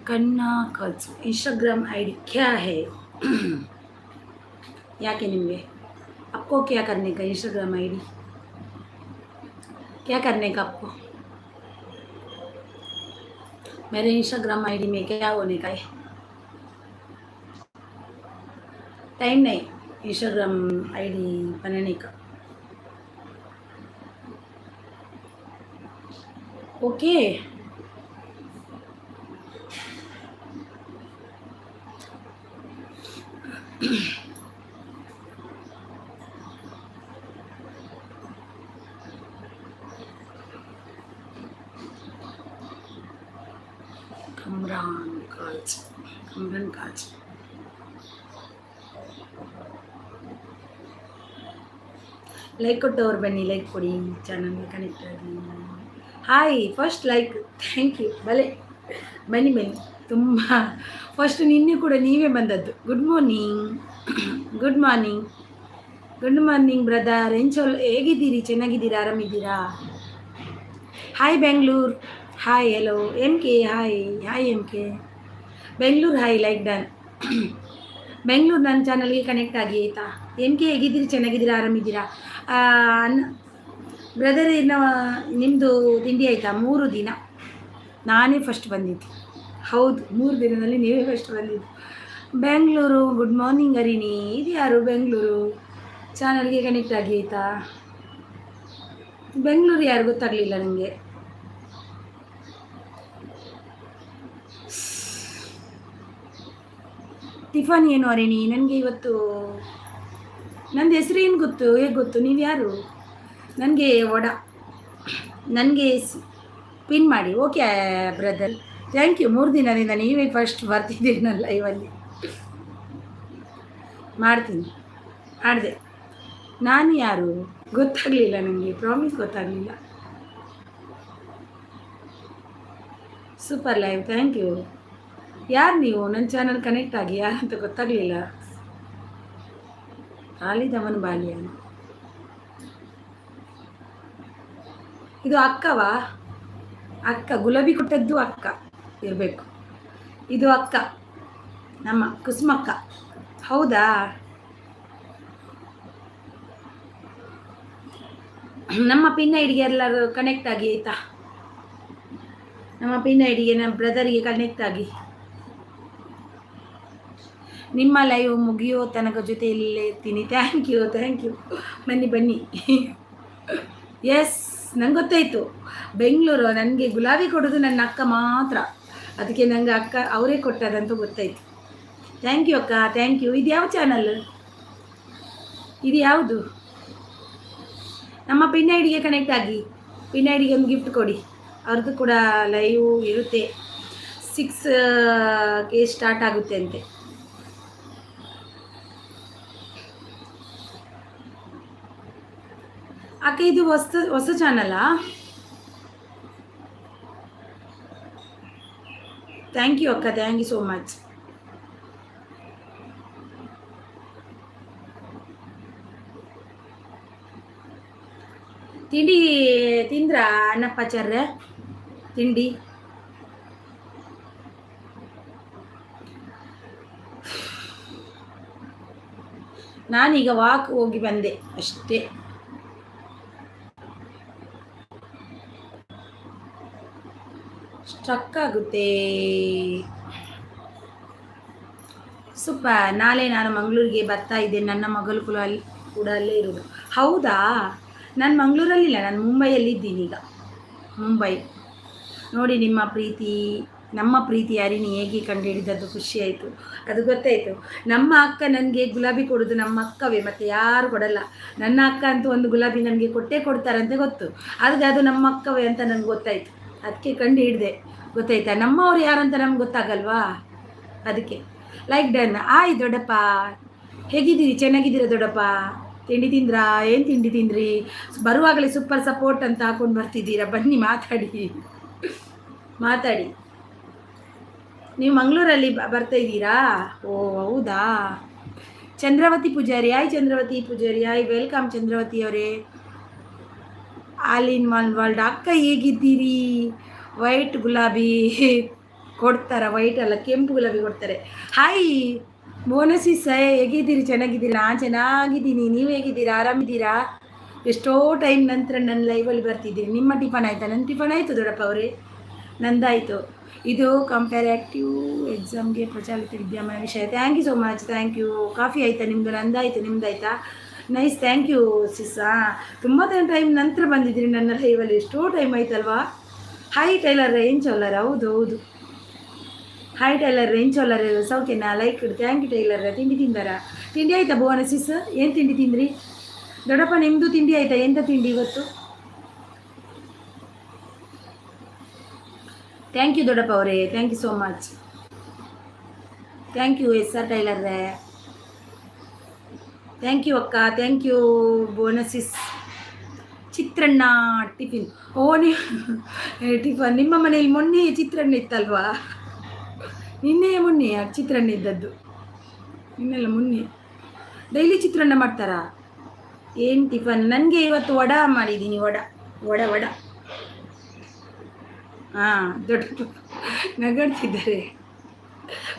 कन्ना कच Instagram ID क्या है? याके निम्गे आपको क्या करने का इंस्टाग्राम आईडी? क्या करने का आपको? मेरे इंस्टाग्राम आईडी में क्या होने का है? टाइम नहीं इंस्टाग्राम आईडी बनाने का। ओके कमरान काज कमरान काज ಲೈಕ್ ಕೊಟ್ಟವ್ರು ಬನ್ನಿ, ಲೈಕ್ ಕೊಡಿ, ಚಾನಲ್ಗೆ ಕನೆಕ್ಟ್ ಆಗಿ. Hi, first like, thank you. ಬನ್ನಿ ತುಂಬ ಫಸ್ಟ್ ನಿನ್ನೆ ಕೂಡ ನೀವೇ ಬಂದದ್ದು. Good morning, good morning, good morning brother. ಹೇಗಿದ್ದೀರಿ? ಚೆನ್ನಾಗಿದ್ದೀರಾ? ಆರಾಮಿದ್ದೀರಾ? Hi Bengaluru, hi, hello M K, hi hi M K, Bengaluru hi, like done. Bengaluru ನನ್ನ ಚಾನಲ್ಗೆ ಕನೆಕ್ಟ್ ಆಗಿ ಆಯಿತಾ? ಎಮ್ ಕೆ ಹೇಗಿದ್ದೀರಿ? ಚೆನ್ನಾಗಿದ್ದೀರಾ? ಆರಾಮಿದ್ದೀರಾ? ಬ್ರದರ್, ನಿಮ್ಮದು ತಿಂಡಿ ಆಯಿತಾ? 3 ದಿನ ನಾನೇ ಫಸ್ಟ್ ಬಂದಿದ್ದು. ಹೌದು, 3 ದಿನದಲ್ಲಿ ನೀವೇ ಫಸ್ಟ್ ಬಂದಿದ್ದು. ಬೆಂಗಳೂರು, ಗುಡ್ ಮಾರ್ನಿಂಗ್ ಅರಿಣಿ. ಇದು ಯಾರು? ಬೆಂಗಳೂರು ಚಾನಲ್ಗೆ ಕನೆಕ್ಟ್ ಆಗಿ ಆಯಿತಾ? ಬೆಂಗಳೂರು ಯಾರು ಗೊತ್ತಾಗಲಿಲ್ಲ ನನಗೆ. ಟಿಫನ್ ಏನು ಅರಿಣಿ? ನನಗೆ ಇವತ್ತು ನಂದು ಹೆಸರು ಏನು ಗೊತ್ತು? ಹೇಗೆ ಗೊತ್ತು? ನೀವು ಯಾರು? ನನಗೆ ನನಗೆ ಪಿನ್ ಮಾಡಿ. Okay brother, thank you. 3 ದಿನದಿಂದ ನೀವೇ ಫಸ್ಟ್ ಬರ್ತಿದ್ದೀರಿ ನನ್ನ ಲೈವಲ್ಲಿ. ಮಾಡ್ತೀನಿ, ಮಾಡಿದೆ. ನಾನು ಯಾರು ಗೊತ್ತಾಗಲಿಲ್ಲ ನನಗೆ, ಪ್ರಾಮಿಸ್ ಗೊತ್ತಾಗಲಿಲ್ಲ. Super live, thank you. ಯಾರು ನೀವು? ನನ್ನ ಚಾನಲ್ ಕನೆಕ್ಟ್ ಆಗಿ ಯಾರಂತ ಗೊತ್ತಾಗಲಿಲ್ಲ. ಆಲಿದವನು ಬಾಲ್ಯ. ಇದು ಅಕ್ಕವಾ? ಅಕ್ಕ ಗುಲಾಬಿ ಕೊಟ್ಟದ್ದು ಅಕ್ಕ ಇರಬೇಕು. ಇದು ಅಕ್ಕ, ನಮ್ಮ ಕುಸುಮಕ್ಕ. ಹೌದಾ? ನಮ್ಮ ಪಿನ್ ಐಡಿಗೆ ಎಲ್ಲರೂ ಕನೆಕ್ಟ್ ಆಗಿ ಆಯಿತಾ? ನಮ್ಮ ಪಿನ್ ಐಡಿಗೆ, ನಮ್ಮ ಬ್ರದರಿಗೆ ಕನೆಕ್ಟ್ ಆಗಿ. ನಿಮ್ಮ ಲೈವ್ ಮುಗಿಯೋ ತನಕ ಜೊತೆಯಲ್ಲೇ ಇರ್ತೀನಿ. Thank you, thank you. ಬನ್ನಿ. ಎಸ್, ನಂಗೆ ಗೊತ್ತಾಯಿತು. ಬೆಂಗಳೂರು ನನಗೆ ಗುಲಾಬಿ ಕೊಡೋದು ನನ್ನ ಅಕ್ಕ ಮಾತ್ರ. ಅದಕ್ಕೆ ನನಗೆ ಅಕ್ಕ ಅವರೇ ಕೊಟ್ಟದಂತ ಗೊತ್ತಾಯಿತು. ಥ್ಯಾಂಕ್ ಯು ಅಕ್ಕ, ಥ್ಯಾಂಕ್ ಯು. ಇದು ಯಾವ ಚಾನಲ್? ಇದು ಯಾವುದು? ನಮ್ಮ ಪಿನ್ ಐಡಿಗೆ ಕನೆಕ್ಟ್ ಆಗಿ. ಪಿನ್ ಐಡಿಗೆ ಒಂದು ಗಿಫ್ಟ್ ಕೊಡಿ. ಅವ್ರದ್ದು ಕೂಡ ಲೈವ್ ಇರುತ್ತೆ. 6ಗೆ ಸ್ಟಾರ್ಟ್ ಆಗುತ್ತೆ ಅಂತೆ. ಅಕ್ಕ, ಇದು ಹೊಸ ಚಾನಲಾ? ಥ್ಯಾಂಕ್ ಯು ಅಕ್ಕ, ಥ್ಯಾಂಕ್ ಯು ಸೋ ಮಚ್. ತಿಂಡಿ ತಿಂದ್ರಾ ಅಣ್ಣಪ್ಪಾಚಾರ್ಯ? ತಿಂಡಿ ನಾನೀಗ ವಾಕ್ ಹೋಗಿ ಬಂದೆ ಅಷ್ಟೇ. ಸ್ಟ್ರಕ್ ಆಗುತ್ತೆ. ಸೂಪರ್. ನಾಳೆ ನಾನು ಮಂಗಳೂರಿಗೆ ಬರ್ತಾ ಇದ್ದೇನೆ. ನನ್ನ ಮಗಳು ಕೂಡ ಅಲ್ಲೇ ಇರೋದು. ಹೌದಾ? ನಾನು ಮಂಗಳೂರಲ್ಲಿಲ್ಲ, ನಾನು ಮುಂಬೈಯಲ್ಲಿದ್ದೀನಿ ಈಗ. ಮುಂಬೈ. ನೋಡಿ, ನಮ್ಮ ಪ್ರೀತಿ ಅರಿಣಿ ಹೇಗೆ ಕಂಡು ಹಿಡಿದದ್ದು ಖುಷಿ ಆಯಿತು. ಅದು ಗೊತ್ತಾಯಿತು. ನಮ್ಮ ಅಕ್ಕ ನನಗೆ ಗುಲಾಬಿ ಕೊಡೋದು ನಮ್ಮ ಅಕ್ಕವೇ, ಮತ್ತು ಯಾರು ಕೊಡಲ್ಲ. ನನ್ನ ಅಕ್ಕ ಅಂತೂ ಒಂದು ಗುಲಾಬಿ ನನಗೆ ಕೊಡ್ತಾರಂತೆ ಗೊತ್ತು. ಆದರೆ ಅದು ನಮ್ಮ ಅಕ್ಕವೇ ಅಂತ ನನಗೆ ಗೊತ್ತಾಯಿತು. ಅದಕ್ಕೆ ಕಂಡು ಹಿಡಿದೆ. ಗೊತ್ತಾಯ್ತಾ? ನಮ್ಮವ್ರು ಯಾರಂತ ನಮ್ಗೆ ಗೊತ್ತಾಗಲ್ವಾ? ಅದಕ್ಕೆ ಲೈಕ್ ಡನ್. ದೊಡ್ಡಪ್ಪ, ಹೇಗಿದ್ದೀರಿ? ಚೆನ್ನಾಗಿದ್ದೀರಾ ದೊಡ್ಡಪ್ಪ? ತಿಂಡಿ ತಿಂದ್ರಾ? ಏನು ತಿಂಡಿ ತಿಂದ್ರಿ? ಬರುವಾಗಲೇ ಸೂಪರ್ ಸಪೋರ್ಟ್ ಅಂತ ಹಾಕೊಂಡು ಬರ್ತಿದ್ದೀರಾ. ಬನ್ನಿ, ಮಾತಾಡಿ. ನೀವು ಮಂಗಳೂರಲ್ಲಿ ಬರ್ತಾ ಇದ್ದೀರಾ? ಓ ಹೌದಾ? ಚಂದ್ರವತಿ ಪೂಜಾರಿ, ಚಂದ್ರವತಿ ಪೂಜಾರಿ, ವೆಲ್ಕಮ್ ಚಂದ್ರವತಿ ಅವರೇ. All in one world. ಅಕ್ಕ ಹೇಗಿದ್ದೀರಿ? ವೈಟ್ ಗುಲಾಬಿ ಕೊಡ್ತಾರ, ವೈಟ್ ಅಲ್ಲ ಕೆಂಪು ಗುಲಾಬಿ ಕೊಡ್ತಾರೆ. ಹಾಯ್ ಬೋನಸಿಸ್, ಹೇಗಿದ್ದೀರಿ? ಚೆನ್ನಾಗಿದ್ದೀರಿ? ನಾನು ಚೆನ್ನಾಗಿದ್ದೀನಿ, ನೀವು ಹೇಗಿದ್ದೀರಾ? ಆರಾಮಿದ್ದೀರಾ? ಎಷ್ಟೋ ಟೈಮ್ ನಂತರ ನನ್ನ ಲೈವಲ್ಲಿ ಬರ್ತಿದ್ದೀರಿ. ನಿಮ್ಮ ಟಿಫನ್ ಆಯಿತಾ? ನನ್ನ ಟಿಫನ್ ಆಯಿತು ದೊಡ್ಡಪ್ಪ ಅವರೇ, ನಂದಾಯಿತು. ಇದು ಕಂಪ್ಯಾರೇಟಿವ್ ಎಕ್ಸಾಮ್ಗೆ ಪ್ರಚಲಿತ ವಿದ್ಯಮಾನ ವಿಷಯ. Thank you so much, thank you. Coffee ಆಯಿತಾ ನಿಮ್ಮದು? ನಂದಾಯಿತು, ನಿಮ್ದಾಯ್ತಾ? Nice, thank you sis. ತುಂಬ ಟೈಮ್ ನಂತರ ಬಂದಿದ್ದೀರಿ ನನ್ನ ಲೈವಲ್ಲಿ, ಎಷ್ಟೋ ಟೈಮ್ ಆಯ್ತಲ್ವಾ? ಹಾಯ್ ಟೈಲರ್ ರೇಂಜ್ ಅಲ್ಲರ, ಹೌದು ಹೌದು. ಹಾಯ್ ಟೈಲರ್ ರೇಂಜ್ ಅಲ್ಲರ, ಸೌಖ್ಯನಾ? Like thank you tailor. ತಿಂಡಿ ತಿಂದಾರ? ತಿಂಡಿ ಆಯಿತಾ ಭುವನ ಸಿಸ್? ಏನು ತಿಂಡಿ ತಿಂದ್ರಿ ದೊಡ್ಡಪ್ಪ? ನಿಮ್ಮದು ತಿಂಡಿ ಆಯಿತಾ? ಎಂಥ ತಿಂಡಿ ಇವತ್ತು? ಥ್ಯಾಂಕ್ ಯು ದೊಡ್ಡಪ್ಪ ಅವರೇ, thank you so much. Thank you S R ಟೈಲರ್ರೇ, ಥ್ಯಾಂಕ್ ಯು ಅಕ್ಕ, ಥ್ಯಾಂಕ್ ಯು ಬೋನಸಿಸ್. ಚಿತ್ರಾನ್ನ ಟಿಫಿನ್. ಓ ನೀವು ಟಿಫನ್ ನಿಮ್ಮ ಮನೇಲಿ ಮೊನ್ನೆ ಚಿತ್ರಾನ್ನ ಇತ್ತಲ್ವಾ? ನಿನ್ನೆ ಮೊನ್ನೆ ಚಿತ್ರಾನ್ನ ಇದ್ದದ್ದು, ನಿನ್ನೆಲ್ಲ ಮೊನ್ನೆ. ಡೈಲಿ ಚಿತ್ರಾನ್ನ ಮಾಡ್ತಾರಾ? ಏನು ಟಿಫನ್? ನನಗೆ ಇವತ್ತು ವಡ ಮಾಡಿದ್ದೀನಿ, ವಡ ವಡ ವಡ. ಹಾಂ, ದೊಡ್ಡ ನಗಾಡ್ತಿದ್ದಾರೆ.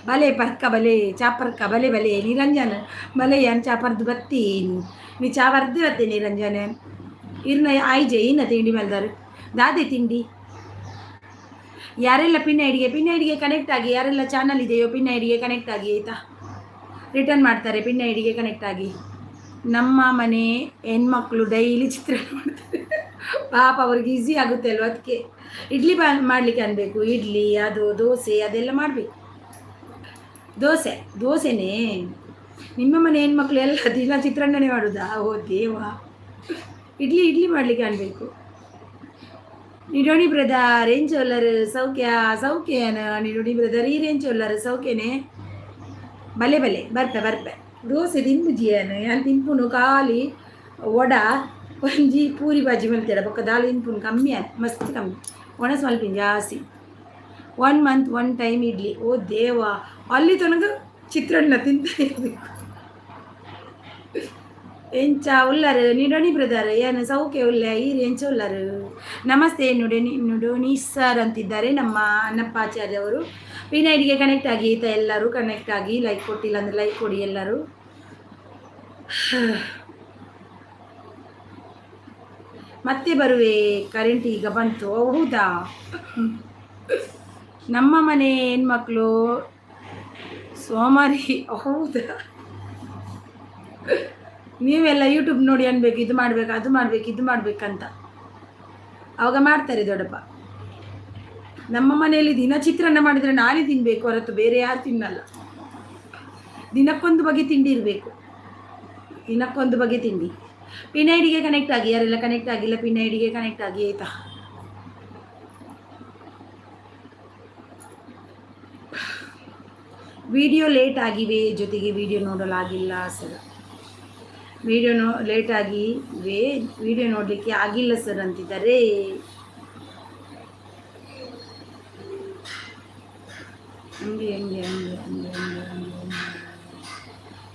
ಬಲೆ ಪರ್ಕ ಬಲೆ ಚಾಪರ್ಕ ಬಲೆ ಬಲೆ ನಿರಂಜನ ಬಲೆ ಏನು ಚಾಪರ್ದು ಬತ್ತೀನಿ ನೀ ಚಾಪರ್ದು ಬತ್ತೆ ನಿರಂಜನ ಇರ್ನ ಆಯ್ಜೆ ಇನ್ನ ತಿಂಡಿ ಮೇಲ್ದಾರು ದಾದೆ ತಿಂಡಿ. ಯಾರೆಲ್ಲ ಪಿನ್ ಐಡಿಗೆ ಕನೆಕ್ಟ್ ಆಗಿ, ಯಾರೆಲ್ಲ ಚಾನಲ್ ಇದೆಯೋ ಪಿನ್ ಐಡಿಗೆ ಕನೆಕ್ಟ್ ಆಗಿ ಆಯಿತಾ? ರಿಟರ್ನ್ ಮಾಡ್ತಾರೆ ಪಿನ್ ಐಡಿಗೆ ಕನೆಕ್ಟ್ ಆಗಿ. ನಮ್ಮ ಮನೆ ಹೆಣ್ಮಕ್ಳು ಡೈಲಿ ಚಿತ್ರಾನ್ನ ಮಾಡ್ತಾರೆ, ಪಾಪ ಅವ್ರಿಗೆ ಈಸಿ ಆಗುತ್ತೆ ಅಲ್ವ, ಅದಕ್ಕೆ ಇಡ್ಲಿ ಮಾಡಲಿಕ್ಕೆ ಅನ್ಬೇಕು. ಇಡ್ಲಿ, ಅದು ದೋಸೆ ಅದೆಲ್ಲ ಮಾಡಬೇಕು. ದೋಸೆನೇ ನಿಮ್ಮ ಮನೆ ಹೆಣ್ಮಕ್ಳು ಎಲ್ಲ ದಿನ ಚಿತ್ರಾನ್ನನೇ ಮಾಡೋದಾ? ಓ ದೇವಾ, ಇಡ್ಲಿ ಮಾಡಲಿಕ್ಕೆ ಅನ್ಬೇಕು. ನಿಡೋಣಿ ಬ್ರದರ್ ರೇಂಜ್ ಒಲ್ಲರು ಸೌಖ್ಯನ ನಿಡೋಣಿ ಬ್ರದರ್, ಈ ರೇಂಜ್ ಒಲ್ಲರು ಸೌಖ್ಯನೇ? ಬಲೆ ಬರ್ಪೆ ದೋಸೆ ತಿನ್ಬುಜಿಯನು ಯಾನು ತಿನ್ಪುನು ಖಾಲಿ ವಡ ಒಂಜಿ ಪೂರಿ ಬಾಜಿ ಮಲ್ತಾಡ ಪಕ್ಕ ದಾಲ್ ತಿನ್ಪುನು ಕಮ್ಮಿ ಮಸ್ತ್ ಕಮ್ಮಿ, ಒಣಸ್ ಮಲ್ಪಿನ ಜಾಸ್ತಿ. 1 ಮಂತ್ 1 ಟೈಮ್ ಇಡ್ಲಿ. ಓ ದೇವಾ, ಅಲ್ಲಿ ತನಕ ಚಿತ್ರಾನ್ನ ತಿಂತಾನೆ ಇರಬೇಕು. ಎಂಚ ಉಲ್ಲರು ನಿಡೋಣಿ ಬ್ರದರ್ ಏನು ಸೌಖ್ಯ ಉಲ್ಲ ಈ ಎಂಚ ಉಲ್ಲರು. ನಮಸ್ತೆ ನುಡೋಣಿ ಸರ್ ಅಂತಿದ್ದಾರೆ ನಮ್ಮ ಅನ್ನಪ್ಪಾಚಾರ್ಯ ಅವರು. ಪಿನ್ ಐಡಿಗೆ ಕನೆಕ್ಟ್ ಆಗಿ ಈತ ಎಲ್ಲರೂ ಕನೆಕ್ಟ್ ಆಗಿ, ಲೈಕ್ ಕೊಟ್ಟಿಲ್ಲ ಅಂದರೆ ಲೈಕ್ ಕೊಡಿ ಎಲ್ಲರೂ. ಮತ್ತೆ ಬರುವೆ, ಕರೆಂಟ್ ಈಗ ಬಂತು. ಹೌದಾ? ನಮ್ಮ ಮನೆ ಹೆಣ್ಮಕ್ಳು ಸೋಮಾರಿ. ಹೌದಾ? ನೀವೆಲ್ಲ ಯೂಟ್ಯೂಬ್ ನೋಡಿ ಅನ್ಬೇಕು, ಇದು ಮಾಡಬೇಕು ಅದು ಮಾಡಬೇಕು ಇದು ಮಾಡಬೇಕಂತ, ಅವಾಗ ಮಾಡ್ತಾರೆ ದೊಡ್ಡಪ್ಪ. ನಮ್ಮ ಮನೆಯಲ್ಲಿ ದಿನ ಚಿತ್ರಾನ್ನ ಮಾಡಿದರೆ ನಾನೇ ತಿನ್ನಬೇಕು ಹೊರತು ಬೇರೆ ಯಾರು ತಿನ್ನಲ್ಲ. ದಿನಕ್ಕೊಂದು ಬಗೆ ತಿಂಡಿ ಇರಬೇಕು, ದಿನಕ್ಕೊಂದು ಬಗೆ ತಿಂಡಿ. ಪಿನ್ ಐಡಿಗೆ ಕನೆಕ್ಟ್ ಆಗಿ, ಯಾರೆಲ್ಲ ಕನೆಕ್ಟ್ ಆಗಿಲ್ಲ ಪಿನ್ ಐಡಿಗೆ ಕನೆಕ್ಟ್ ಆಗಿ ಆಯಿತಾ? ವಿಡಿಯೋ ಲೇಟ್ ಆಗಿವೆ, ಜೊತೆಗೆ ವಿಡಿಯೋ ನೋಡಲಾಗಿಲ್ಲ ಸರ್. ವಿಡಿಯೋ ಲೇಟ್ ಆಗಿವೆ, ವಿಡಿಯೋ ನೋಡಲಿಕ್ಕೆ ಆಗಿಲ್ಲ ಸರ್ ಅಂತಿದ್ದಾರೆ. ಹಂಗೆ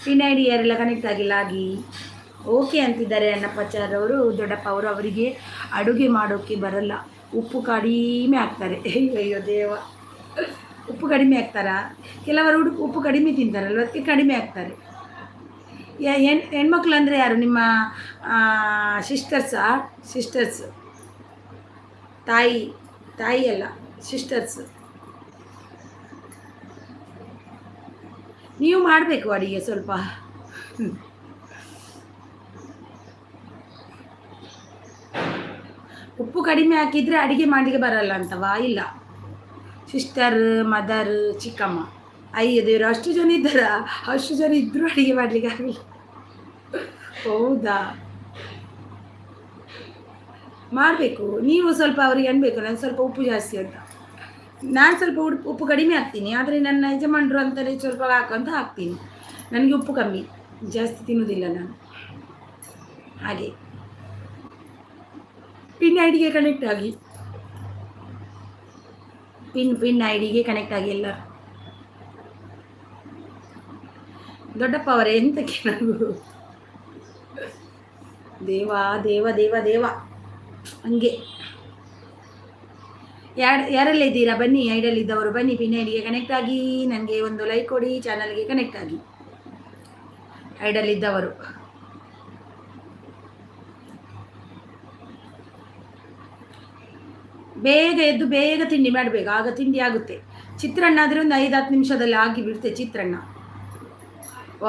ಪಿನ್ ಐಡಿ ಯಾರೆಲ್ಲ ಕನೆಕ್ಟ್ ಆಗಿಲ್ಲ ಆಗಿ ಓಕೆ ಅಂತಿದ್ದಾರೆ ಅನ್ನಪ್ಪಾಚಾರ್ ಅವರು. ದೊಡ್ಡಪ್ಪ ಅವರು, ಅವರಿಗೆ ಅಡುಗೆ ಮಾಡೋಕ್ಕೆ ಬರಲ್ಲ, ಉಪ್ಪು ಕಡಿಮೆ ಹಾಕ್ತಾರೆ. ಅಯ್ಯೋ ದೇವ, ಉಪ್ಪು ಕಡಿಮೆ ಹಾಕ್ತಾರಾ? ಕೆಲವರು ಉಪ್ಪು ಕಡಿಮೆ ತಿಂತಾರಲ್ವ, ಅದಕ್ಕೆ ಕಡಿಮೆ ಹಾಕ್ತಾರೆ. ಹೆಣ್ಮಕ್ಳು ಅಂದರೆ ಯಾರು? ನಿಮ್ಮ ಸಿಸ್ಟರ್ಸ್, ತಾಯಿ ಅಲ್ಲ, ಸಿಸ್ಟರ್ಸ್. ನೀವು ಮಾಡಬೇಕು ಅಡಿಗೆ ಸ್ವಲ್ಪ. ಉಪ್ಪು ಕಡಿಮೆ ಹಾಕಿದರೆ ಅಡಿಗೆ ಮಾಡಲಿಕ್ಕೆ ಬರಲ್ಲ ಅಂತವಾ? ಇಲ್ಲ, ಸಿಸ್ಟರ್, ಮದರ್, ಚಿಕ್ಕಮ್ಮ. ಅಯ್ಯೋ ದೇವರು, ಅಷ್ಟು ಜನ ಇದ್ದಾರಾ? ಅಷ್ಟು ಜನ ಇದ್ದರೂ ಅಡುಗೆ ಮಾಡಲಿಕ್ಕೆ ಆಗಲಿಲ್ಲ. ಹೌದಾ? ಮಾಡಬೇಕು. ನೀವು ಸ್ವಲ್ಪ ಅವರಿಗೆ ಅನ್ಬೇಕು, ನಾನು ಸ್ವಲ್ಪ ಉಪ್ಪು ಜಾಸ್ತಿ ಅಂತ. ನಾನು ಸ್ವಲ್ಪ ಉಪ್ಪು ಕಡಿಮೆ ಹಾಕ್ತೀನಿ, ಆದರೆ ನನ್ನ ಯಜಮಾನರು ಅಂತಾರೆ ಸ್ವಲ್ಪ ಹಾಕಂತ ಹಾಕ್ತೀನಿ. ನನಗೆ ಉಪ್ಪು ಕಮ್ಮಿ, ಜಾಸ್ತಿ ತಿನ್ನೋದಿಲ್ಲ ನಾನು. ಹಾಗೆ ಪಿನ್ ಐಡಿಗೆ ಕನೆಕ್ಟ್ ಆಗಿ, ಪಿನ್ ಐಡಿಗೆ ಕನೆಕ್ಟ್ ಆಗಿ ಎಲ್ಲ. ದೊಡ್ಡಪ್ಪ ಅವರೇ ಎಂತಕ್ಕೆ ನನಗೂ ದೇವ ದೇವ ದೇವ ದೇವ ಹಂಗೆ. ಯಾರೆಲ್ಲ ಬನ್ನಿ, ಐಡಲ್ಲಿದ್ದವರು ಬನ್ನಿ, ಪಿನ್ನೈಡಿಗೆ ಕನೆಕ್ಟ್ ಆಗಿ, ನನಗೆ ಒಂದು ಲೈಕ್ ಕೊಡಿ, ಚಾನಲ್ಗೆ ಕನೆಕ್ಟ್ ಆಗಿ ಐಡಲ್ಲಿದ್ದವರು. ಬೇಗ ಎದ್ದು ಬೇಗ ತಿಂಡಿ ಮಾಡಬೇಕು, ಆಗ ತಿಂಡಿ ಆಗುತ್ತೆ. ಚಿತ್ರಾನ್ನ ಆದರೆ ಒಂದು 5-10 ನಿಮಿಷದಲ್ಲಿ ಆಗಿ ಬಿಡುತ್ತೆ ಚಿತ್ರಾನ್ನ.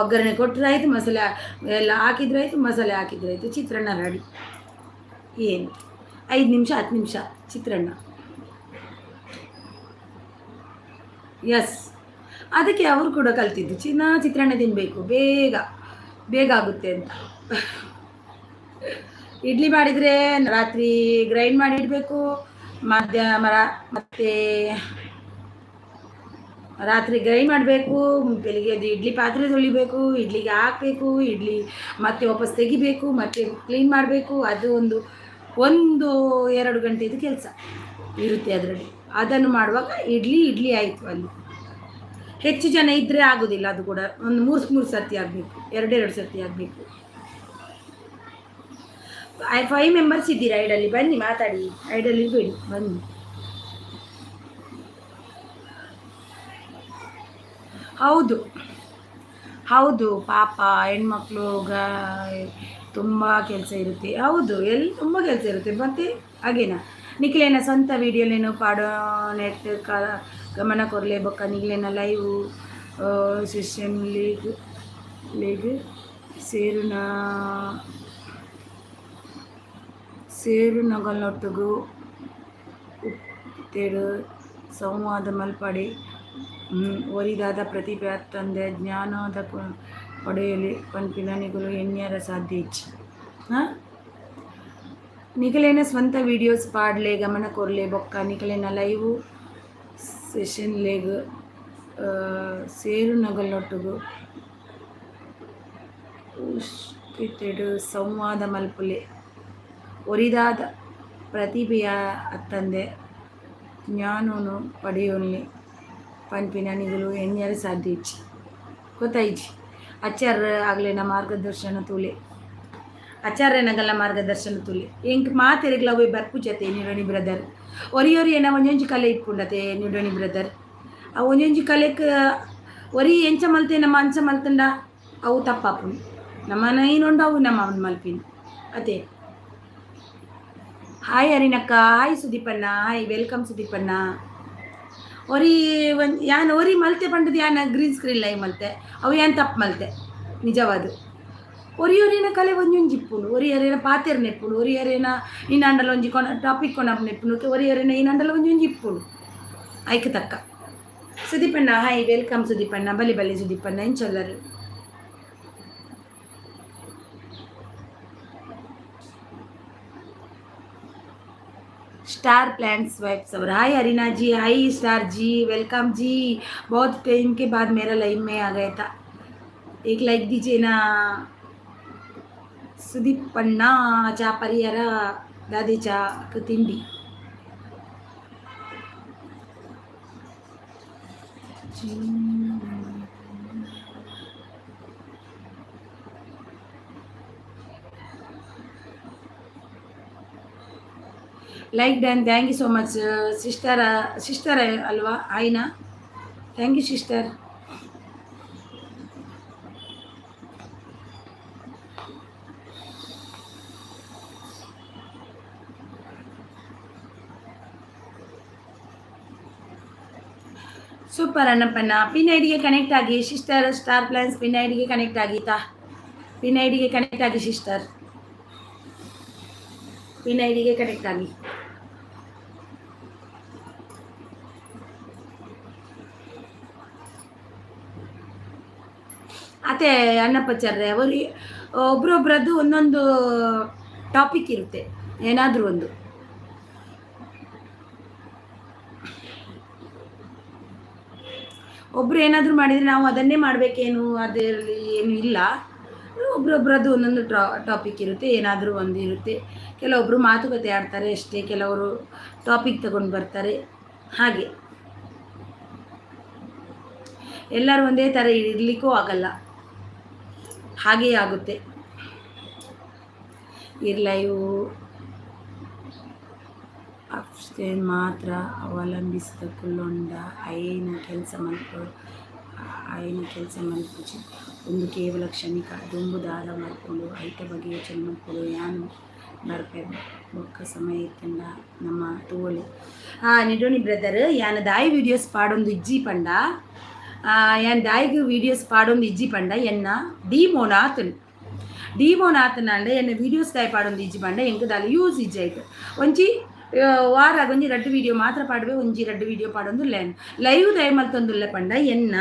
ಒಗ್ಗರಣೆ ಕೊಟ್ಟರೆ ಆಯಿತು, ಮಸಾಲೆ ಎಲ್ಲ ಹಾಕಿದ್ರೆ ಆಯಿತು, ಮಸಾಲೆ ಹಾಕಿದ್ರೆ ಆಯಿತು, ಚಿತ್ರಾನ್ನ ರೆಡಿ. ಏನು 5 ನಿಮಿಷ 10 ನಿಮಿಷ ಚಿತ್ರಾನ್ನ. ಎಸ್, ಅದಕ್ಕೆ ಅವರು ಕೂಡ ಕಲ್ತಿದ್ದು ಚಿತ್ರಾನ್ನ ತಿನ್ನಬೇಕು, ಬೇಗ ಬೇಗ ಆಗುತ್ತೆ ಅಂತ. ಇಡ್ಲಿ ಮಾಡಿದರೆ ರಾತ್ರಿ ಗ್ರೈಂಡ್ ಮಾಡಿಡಬೇಕು, ಮತ್ತು ರಾತ್ರಿ ಗ್ರೈಂಡ್ ಮಾಡಬೇಕು, ಬೆಳಿಗ್ಗೆ ಅದು ಇಡ್ಲಿ ಪಾತ್ರೆ ತೊಳಿಬೇಕು, ಇಡ್ಲಿಗೆ ಹಾಕಬೇಕು, ಇಡ್ಲಿ ಮತ್ತೆ ವಾಪಸ್ ತೆಗಿಬೇಕು, ಮತ್ತೆ ಕ್ಲೀನ್ ಮಾಡಬೇಕು. ಅದು ಒಂದು 2 ಗಂಟೆದು ಕೆಲಸ ಇರುತ್ತೆ ಅದರಲ್ಲಿ. ಅದನ್ನು ಮಾಡುವಾಗ ಇಡ್ಲಿ ಆಯಿತು. ಅಲ್ಲಿ ಹೆಚ್ಚು ಜನ ಇದ್ದರೆ ಆಗೋದಿಲ್ಲ, ಅದು ಕೂಡ ಒಂದು 3 ಸರ್ತಿ ಆಗಬೇಕು, 2 ಸರ್ತಿ ಆಗಬೇಕು. 5 ಮೆಂಬರ್ಸ್ ಇದ್ದೀರಾ ಐಡಲ್ಲಿ, ಬನ್ನಿ ಮಾತಾಡಿ, ಐಡಲ್ಲಿ ಇರಬೇಡಿ, ಬನ್ನಿ. ಹೌದು ಪಾಪ ಹೆಣ್ಮಕ್ಳು ತುಂಬ ಕೆಲಸ ಇರುತ್ತೆ. ಹೌದು, ತುಂಬ ಕೆಲಸ ಇರುತ್ತೆ. ಮತ್ತು ಹಾಗೇನಾ ನಿಖಿಲೇನ ಸ್ವಂತ ವೀಡಿಯೋಲೇನು ಪಾಡೋ ನೆಟ್ ಗಮನ ಕೊರಲೆ ಬೊಕ್ಕ ನಿಖಿಲೇನ ಲೈವ್ ಸೆಷನ್ ಲೀಗ್ ಸೇರುನಗಳೊಟ್ಟಿಗೂ ಉತ್ತೇಡು ಸಂವಾದ ಮಲ್ಪಡೆ ಒರಿದಾದ ಪ್ರತಿಭೆ ತಂದೆ ಜ್ಞಾನದ ಪಡೆಯಲಿ ಪಂಪಿನ ನಿಗಲು ಎಣ್ಣ್ಯರ ಸಾಧ್ಯ ಇಚ್ಚಿ. ನಿಖಲೇನ ಸ್ವಂತ ವೀಡಿಯೋಸ್ ಪಾಡ್ಲೆ ಗಮನ ಕೊರಲೆ ಬೊಕ್ಕ ನಿಖಲೇನ ಲೈವ್ ಸೆಷನ್ ಲೇಗ್ ಸೇರುನಗಳೊಟ್ಟಿಗೂ ಉತ್ತಿಡು ಸಂವಾದ ಮಲ್ಪುಲೆ ಒರಿದಾದ ಪ್ರತಿಭೆಯ ಅತ್ತಂದೆ ಜ್ಞಾನನು ಪಡೆಯೋಲಿ ಪಂಪಿನ ನಿಗಲು ಎಣ್ಣ್ಯರ ಸಾಧ್ಯ ಇಚ್ಚಿ. ಗೊತ್ತಾಯ್ಜಿ ಆಚಾರ್ಯನಗಲ ಮಾರ್ಗದರ್ಶನ ತುಲೆ ಎಂಕ್ ಮಾತೆರೆಗ್ಲ ಅವು ಬರ್ಪುಜತೆ ನಿಡೋಣಿ ಬ್ರದರ್ ಒರಿಯೊರಿ ಏನ ಒಂಜೊಂಜಿ ಕಲೆ ಇಪ್ಪುಂಡತೆ ನಿಡೋಣಿ ಬ್ರದರ್. ಆ ಒಂಜೊಂಜಿ ಕಲೆಕ್ ಒರಿ ಎಂಚ ಮಲ್ತೆ ನಮ್ಮ ಅಂಚ ಮಲ್ತಂಡ ಅವು ತಪ್ಪಾಪುಂಡು, ನಮ್ಮ ನೈನುಂಡು ಅವು ನಮ್ಮ ಅವನು ಮಲ್ಪಿನ ಅದೇ. ಹಾಯ್ ಹರಿನಕ್ಕ, ಹಾಯ್ ಸುದೀಪಣ್ಣ, ಹಾಯ್ ವೆಲ್ಕಮ್ ಸುದೀಪಣ್ಣ. ಒರಿ ಮಲ್ತೆ ಪಂಡದು ಯಾನ ಗ್ರೀನ್ ಸ್ಕ್ರೀನ್ ಲೈವ್ ಮಲ್ತೆ ಅವು ಏನು ತಪ್ಪು ಮಲ್ತೆ ನಿಜವಾದ. ಒರಿಯೊರಿನ ಕಲೆ ಒಂಜೊಂಜಿ ಇಪ್ಪುಂಡು, ಒರಿಯರೇನ ಪಾತೆರ್ ನೆಪ್ಪುಂಡು, ಒರಿಯರೇನ ಇನ್ನಂಡಲ ಒಂಜಿ ಟಾಪಿಕ್ ಕೊನಪ್ ನೆಪ್ಪುಂಡು, ಒರಿಯರೇನ ಇನ್ನಂಡಲ ಒಂಜೊಂಜಿ ಇಪ್ಪುಂಡು ಐಕ್ ತಕ್ಕ. ಸುದೀಪಣ್ಣ ಹಾಯ್ ವೆಲ್ಕಮ್ ಸುದೀಪಣ್ಣ, ಬಲಿ ಸುದೀಪಣ್ಣ ಇಂಚೊಲ್ಲರು. स्टार प्लांट्स वाइफ्स और हाय हरीना जी, हाय स्टार जी, वेलकम जी. बहुत टाइम के बाद मेरा लाइव में आ गया था, एक लाइक दीजिए ना. सुदीप पन्ना चा परियार दादी चा तिंडी. Like done, thank you so much sister ಅಲ್ವಾ ಆಯ್ನಾ, ಥ್ಯಾಂಕ್ ಯು ಸಿಸ್ಟರ್. ಸೂಪರ್ ಅನ್ನಪ್ಪಣ್ಣ, ಪಿನ್ ಐಡಿಗೆ ಕನೆಕ್ಟ್ ಆಗಿ ಸಿಸ್ಟರ್. ಸ್ಟಾರ್ ಪ್ಲಾನ್ಸ್ ಪಿನ್ ಐಡಿಗೆ ಕನೆಕ್ಟ್ ಆಗಿತ್ತಾ? ಪಿನ್ ಐಡಿಗೆ ಕನೆಕ್ಟ್ ಆಗಿ ಸಿಸ್ಟರ್, ಪಿನ್ ಐಡಿಗೆ ಕನೆಕ್ಟ್ ಆಗಿ. ಅದೇ ಅನ್ನಪ್ಪಚ್ಚಾರ್ರೆ ಅವರು ಒಬ್ರೊಬ್ರದ್ದು ಒಂದೊಂದು ಟಾಪಿಕ್ ಇರುತ್ತೆ, ಏನಾದರೂ ಒಂದು. ಒಬ್ಬರು ಏನಾದರೂ ಮಾಡಿದರೆ ನಾವು ಅದನ್ನೇ ಮಾಡಬೇಕೇನು ಅದರಲ್ಲಿ ಏನು ಇಲ್ಲ. ಒಬ್ರೊಬ್ರದ್ದು ಒಂದೊಂದು ಟಾಪಿಕ್ ಇರುತ್ತೆ, ಏನಾದರೂ ಒಂದು ಇರುತ್ತೆ. ಕೆಲವೊಬ್ಬರು ಮಾತುಕತೆ ಆಡ್ತಾರೆ ಅಷ್ಟೇ, ಕೆಲವರು ಟಾಪಿಕ್ ತಗೊಂಡು ಬರ್ತಾರೆ. ಹಾಗೆ ಎಲ್ಲರೂ ಒಂದೇ ಥರ ಇರಲಿಕ್ಕೂ ಆಗಲ್ಲ, ಹಾಗೇ ಆಗುತ್ತೆ. ಲೈವ್ ಅಷ್ಟೇನು ಮಾತ್ರ ಅವಲಂಬಿಸಿದ ಕುಲ್ಲೊಂಡ ಆಯ್ನ ಕೆಲಸ ಮಲ್ಪುಜಿ ಒಂದು ಕೇವಲ ಕ್ಷಣಿಕ ದುಂಬು ದಾದ ಮಲ್ಪೊಂಡು ಐತ ಬಗೆಯ ಚೆನ್ನಪ್ಪಳು ಯಾನು ಬರ್ಪೆ ಬೊಕ್ಕ ಸಮಯ ಇತ್ತಂಡ ನಮ್ಮ ತೋಳು ನಿಡೋನಿ ಬ್ರದರ್ ಯಾನ ದಾಯಿ ವೀಡಿಯೋಸ್ ಪಾಡೊಂದು ಇಜ್ಜಿ ಪಂಡ ಯಾನ್ ದಾಯಿಗೆ ವೀಡಿಯೋಸ್ ಪಾಡೊಂದು ಇಜ್ಜಿ ಪಂಡ ಎನ್ನ ಡಿಮೋನಾಥನ್ ಅಂಡೆ ಎನ್ನ ವೀಡಿಯೋಸ್ ದಾಯಿ ಪಾಡೊಂದು ಇಜ್ಜಿ ಪಂಡ ಎಂಕ್ ದಾಲ ಯೂಸ್ ಇಜ್ಜಾಯ್ತು ಒಂಜಿ ವಾರಾಗ ಒಂಜಿ ರಡ್ಡು ವೀಡಿಯೋ ಮಾತ್ರ ಪಾಡುವೆ ಒಂಜಿ ರಡ್ಡು ವೀಡಿಯೋ ಪಾಡೊಂದು ಲೈವ್ ದಯ ಮಲ್ತೊಂದುಲ್ಲೆ ಪಂಡ ಎನ್ನ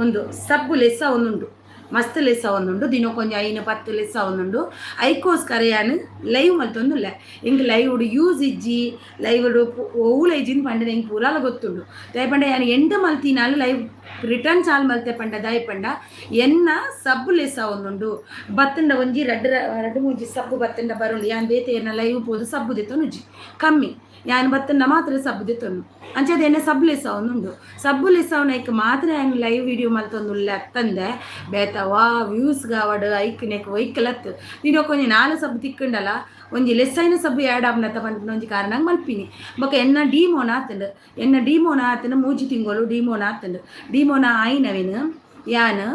ಒಂದು ಸಬ್ಬು ಲೆಸ್ಸ ಒಂದುಂಡು ಮಸ್ತ್ ಲೆಸ್ಸ ಒಂದುಂಡು ದಿನಕ್ಕೊಂಜಿ 5-10 ಲೆಸ್ಸ ಒಂದುಂಡು ಐಕೋಸ್ಕರ ಯಾನು ಲೈವ್ ಮಲ್ತೊಂದುಲ್ಲೆ ಎಂಕ್ ಲೈವ್ ಯೂಸ್ ಇಜ್ಜಿ ಲೈವ್ ಓವುಲ ಇಜ್ಜಿನ ಪಂಡ ಎಂಕ್ ಪೂರಾಲ ಗೊತ್ತುಂಡು ದಯಪಂಡ ಯಾನು ಎಂಟ ಮಲ್ತಿನಾಲು ಲೈವ್ ರಿಟರ್ನ್ ಚಾಲ್ ಮಲ್ತೆ ಪಂಡ ದಯಪಂಡ ಎನ್ನ ಸಬ್ಬು ಲೆಸ್ಸ ಒಂದುಂಡು ಬತ್ತಂಡ ಒಂಜಿ ರಡ್ಡು ಮೂಜಿ ಸಬ್ಬು ಬತ್ತಂಡ ಬರುಂಡು ಯಾನ್ ಬೇತೆ ಎನ್ನ ಲೈವ್ ಪೋದು ಸಬ್ಬು ದೆತ್ತೊನುಜ್ಜಿ ಕಮ್ಮಿ ಯಾನು ಬತ್ತಂಡ ಮಾತ್ರ ಸಬ್ಬು ದೆತ್ತೊಂಡು ಅಂಚದ ಎನ್ನ ಸಬ್ಬು ಲೆಸ್ಸ ಒಂದುಂಡು ಸಬ್ಬು ಲೆಸ್ಸ ಅವನೈಕ್ ಮಾತ್ರ ಯಾನು ಲೈವ್ ವೀಡಿಯೋ ಮಲ್ತೊಂದುಲ್ಲೆ ಅತ್ತಂದೆ ಬೇತವಾ ವ್ಯೂಸ್ ಗಾವಡ್ ಐಕ್ ನೆಕ್ ಒಯ್ಕಲತ್ತು ನೀನು ಕೊಂಚ 4 ಸಬ್ಬು ತಿಕ್ಕಂಡಲ್ಲ ಒಂಜಿ ಲೆಸ್ಸೈನ ಸಬ್ಬು ಆ್ಯಡ್ ಆಪ್ನತ್ತ ಪಂಡ ಒಂಜಿ ಕಾರಣಂಗೆ ಮಲ್ಪಿನಿ ಬೊಕ ಎನ್ನ ಡಿಮೋನ ಆತಂಡು ಮೂಜಿ ತಿಂಗಳು ಡಿಮೋನ ಆಯ್ನವೇನು ಯಾನು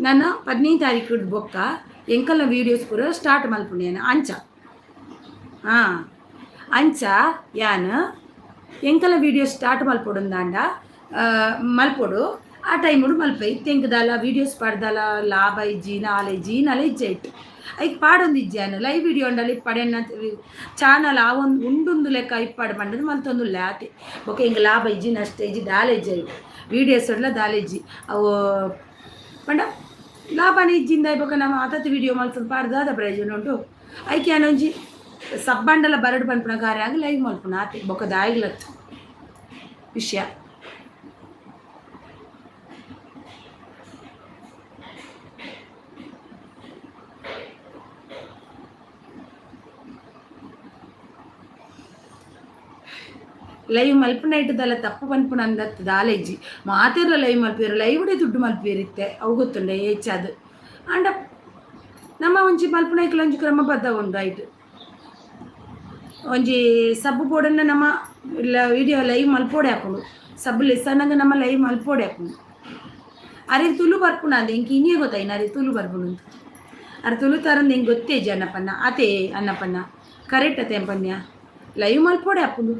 ನನ್ನ 15 ತಾರೀಕು ಬೊಕ್ಕ ಎಂಕಲ್ನ ವೀಡಿಯೋಸ್ ಪೂರ ಸ್ಟಾರ್ಟ್ ಮಲ್ಪುಂಡು ಯಾನು ಅಂಚ ಯಾನು ಎಂಕಲ ವೀಡಿಯೋ ಸ್ಟಾರ್ಟ್ ಮಲ್ಪೊಡುಂದಾಂಡ ಮಲ್ಪೊಡು ಆ ಟೈಮುಡು ಮಲ್ಪೆ ತೆಂಕದಾಲ ವೀಡಿಯೋಸ್ ಪಾಡ್ದಾಲ ಲಾಭ ಇಜ್ಜಿ ನಾಲೆ ಇಜ್ಜಾಯ್ತು ಐಕ್ ಪಾಡೊಂದು ಇಜ್ಜಾನು ಲೈವ್ ವೀಡಿಯೋ ಉಂಡಲ್ಲಿ ಪಡೆಯನ್ನ ಚಾನಲ್ ಆ ಒಂದು ಉಂಡೊಂದು ಲೆಕ್ಕ ಇಪ್ಪಾಡು ಪಂಡದು ಮಲ್ತೊಂದು ಲ್ಯಾತೆ ಬೊಕ ಹಿಂಗೆ ಲಾಭ ಇಜ್ಜಿ ನಷ್ಟ ಇಜ್ಜಿ ದಾಲೆ ಇಜ್ಜಾಯ್ತು ವೀಡಿಯೋಸ್ ಉಡ್ಲ ದಾಲೆ ಇಜ್ಜಿ ಅವು ಪಂಡ ಲಾಭನ ಇಜ್ಜಿಂದ ಬೊಕ ನಮ್ಮ ಆತತ್ತು ವೀಡಿಯೋ ಮಲ್ತೊಂದು ಪಾಡ್ದಾದ ಪ್ರಯೋಜನ ಉಂಟು ಐಕೆ ಏನೊಂಜಿ ಸಬ್ಬಂಡಲ ಬರಡು ಪನ್ಪುನ ಕಾರ್ಯ ಆಗಿ ಲೈವ್ ಮಲ್ಪುನ ಆತೆ ಬೊಕ ದಾಯಿಗ್ಲತ್ತು ವಿಷಯ ಲೈವ್ ಮಲ್ಪುನ ಇಟ್ಟದಲ್ಲ ತಪ್ಪು ಪನ್ಪುನ ಅಂದತ್ತು ದಾಲೆಜ್ಜಿ ಮಾತಿರ್ಲ ಲೈವ್ ಮಲ್ಪಿರು ಲೈವ್ಡೆ ದುಡ್ಡು ಮಲ್ಪಿರಿತ್ತೆ ಅವು ಗೊತ್ತುಂಡೆ ಹೆಚ್ಚದು ಅಂಡ ನಮ್ಮ ಒಂಜಿ ಮಲ್ಪುನ ಇಕ್ಕಲ ಒಂಜಿ ಕ್ರಮ ಬದ್ಧ ಉಂಡು ಆಯ್ತು ಒಂಜಿ ಸಬ್ಬು ಬೋಡನ್ನ ನಮ್ಮ ವೀಡಿಯೋ ಲೈವ್ ಮಲ್ಪೋಡೆ ಹಾಕೊಂಡು ಸಬ್ಬು ಲೆಸ್ಸನ್ನಾಗ ನಮ್ಮ ಲೈವ್ ಮಲ್ಪೋಡೆ ಹಾಕೊಂಡು ಅರೆ ತುಳು ಬರ್ಪುಣ ಅಂದೆ ಇಂಕ ಇನ್ನೇ ಗೊತ್ತಾಯಿನ ಅರೆ ತುಳು ಬರ್ಪುಣ ಅಂತ ಅರೆ ತುಳು ತರಂದು ಹೆಂಗೆ ಗೊತ್ತೇಜಿ ಅನ್ನಪ್ಪನ್ನ ಆತೆ ಅನ್ನಪ್ಪನ್ನ ಕರೆಕ್ಟ್ ಅತೆ ಅಂಪನ್ಯ ಲೈವ್ ಮಲ್ಪೋಡೆ ಹಾಕೊಂಡು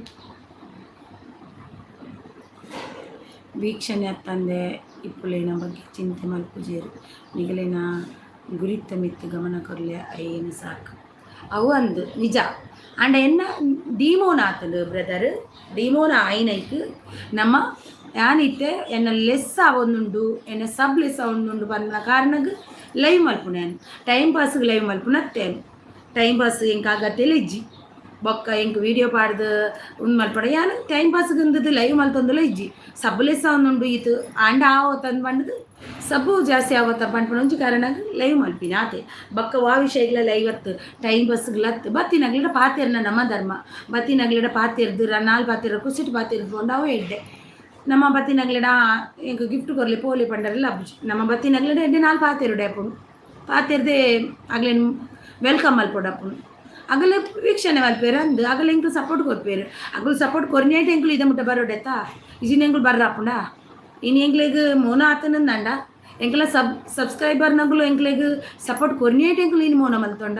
ವೀಕ್ಷಣೆ ತಂದೆ ಇಪ್ಪುಲೇನ ಬಗ್ಗೆ ಚಿಂತೆ ಮಲ್ಪುಜೇರು ನಿಗಲಿನ ಗುರಿತ ಮಿತ್ತು ಗಮನ ಕೊರಲೆ ಏನು ಸಾಕು ಅವು ಅಂದು ನಿಜ ಅಂಡ ಎನ್ನ ಡಿಮೋನ ಆತಲು ಬ್ರದರ್ ಡಿಮೋನ ಆಯ್ನೈಕ್ ನಮ್ಮ ಯಾನಿತ್ತೆ ಎನ್ನ ಲೆಸ್ಸ ಒಂದುಂಡು ಎನ್ನ ಸಬ್ ಲೆಸ್ಸ ಒಂದುಂಡು ಬಂದ ಕಾರಣಕ್ಕೆ ಲೈವ್ ಮಲ್ಪುಣ ಟೈಮ್ ಪಾಸ್ಗೆ ಲೈವ್ ಮಲ್ಪುನತ್ತೇನು ಟೈಮ್ ಪಾಸ್ ಎಂಕ ಆಗತ್ತೆಲ್ಲ ಇಜ್ಜಿ ಬೊಕ್ಕ ಎಂಕ್ ವೀಡಿಯೋ ಪಾಡ್ದು ಒಂದು ಮಲ್ಪಡ ಯಾನು ಟೈಮ್ ಪಾಸ್ಗೆ ಅಂದದ್ದು ಲೈವ್ ಮಲ್ತೊಂದಲ್ಲ ಇಜ್ಜಿ ಸಬ್ಬು ಲೆಸ್ಸ ಒಂದುಂಡು ಈತು ಆಂಡ ಆವತ್ತಂದು ಬಂಡದು ಸಬ್ಬು ಜಾಸ್ತಿ ಆವತ್ತ ಪಂಡ್ಪಣೊಂಜಿ ಕಾರಣಕ್ಕೆ ಲೈವ್ ಮಲ್ಪಿನ ಆತೆ ಬೊಕ್ಕ ವಾ ವಿಷಯಗಳ ಲೈವತ್ತು ಟೈಮ್ ಪಾಸ್ಗಳತ್ತು ಬತ್ತಿನಗ್ಲಿಡ ಪಾತೆರ್ನ ನಮ್ಮ ಧರ್ಮ ಬತ್ತಿನಗ್ಲಿಡ ಪಾತೆರ್ದು ನಾಲ್ ಪಾತೆರ ಕುಸಿಟ್ಟು ಪಾತೆರ್ದು ಅವು ಎಡ್ಡೆ ನಮ್ಮ ಬತ್ತಿನಗ್ಲಿಡ ಎಂಕ್ ಗಿಫ್ಟ್ ಕೊರ್ಲಿ ಪೋಲಿ ಪಂಡರೆಲ್ಲ ಅಬ್ಬುಜಿ ನಮ್ಮ ಬತ್ತಿನಗ್ಲಿಡ ಎಡ್ಡೆ 4 ಪಾತೆರುಡೆ ಅಪ್ಪುಂಡು ಪಾತೆರ್ದೆ ಆಗ್ಲೇನು ವೆಲ್ಕಮ್ ಮಲ್ಪೊಡಪ್ಪುಂಡು ಅಗಲ ವೀಕ್ಷಣೆ ಮಲ್ಪೇರು ಅಂದು ಅಗಲ ಎಂಕ್ಲು ಸಪೋರ್ಟ್ ಕೊರ್ಪೇರು ಅಗಲು ಸಪೋರ್ಟ್ ಕೊರ್ನೇಟ್ ಎಂಕ್ಲು ಇದ ಮುಟ್ಟ ಬರೋಡೆತ್ತಾ ಇಜಿನ ಎಂಕ್ಲು ಬರ್ರಾಪುಂಡ ಇನ್ನು ಎಂಕ್ಲೆಗ್ ಮೋನ ಆತನಂದಂಡ ಎಂಕ್ಲ ಸಬ್ಸ್ಕ್ರೈಬರ್ನಗಳು ಎಂಕ್ಲೆಗ್ ಸಪೋರ್ಟ್ ಕೊರ್ನೇಟ್ ಎಂಕ್ಲು ಇನ್ನು ಮೋನ ಮಲ್ತೊಂಡ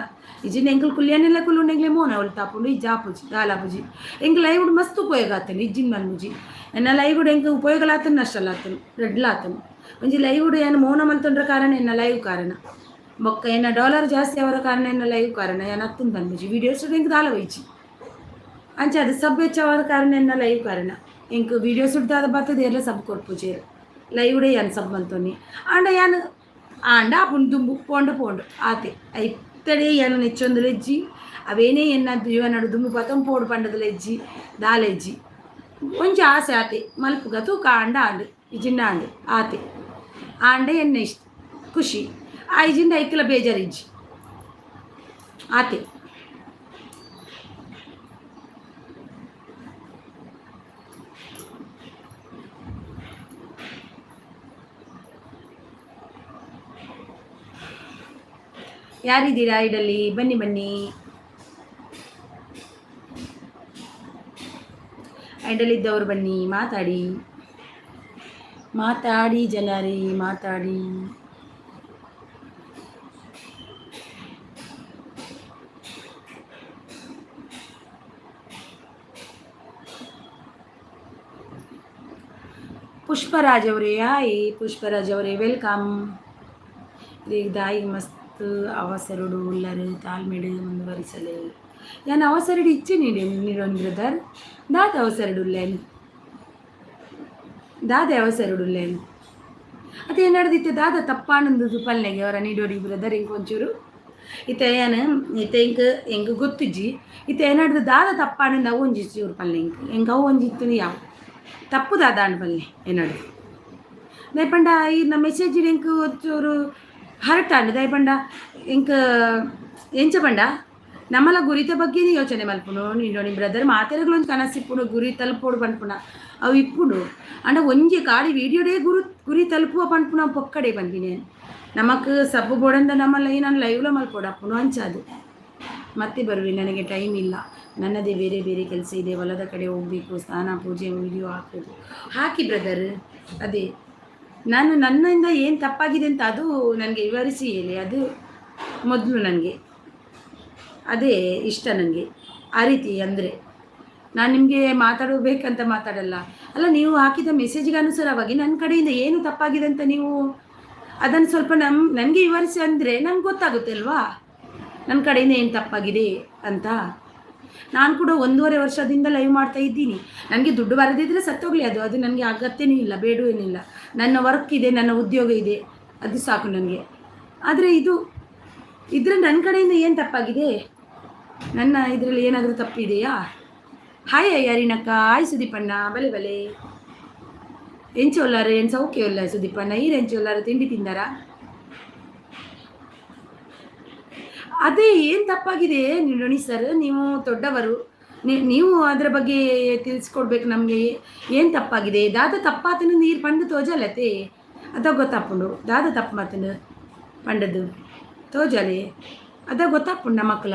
ಇಜಿನ ಎಂಕ್ಲು ಕುಲ್ಯಾನೆಲ್ಲ ಕುಲ್ಲುಂಡು ಎಂಕ್ಲೆ ಮೋನ ಹೊಲ್ತಾಪುಂಡು ಈ ಜಾಪುಜಿ ದಾಲಾಪುಜಿ ಎಂಕ್ ಲೈವ್ ಉಡು ಮಸ್ತ್ ಉಪಯೋಗ ಆತನು ಇಜ್ಜಿನ ಮನ್ಮುಜಿ ಎನ್ನ ಲೈವ್ ಉಡು ಎಂಕ್ ಉಪಯೋಗಲಾತನು ನಷ್ಟಲಾತನು ರೆಡ್ಲಾತನು ಒಂಜಿ ಲೈವ್ ಉಡು ಏನು ಮೋನ ಮಲ್ತೊಂಡ್ರ ಕಾರಣ ಎನ್ನ ಲೈವ್ ಕಾರಣ ಬೊಕ್ಕ ಎನ್ನ ಡಾಲರ್ ಜಾಸ್ತಿ ಅವರ ಕಾರಣ ಎನ್ನ ಲೈವ್ ಕಾರಣ ಯಾನು ಹತ್ತುಂದು ಬಂದ್ಬುಜಿ ವೀಡಿಯೋಸ್ ಎಂಕ್ ದಾಲ ಒಯ್ಚಿ ಅಂಚೆ ಅದು ಸಬ್ ಹೆಚ್ಚವಾದ ಕಾರಣ ಎನ್ನ ಲೈವ್ ಕಾರಣ ಎಂಕ್ ವೀಡಿಯೋಸ್ ಉಡ್ದಾದ ಬರ್ತದೆ ಎಲ್ಲ ಸಬ್ ಕೊಟ್ಪುಜೇರು ಲೈವ್ ಉಡೆ ಯಾನು ಸಬ್ ಮಲ್ತೊನಿ ಆಂಡ ಯಾನು ಆಂಡ ಆಪುಂಡು ದುಂಬು ಪೋಂಡು ಆತೆ ಐತಡೆ ಯಾನು ನೆಚ್ಚೊಂದು ಲೆಜ್ಜಿ ಅವೇನೇ ಎನ್ನ ಜೀವನಡು ದುಂಬು ಪತಂ ಪೋಡು ಪಂಡದ ಲೆಜ್ಜಿ ದಾಲೆಜ್ಜಿ ಒಂಚ ಆಸೆ ಆತೆ ಮಲ್ಪುಗ ತೂಕ ಆಂಡ ಆಂಡು ಇಜಿಂಡ ಆಂಡು ಆತೆ ಆಂಡ ಎನ್ನ ಇಷ್ಟ ಖುಷಿ ಐಜಿಂದ ಐಕ್ಲ ಬೇಜಾರಿಜ್ಜಿ ಆತೆ ಯಾರಿದ್ದೀರಾ ಇಡಲಿ ಬನ್ನಿ ಐಡಲಿದ್ದವರು ಬನ್ನಿ, ಮಾತಾಡಿ ಮಾತಾಡಿ ಜನರೇ, ಮಾತಾಡಿ. ಪುಷ್ಪರಾಜ್ ಅವರೇ, ಹಾಯ್ ಪುಷ್ಪರಾಜ್ ಅವರೇ, ವೆಲ್ಕಮ್. ದಾಯಿ ಮಸ್ತ್ ಅವಸರಡು ಉಲ್ಲರು ತಾಳ್ಮೆಡು ಮುಂದುವರಿಸಲು ഞാൻ അവസരട് ഇച്ച് നീടോൻ ബ്രദർ ദാദ അവസരടുല്ലേನು ದಾದ ಅವಸರಡುಲ್ಲೇನು ಅದೇ ನಡೆದಿತ್ತೆ ದಾದ ತಪ್ಪಾನಂದು ಪಲ್ಲೆಗೆ ಅವರ ನೀಡೋಡಿ ಬ್ರದರ್ ಇಂಕೊಂಚೂರು ಇತ್ತೆ ಏನು ಇತ್ತೆ ಎಂಗೆ ಗೊತ್ತಿಜ್ಜಿ ಇತ್ತೆ ಏನಾಡ್ದು ದಾದ ತಪ್ಪಾನಂದು ಅವು ಒಂಜಿಚ್ಚಿ ಇವ್ರ ಪಲ್ಲೆ ಎಂಗೆ ಅವು ಒಂಜಿತ್ತು ಯಾವ ತಪ್ಪು ದಾದ ಅಣ್ಣ ಪಲ್ಲೆ ಏನಾಡು ದಯಪಂಡ ಈ ನಮ್ಮ ಮೆಸೇಜ್ ಎಂಕ್ ಒಂಚೂರು ಹರಟಾಂಡು ದಯಪಂಡ ಎಂಕ್ ಎಂಚ ಪಂಡ ನಮ್ಮಲ್ಲ ಗುರಿತ ಬಗ್ಗೆ ಯೋಚನೆ ಮಲ್ಪುನು ನೀನು ನಿಮ್ಮ ಬ್ರದರ್ ಮಾತಾಡಗಳೊಂದು ಕನಸಿಪ್ಪುಡು ಗುರಿ ತಲುಪೋಡು ಪಂಪುನ ಅವು ಇಪ್ಪುಡು ಅಂಡ ಒಂಜಿ ಕಾಡಿ ವೀಡಿಯೋಡೇ ಗುರಿ ತಲುಪುವ ಪಂಪುನ ಪೊಕ್ಕಡೆ ಬಂದಿನಿ ನಮಕ್ ಸಬ್ಬು ಬೋಡಂದ ನಮ್ಮಲ್ಲ ನಾನು ಲೈವ್ಲ ಮಲ್ಪೋಡು ಅಪ್ಪುನು ಹಂಚದು ಮತ್ತೆ ಬರುವೆ ನನಗೆ ಟೈಮ್ ಇಲ್ಲ ನನ್ನದೇ ಬೇರೆ ಬೇರೆ ಕೆಲಸ ಇದೆ ಹೊಲದ ಕಡೆ ಹೋಗಬೇಕು ಸ್ನಾನ ಪೂಜೆ ವಿಡಿಯೋ ಹಾಕೋದು ಹಾಕಿ ಬ್ರದರ್ ಅದೇ ನಾನು ನನ್ನಿಂದ ಏನು ತಪ್ಪಾಗಿದೆ ಅಂತ ಅದು ನನಗೆ ವಿವರಿಸಿ ಹೇಳಿ ಅದು ಮೊದಲು ನನಗೆ ಅದೇ ಇಷ್ಟ ನನಗೆ ಆ ರೀತಿ ಅಂದರೆ ನಾನು ನಿಮಗೆ ಮಾತಾಡಬೇಕಂತ ಮಾತಾಡಲ್ಲ ಅಲ್ಲ ನೀವು ಹಾಕಿದ ಮೆಸೇಜ್ಗೆ ಅನುಸಾರವಾಗಿ ನನ್ನ ಕಡೆಯಿಂದ ಏನು ತಪ್ಪಾಗಿದೆ ಅಂತ ನೀವು ಅದನ್ನು ಸ್ವಲ್ಪ ನನಗೆ ವಿವರಿಸಿ ಅಂದರೆ ನನಗೆ ಗೊತ್ತಾಗುತ್ತೆ ಅಲ್ವಾ ನನ್ನ ಕಡೆಯಿಂದ ಏನು ತಪ್ಪಾಗಿದೆ ಅಂತ ನಾನು ಕೂಡ 1.5 ವರ್ಷದಿಂದ ಲೈವ್ ಮಾಡ್ತಾ ಇದ್ದೀನಿ ನನಗೆ ದುಡ್ಡು ಬರದಿದ್ದರೆ ಸತ್ತೋಗಲಿ ಅದು ನನಗೆ ಅಗತ್ಯನೂ ಇಲ್ಲ ಬೇಡವೂ ಏನಿಲ್ಲ ನನ್ನ ವರ್ಕ್ ಇದೆ ನನ್ನ ಉದ್ಯೋಗ ಇದೆ ಅದು ಸಾಕು ನನಗೆ ಆದರೆ ಇದ್ರೆ ನನ್ನ ಕಡೆಯಿಂದ ಏನು ತಪ್ಪಾಗಿದೆ ನನ್ನ ಇದರಲ್ಲಿ ಏನಾದರೂ ತಪ್ಪಿದೆಯಾ ಹಾಯ್ ಯಾರಿನಕ್ಕ ಹಾಯ್ ಸುದೀಪಣ್ಣ ಬಲೆ ಬಲೆ ಎಂಚೊಲ್ಲಾರು ಏನು ಸೌಖ್ಯ ಇಲ್ಲ ಸುದೀಪಣ್ಣ ಎಂಚೊಲ್ಲಾರು ತಿಂಡಿ ತಿಂದಾರಾ ಅದೇ ಏನು ತಪ್ಪಾಗಿದೆ ನೋಡಿ ಸರ್ ನೀವು ದೊಡ್ಡವರು ನೀವು ಅದರ ಬಗ್ಗೆ ತಿಳಿಸ್ಕೊಡ್ಬೇಕು ನಮಗೆ ಏನು ತಪ್ಪಾಗಿದೆ ದಾದ ತಪ್ಪಾತನ ನೀರು ಪಂಡು ತೋಜಲತೆ ಅದ ಗೊತ್ತಾಪುಂಡು ದಾದ ತಪ್ಪು ಮಾತನು ಪಂಡದು ತೋಜಲೆ ಅದ ಗೊತ್ತಾಪುಂಡು ನಮ್ಮ ಮಕ್ಕಳ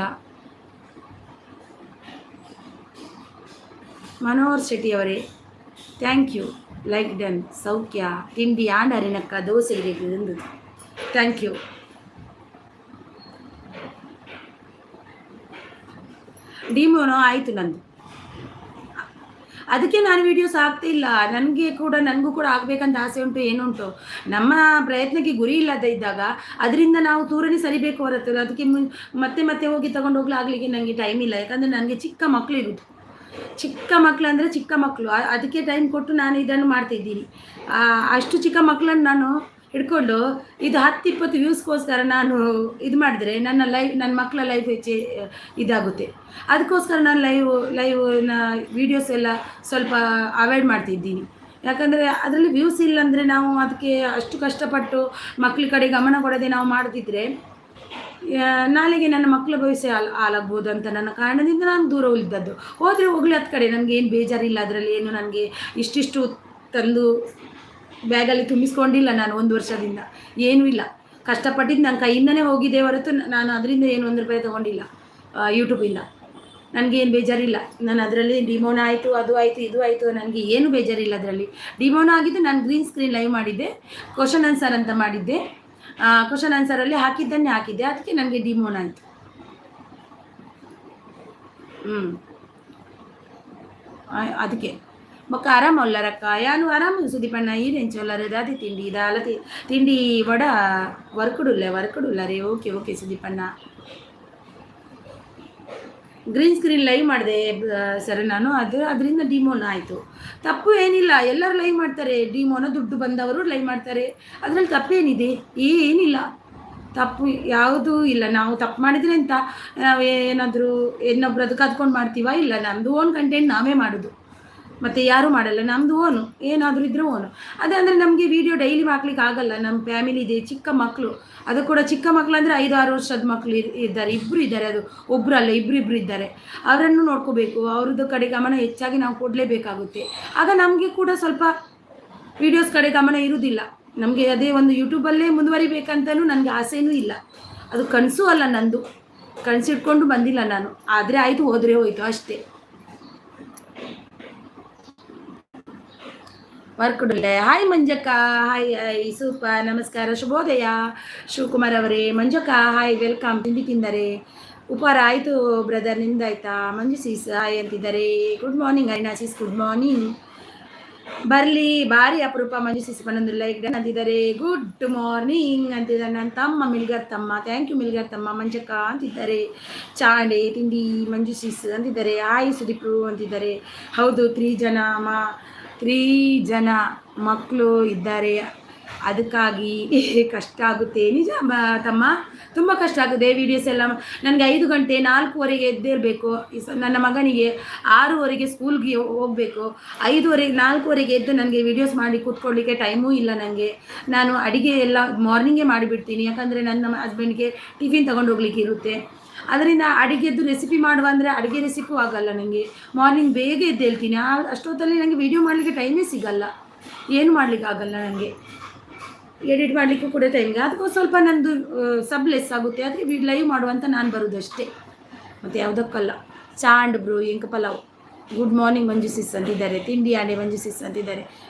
ಮನೋಹರ್ ಶೆಟ್ಟಿ ಅವರೇ ಥ್ಯಾಂಕ್ ಯು ಲೈಕ್ ಡನ್ ಸೌಖ್ಯ ತಿಂಡಿ ಆಂಡರಿನಕ್ಕ ದೋಸೆ ಇருந்து ಥ್ಯಾಂಕ್ ಯು ಡಿಮೋನೋ ಆಯಿತು ನಂದು ಅದಕ್ಕೆ ನಾನು ವೀಡಿಯೋಸ್ ಆಗ್ತಿಲ್ಲ ನನಗೂ ಕೂಡ ಆಗಬೇಕಂತ ಆಸೆ ಉಂಟು ಏನುಂಟು ನಮ್ಮ ಪ್ರಯತ್ನಕ್ಕೆ ಗುರಿ ಇಲ್ಲದ ಇದ್ದಾಗ ಅದರಿಂದ ನಾವು ತೂರನೇ ಸರಿಬೇಕು ಹೊರತು ಅದಕ್ಕೆ ಮತ್ತೆ ಹೋಗಿ ತಗೊಂಡು ಹೋಗ್ಲಾಗ್ಲಿಕ್ಕೆ ನನಗೆ ಟೈಮ್ ಇಲ್ಲ ಯಾಕಂದರೆ ನನಗೆ ಚಿಕ್ಕ ಮಕ್ಕಳು ಇರೋದು ಚಿಕ್ಕ ಮಕ್ಕಳು ಅಂದರೆ ಚಿಕ್ಕ ಮಕ್ಕಳು ಅದಕ್ಕೆ ಟೈಮ್ ಕೊಟ್ಟು ನಾನು ಇದನ್ನು ಮಾಡ್ತಿದ್ದೀನಿ ಅಷ್ಟು ಚಿಕ್ಕ ಮಕ್ಕಳನ್ನು ನಾನು ಹಿಡ್ಕೊಂಡು ಇದು 10-20 ವ್ಯೂಸ್ಗೋಸ್ಕರ ನಾನು ಇದು ಮಾಡಿದ್ರೆ ನನ್ನ ಮಕ್ಕಳ ಲೈಫ್ ಹೆಚ್ಚು ಇದಾಗುತ್ತೆ ಅದಕ್ಕೋಸ್ಕರ ನಾನು ಲೈವ್ನ ವೀಡಿಯೋಸ್ ಎಲ್ಲ ಸ್ವಲ್ಪ ಅವಾಯ್ಡ್ ಮಾಡ್ತಿದ್ದೀನಿ ಯಾಕಂದರೆ ಅದರಲ್ಲಿ ವ್ಯೂಸ್ ಇಲ್ಲಾಂದರೆ ನಾವು ಅದಕ್ಕೆ ಅಷ್ಟು ಕಷ್ಟಪಟ್ಟು ಮಕ್ಕಳ ಕಡೆ ಗಮನ ಕೊಡದೆ ನಾವು ಮಾಡ್ತಿದ್ರೆ ನಾಳೆಗೆ ನನ್ನ ಮಕ್ಕಳ ಭವಿಷ್ಯ ಹಾಳಾಗ್ಬೋದು ಅಂತ ನನ್ನ ಕಾರಣದಿಂದ ನಾನು ದೂರ ಉಳಿದದ್ದು ಹೋದರೆ ಹೋಗಲಿ ಹತ್ತು ಕಡೆ ನನಗೆ ಏನು ಬೇಜಾರಿಲ್ಲ ಅದರಲ್ಲಿ ಏನು ನನಗೆ ಇಷ್ಟಿಷ್ಟು ತಂದು ಬ್ಯಾಗಲ್ಲಿ ತುಂಬಿಸ್ಕೊಂಡಿಲ್ಲ ನಾನು 1 ವರ್ಷದಿಂದ ಏನೂ ಇಲ್ಲ ಕಷ್ಟಪಟ್ಟಿದ್ದು ನನ್ನ ಕೈಯಿಂದನೇ ಹೋಗಿದೆ ಹೊರತು ನಾನು ಅದರಿಂದ ಏನು 1 ರೂಪಾಯಿ ತೊಗೊಂಡಿಲ್ಲ ಯೂಟ್ಯೂಬಿಂದ ನನಗೇನು ಬೇಜಾರಿಲ್ಲ ನಾನು ಅದರಲ್ಲಿ ಡಿಮೋನ ಆಯಿತು ಅದು ಆಯಿತು ಇದು ಆಯಿತು ನನಗೆ ಏನು ಬೇಜಾರಿಲ್ಲ ಅದರಲ್ಲಿ ಡಿಮೋನ ಆಗಿದ್ದು ನಾನು ಗ್ರೀನ್ ಸ್ಕ್ರೀನ್ ಲೈವ್ ಮಾಡಿದ್ದೆ ಕ್ವಶನ್ ಆನ್ಸರ್ ಅಂತ ಮಾಡಿದ್ದೆ ಕ್ವಶನ್ ಆನ್ಸರಲ್ಲಿ ಹಾಕಿದ್ದೆ ಅದಕ್ಕೆ ನನಗೆ ಡಿಮೋನ ಆಯಿತು ಅದಕ್ಕೆ ಮಕ್ಕ ಆರಾಮಲ್ಲರಕ್ಕ ಯಾನು ಆರಾಮ ಸುದೀಪಣ್ಣ ಈರೆಂಚೊಲ್ಲರು ದಾದಿ ತಿಂಡಿ ಇದಾಲ ತಿಂಡಿ ವಡ ವರ್ಕಡುಲ್ಲ ರೀ ಓಕೆ ಸುದೀಪಣ್ಣ ಗ್ರೀನ್ ಸ್ಕ್ರೀನ್ ಲೈವ್ ಮಾಡಿದೆ ಸರ್ ನಾನು ಅದರಿಂದ ಡಿಮೋನ ಆಯಿತು ತಪ್ಪು ಏನಿಲ್ಲ ಎಲ್ಲರೂ ಲೈವ್ ಮಾಡ್ತಾರೆ ಡಿಮೋನ ದುಡ್ಡು ಬಂದವರು ಲೈವ್ ಮಾಡ್ತಾರೆ ಅದರಲ್ಲಿ ತಪ್ಪೇನಿದೆ ಏನಿಲ್ಲ ತಪ್ಪು ಯಾವುದೂ ಇಲ್ಲ ನಾವು ತಪ್ಪು ಮಾಡಿದರೆ ಅಂತ ನಾವು ಏನಾದರೂ ಇನ್ನೊಬ್ರದ್ದು ಕದ್ಕೊಂಡು ಮಾಡ್ತೀವ ಇಲ್ಲ ನಮ್ಮದು ಓನ್ ಕಂಟೆಂಟ್ ನಾವೇ ಮಾಡೋದು ಮತ್ತು ಯಾರೂ ಮಾಡಲ್ಲ ನಮ್ಮದು ಓನು ಏನಾದರೂ ಇದ್ದರೂ ಓನು ಅದೇ ಅಂದರೆ ನಮಗೆ ವೀಡಿಯೋ ಡೈಲಿ ಮಾಡ್ಲಿಕ್ಕೆ ಆಗಲ್ಲ ನಮ್ಮ ಫ್ಯಾಮಿಲಿ ಇದೆ ಚಿಕ್ಕ ಮಕ್ಕಳು ಅದು ಕೂಡ ಚಿಕ್ಕ ಮಕ್ಕಳು ಅಂದರೆ 5-6 ವರ್ಷದ ಮಕ್ಕಳು ಇದ್ದಾರೆ ಇಬ್ಬರು ಇದ್ದಾರೆ ಅದು ಒಬ್ಬರಲ್ಲ ಇಬ್ಬರು ಇದ್ದಾರೆ ಅವರನ್ನು ನೋಡ್ಕೋಬೇಕು ಅವ್ರದ್ದು ಕಡೆ ಗಮನ ಹೆಚ್ಚಾಗಿ ನಾವು ಕೊಡಲೇಬೇಕಾಗುತ್ತೆ ಆಗ ನಮಗೆ ಕೂಡ ಸ್ವಲ್ಪ ವೀಡಿಯೋಸ್ ಕಡೆ ಗಮನ ಇರುವುದಿಲ್ಲ ನಮಗೆ ಅದೇ ಒಂದು ಯೂಟ್ಯೂಬಲ್ಲೇ ಮುಂದುವರಿಬೇಕಂತಲೂ ನನಗೆ ಆಸೆನೂ ಇಲ್ಲ ಅದು ಕನಸು ಅಲ್ಲ ನಂದು ಕನಸಿಟ್ಕೊಂಡು ಬಂದಿಲ್ಲ ನಾನು ಆದರೆ ಆಯಿತು ಹೋದರೆ ಹೋಯಿತು ಅಷ್ಟೇ ವರ್ಕ್ ಡೇ. ಹಾಯ್ ಮಂಜಕ್ಕ, ಹಾಯ್ ಹಾಯ್ ಸೂಪರ್, ನಮಸ್ಕಾರ, ಶುಭೋದಯ ಶಿವಕುಮಾರ್ ಅವರೇ. ಮಂಜಕ್ಕ ಹಾಯ್, ವೆಲ್ಕಮ್. ತಿಂಡಿ ತಿಂದರೆ? ಉಪಹಾರ ಆಯಿತು ಬ್ರದರ್, ನಿಮ್ದಾಯ್ತಾ? ಮಂಜು ಸೀಸ್ ಹಾಯ್ ಅಂತಿದ್ದಾರೆ. ಗುಡ್ ಮಾರ್ನಿಂಗ್ ಅರಿನಾ ಸೀಸ್, ಗುಡ್ ಮಾರ್ನಿಂಗ್. ಬರಲಿ, ಭಾರಿ ಅಪರೂಪ ಮಂಜು ಸೀಸ್ ಬಂದು ಲೈಕ್ ಡನ್ ಅಂತಿದ್ದಾರೆ. ಗುಡ್ ಮಾರ್ನಿಂಗ್ ಅಂತಿದ್ದಾರೆ ನನ್ನ ತಮ್ಮ ಮಿಲ್ಗರ್ ತಮ್ಮ. ಥ್ಯಾಂಕ್ ಯು ಮಿಲ್ಗರ್ ತಮ್ಮ. ಮಂಜಕ್ಕ ಅಂತಿದ್ದಾರೆ. ಚಾಂಡೆ ತಿಂಡಿ ಮಂಜು ಸೀಸ್ ಅಂತಿದ್ದಾರೆ. ಹಾಯ್ ಸುದೀಪ್ರು ಅಂತಿದ್ದಾರೆ. ಹೌದು, 3 ಜನ ಮಕ್ಕಳು ಇದ್ದಾರೆ, ಅದಕ್ಕಾಗಿ ಕಷ್ಟ ಆಗುತ್ತೆ. ನಿಜ ತಮ್ಮ, ತುಂಬ ಕಷ್ಟ ಆಗುತ್ತೆ. ವೀಡಿಯೋಸ್ ಎಲ್ಲ ನನಗೆ 5 ಗಂಟೆ 4:15 ಎದ್ದೇಳಬೇಕು. ನನ್ನ ಮಗನಿಗೆ 6:15 ಸ್ಕೂಲ್ಗೆ ಹೋಗಬೇಕು. 5:15 4:15 ಎದ್ದು ನನಗೆ ವೀಡಿಯೋಸ್ ಮಾಡಿ ಕೂತ್ಕೊಳ್ಳಿಕ್ಕೆ ಟೈಮೂ ಇಲ್ಲ ನನಗೆ. ನಾನು ಅಡುಗೆ ಎಲ್ಲ ಮಾರ್ನಿಂಗೇ ಮಾಡಿಬಿಡ್ತೀನಿ, ಯಾಕಂದರೆ ನನ್ನ ಹಸ್ಬೆಂಡ್ಗೆ ಟಿಫಿನ್ ತೊಗೊಂಡು ಹೋಗ್ಲಿಕ್ಕೆ ಇರುತ್ತೆ. ಅದರಿಂದ ಅಡುಗೆದ್ದು ರೆಸಿಪಿ ಮಾಡುವ ಅಂದರೆ ಅಡುಗೆ ರೆಸಿಪಿ ಆಗಲ್ಲ ನನಗೆ. ಮಾರ್ನಿಂಗ್ ಬೇಗ ಎದ್ದೇಳ್ತೀನಿ, ಅಷ್ಟೊತ್ತಲ್ಲಿ ನನಗೆ ವೀಡಿಯೋ ಮಾಡಲಿಕ್ಕೆ ಟೈಮೇ ಸಿಗಲ್ಲ, ಏನು ಮಾಡಲಿಕ್ಕೆ ಆಗಲ್ಲ ನನಗೆ. ಎಡಿಟ್ ಮಾಡಲಿಕ್ಕೂ ಕೂಡ ಟೈಮ್ಗೆ, ಅದಕ್ಕೂ ಸ್ವಲ್ಪ ನಂದು ಸಬ್ಲೆಸ್ ಆಗುತ್ತೆ. ಅದಕ್ಕೆ ಲೈವ್ ಮಾಡುವಂತ ನಾನು ಬರೋದಷ್ಟೇ, ಮತ್ತು ಯಾವುದಕ್ಕಲ್ಲ. ಚಾಂಡ್ ಬ್ರೋ ಎಂಕ ಪಲಾವ್. ಗುಡ್ ಮಾರ್ನಿಂಗ್ ಮಂಜು ಸಿಸ್ ಅಂತಿದ್ದಾರೆ. ತಿಂಡಿ ಆಡೆ ಮಂಜು ಸಿಸ್ ಅಂತಿದ್ದಾರೆ.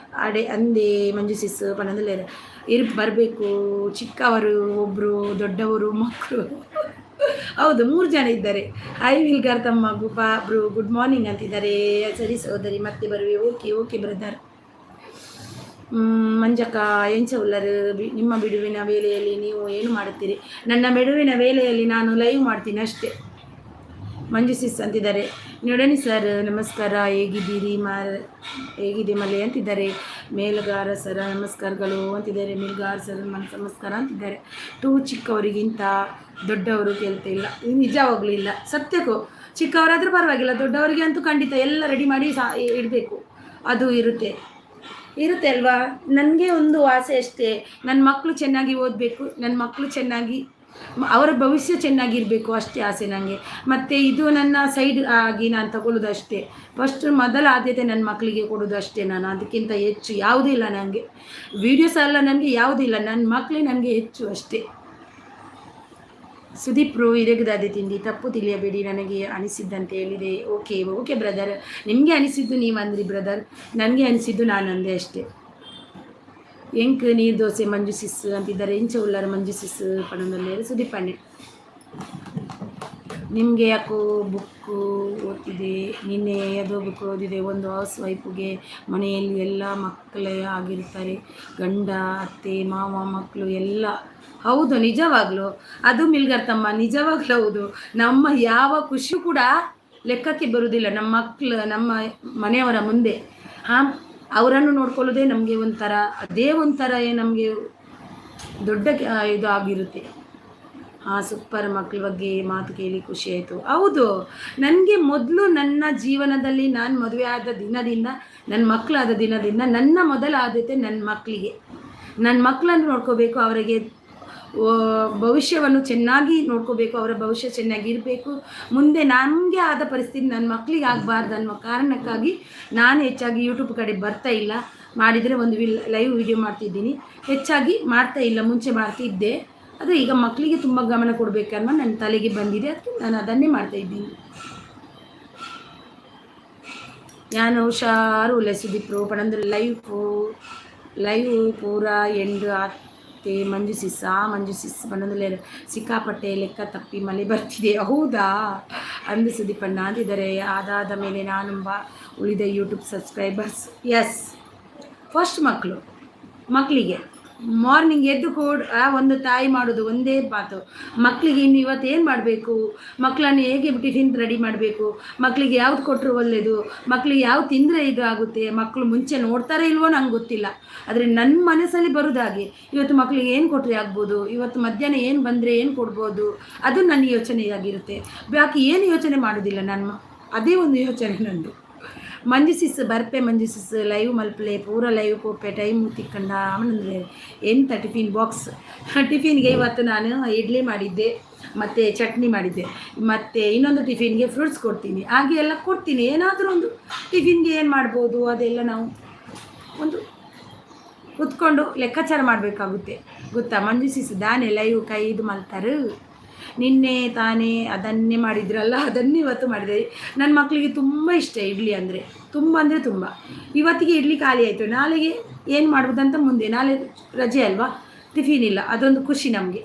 ಆಡೆ ಅಂದೆ ಮಂಜು ಸಿಸ್ ಪಣದಲ್ಲೇ ಬರಬೇಕು. ಚಿಕ್ಕವರು ಒಬ್ಬರು, ದೊಡ್ಡವರು, ಮಕ್ಕಳು. ಹೌದು, 3 ಜನ ಇದ್ದಾರೆ. ಹಾಯ್ ವಿಲ್ಗಾರ್ ತಮ್ಮ ಗುಪಾ ಬ್ರೋ, ಗುಡ್ ಮಾರ್ನಿಂಗ್ ಅಂತಿದ್ದಾರೆ. ಸರಿ ಸಹೋದರಿ, ಮತ್ತೆ ಬರುವೆ. Okay brother. ಮಂಜಕ್ಕ ಎಂಚ ಉಲ್ಲರು, ನಿಮ್ಮ ಬಿಡುವಿನ ವೇಳೆಯಲ್ಲಿ ನೀವು ಏನು ಮಾಡುತ್ತೀರಿ? ನನ್ನ ಬಿಡುವಿನ ವೇಳೆಯಲ್ಲಿ ನಾನು ಲೈವ್ ಮಾಡ್ತೀನಿ ಅಷ್ಟೇ. ಮಂಜು ಸಿಸ್ ಅಂತಿದ್ದಾರೆ. ನೋಡಣಿ ಸರ್ ನಮಸ್ಕಾರ, ಹೇಗಿದ್ದೀರಿ ಹೇಗಿದೆ ಮಲೆ ಅಂತಿದ್ದಾರೆ. ಮೇಲ್ಗಾರ ಸರ ನಮಸ್ಕಾರಗಳು ಅಂತಿದ್ದಾರೆ. ಮೇಲ್ಗಾರ ಸರ್ ನಮಸ್ಕಾರ ಅಂತಿದ್ದಾರೆ. 2 ಚಿಕ್ಕವರಿಗಿಂತ ದೊಡ್ಡವರು ಕೇಳ್ತಾ ಇಲ್ಲ. ಇದು ನಿಜವಾಗ್ಲೂ ಇಲ್ಲ, ಸತ್ಯಕ್ಕೂ. ಚಿಕ್ಕವರಾದರೂ ಪರವಾಗಿಲ್ಲ, ದೊಡ್ಡವರಿಗೆ ಅಂತೂ ಖಂಡಿತ ಎಲ್ಲ ರೆಡಿ ಮಾಡಿ ಇಡಬೇಕು. ಅದು ಇರುತ್ತೆ ಅಲ್ವಾ. ನನಗೆ ಒಂದು ಆಸೆ ಅಷ್ಟೇ, ನನ್ನ ಮಕ್ಕಳು ಚೆನ್ನಾಗಿ ಓದಬೇಕು, ನನ್ನ ಮಕ್ಕಳು ಚೆನ್ನಾಗಿ ಅವರ ಭವಿಷ್ಯ ಚೆನ್ನಾಗಿರಬೇಕು, ಅಷ್ಟೇ ಆಸೆ ನನಗೆ. ಮತ್ತು ಇದು ನನ್ನ ಸೈಡ್ ಆಗಿ ನಾನು ತಗೊಳ್ಳೋದು ಅಷ್ಟೇ. ಫಸ್ಟ್ ಮೊದಲ ಆದ್ಯತೆ ನನ್ನ ಮಕ್ಕಳಿಗೆ ಕೊಡೋದು ಅಷ್ಟೇ. ನಾನು ಅದಕ್ಕಿಂತ ಹೆಚ್ಚು ಯಾವುದೂ ಇಲ್ಲ ನನಗೆ. ವೀಡಿಯೋಸ್ ಎಲ್ಲ ನನಗೆ ಯಾವುದೂ ಇಲ್ಲ, ನನ್ನ ಮಕ್ಕಳೇ ನನಗೆ ಹೆಚ್ಚು ಅಷ್ಟೇ. ಸುದೀಪ್ರು ಇರಗದಾದೆ ತಿಂಡಿ, ತಪ್ಪು ತಿಳಿಯಬೇಡಿ, ನನಗೆ ಅನಿಸಿದ್ದಂತೆ ಹೇಳಿದೆ. ಓಕೆ ಬ್ರದರ್, ನಿಮಗೆ ಅನಿಸಿದ್ದು ನೀವು ಅಂದ್ರಿ ಬ್ರದರ್, ನನಗೆ ಅನಿಸಿದ್ದು ನಾನು ಅಂದೆ ಅಷ್ಟೇ. ಎಂಕ್ ನೀರು ದೋಸೆ ಮಂಜು ಸಿಸ್ ಅಂತಿದ್ದಾರೆ. ಇಂಚ ಉಳ್ಳಾರ ಮಂಜು ಸಿಸ್ ಪಣದಲ್ಲಿ ಸುದೀಪ್ ಅಣ್ಣೆ. ನಿಮಗೆ ಯಾಕೋ ಬುಕ್ಕು ಓದ್ತಿದೆ? ನಿನ್ನೆ ಯಾವುದೋ ಬುಕ್ ಓದಿದೆ. ಒಂದು ಹೌಸ್ ವೈಫ್ಗೆ ಮನೆಯಲ್ಲಿ ಎಲ್ಲ ಮಕ್ಕಳೇ ಆಗಿರ್ತಾರೆ, ಗಂಡ, ಅತ್ತೆ, ಮಾವ, ಮಕ್ಕಳು ಎಲ್ಲ. ಹೌದು, ನಿಜವಾಗ್ಲೂ ಅದು ಮಿಲ್ಗರ್ ತಮ್ಮ, ನಿಜವಾಗ್ಲೂ ಹೌದು. ನಮ್ಮ ಯಾವ ಖುಷಿ ಕೂಡ ಲೆಕ್ಕಕ್ಕೆ ಬರುವುದಿಲ್ಲ ನಮ್ಮ ಮಕ್ಕಳು, ನಮ್ಮ ಮನೆಯವರ ಮುಂದೆ. ಅವರನ್ನು ನೋಡ್ಕೊಳ್ಳೋದೇ ನಮಗೆ ಒಂಥರ, ಅದೇ ಒಂಥರ ನಮಗೆ ದೊಡ್ಡ ಇದು ಆಗಿರುತ್ತೆ. ಸೂಪರ್. ಮಕ್ಕಳ ಬಗ್ಗೆ ಮಾತು ಕೇಳಿ ಖುಷಿ ಆಯಿತು. ಹೌದು, ನನಗೆ ಮೊದಲು ನನ್ನ ಜೀವನದಲ್ಲಿ ನಾನು ಮದುವೆ ಆದ ದಿನದಿಂದ, ನನ್ನ ಮಕ್ಕಳಾದ ದಿನದಿಂದ ನನ್ನ ಮೊದಲ ಆದ್ಯತೆ ನನ್ನ ಮಕ್ಕಳಿಗೆ. ನನ್ನ ಮಕ್ಕಳನ್ನು ನೋಡ್ಕೋಬೇಕು, ಅವರಿಗೆ ಭವಿಷ್ಯವನ್ನು ಚೆನ್ನಾಗಿ ನೋಡ್ಕೋಬೇಕು, ಅವರ ಭವಿಷ್ಯ ಚೆನ್ನಾಗಿರಬೇಕು. ಮುಂದೆ ನಮಗೆ ಆದ ಪರಿಸ್ಥಿತಿ ನನ್ನ ಮಕ್ಕಳಿಗೆ ಆಗಬಾರ್ದು ಅನ್ನೋ ಕಾರಣಕ್ಕಾಗಿ ನಾನು ಹೆಚ್ಚಾಗಿ ಯೂಟ್ಯೂಬ್ ಕಡೆ ಬರ್ತಾ ಇಲ್ಲ. ಮಾಡಿದರೆ ಒಂದು ಲೈವ್ ವಿಡಿಯೋ ಮಾಡ್ತಿದ್ದೀನಿ, ಹೆಚ್ಚಾಗಿ ಮಾಡ್ತಾ ಇಲ್ಲ. ಮುಂಚೆ ಮಾಡ್ತಿದ್ದೆ, ಅದು ಈಗ ಮಕ್ಕಳಿಗೆ ತುಂಬ ಗಮನ ಕೊಡಬೇಕನ್ನೋ ನನ್ನ ತಲೆಗೆ ಬಂದಿದೆ, ಅದಕ್ಕೆ ನಾನು ಅದನ್ನೇ ಮಾಡ್ತಾಯಿದ್ದೀನಿ. ನಾನು ಹುಷಾರು ಸುದೀಪ್ರು ಪಣಂದು ಲೈವ್ ಪೂರ ಎಂಡ್ ಆತೆ. ಮಂಜು ಸಿಸ್ ಪಣಂದಲ್ಲೇ ಸಿಕ್ಕಾಪಟ್ಟೆ ಲೆಕ್ಕ ತಪ್ಪಿ ಮಳೆ ಬರ್ತಿದೆ. ಹೌದಾ ಅಂದು ಸುದೀಪಣ್ಣ ಅಂತಿದ್ದಾರೆ. ಅದಾದ ಮೇಲೆ ನಾನು ಉಳಿದ ಯೂಟ್ಯೂಬ್ ಸಬ್ಸ್ಕ್ರೈಬರ್ಸ್. ಎಸ್, ಫಸ್ಟ್ ಮಕ್ಕಳಿಗೆ ಮಾರ್ನಿಂಗ್ ಎದ್ದು ಕೂಡ ಒಂದು ತಾಯಿ ಮಾಡೋದು ಒಂದೇ ಮಾತು, ಮಕ್ಕಳಿಗೆ ಇನ್ನು ಇವತ್ತು ಏನು ಮಾಡಬೇಕು, ಮಕ್ಕಳನ್ನು ಹೇಗೆ ಟಿಫಿನ್ ರೆಡಿ ಮಾಡಬೇಕು, ಮಕ್ಕಳಿಗೆ ಯಾವ್ದು ಕೊಟ್ಟರು ಒಳ್ಳೆಯದು, ಮಕ್ಕಳಿಗೆ ಯಾವ್ದು ತಿಂದರೆ ಇದು ಆಗುತ್ತೆ, ಮಕ್ಕಳು ಮುಂಚೆ ನೋಡ್ತಾರೆ ಇಲ್ವೋ ನಂಗೆ ಗೊತ್ತಿಲ್ಲ, ಆದರೆ ನನ್ನ ಮನಸ್ಸಲ್ಲಿ ಬರೋದಾಗೆ ಇವತ್ತು ಮಕ್ಕಳಿಗೆ ಏನು ಕೊಟ್ಟರೆ ಆಗ್ಬೋದು, ಇವತ್ತು ಮಧ್ಯಾಹ್ನ ಏನು ಬಂದರೆ ಏನು ಕೊಡ್ಬೋದು, ಅದು ನನ್ನ ಯೋಚನೆಯಾಗಿರುತ್ತೆ. ಬಾಕಿ ಏನು ಯೋಚನೆ ಮಾಡೋದಿಲ್ಲ ನಾನು, ಅದೇ ಒಂದು ಯೋಚನೆ ನಂದು. ಮಂಜು ಸಿಸ್ ಬರ್ಪೆ, ಮಂಜು ಸಿಸ್ ಲೈವ್ ಮಲ್ಪಲೆ ಪೂರ ಲೈವ್ ಕೊಪ್ಪೆ ಟೈಮ್ ತಿಕ್ಕಂಡ ಆಮೇಲೆ ಎಂಥ ಟಿಫಿನ್ ಬಾಕ್ಸ್. ಟಿಫಿನ್ಗೆ ಇವತ್ತು ನಾನು ಇಡ್ಲಿ ಮಾಡಿದ್ದೆ ಮತ್ತು ಚಟ್ನಿ ಮಾಡಿದ್ದೆ, ಮತ್ತು ಇನ್ನೊಂದು ಟಿಫಿನ್ಗೆ ಫ್ರೂಟ್ಸ್ ಕೊಡ್ತೀನಿ, ಹಾಗೆ ಎಲ್ಲ ಕೊಡ್ತೀನಿ. ಏನಾದರೂ ಒಂದು ಟಿಫಿನ್ಗೆ ಏನು ಮಾಡ್ಬೋದು ಅದೆಲ್ಲ ನಾವು ಒಂದು ಕೂತ್ಕೊಂಡು ಲೆಕ್ಕಾಚಾರ ಮಾಡಬೇಕಾಗುತ್ತೆ, ಗೊತ್ತಾ. ಮಂಜು ಸಿಸ್ ದಾನೆ ಲೈವ್ ಕೈ ಇದು ಮಾಡ್ತಾರೆ. ನಿನ್ನೆ ತಾನೇ ಅದನ್ನೇ ಮಾಡಿದ್ರಲ್ಲ, ಅದನ್ನೇ ಇವತ್ತು ಮಾಡಿದೆ. ನನ್ನ ಮಕ್ಕಳಿಗೆ ತುಂಬ ಇಷ್ಟ ಇಡ್ಲಿ ಅಂದರೆ, ಅಂದರೆ ತುಂಬ. ಇವತ್ತಿಗೆ ಇಡ್ಲಿ ಖಾಲಿ ಆಯಿತು, ನಾಳೆಗೆ ಏನು ಮಾಡ್ಬೋದಂತ ಮುಂದೆ. ನಾಳೆ ರಜೆ ಅಲ್ವಾ, ಟಿಫಿನ್ ಇಲ್ಲ, ಅದೊಂದು ಖುಷಿ ನಮಗೆ.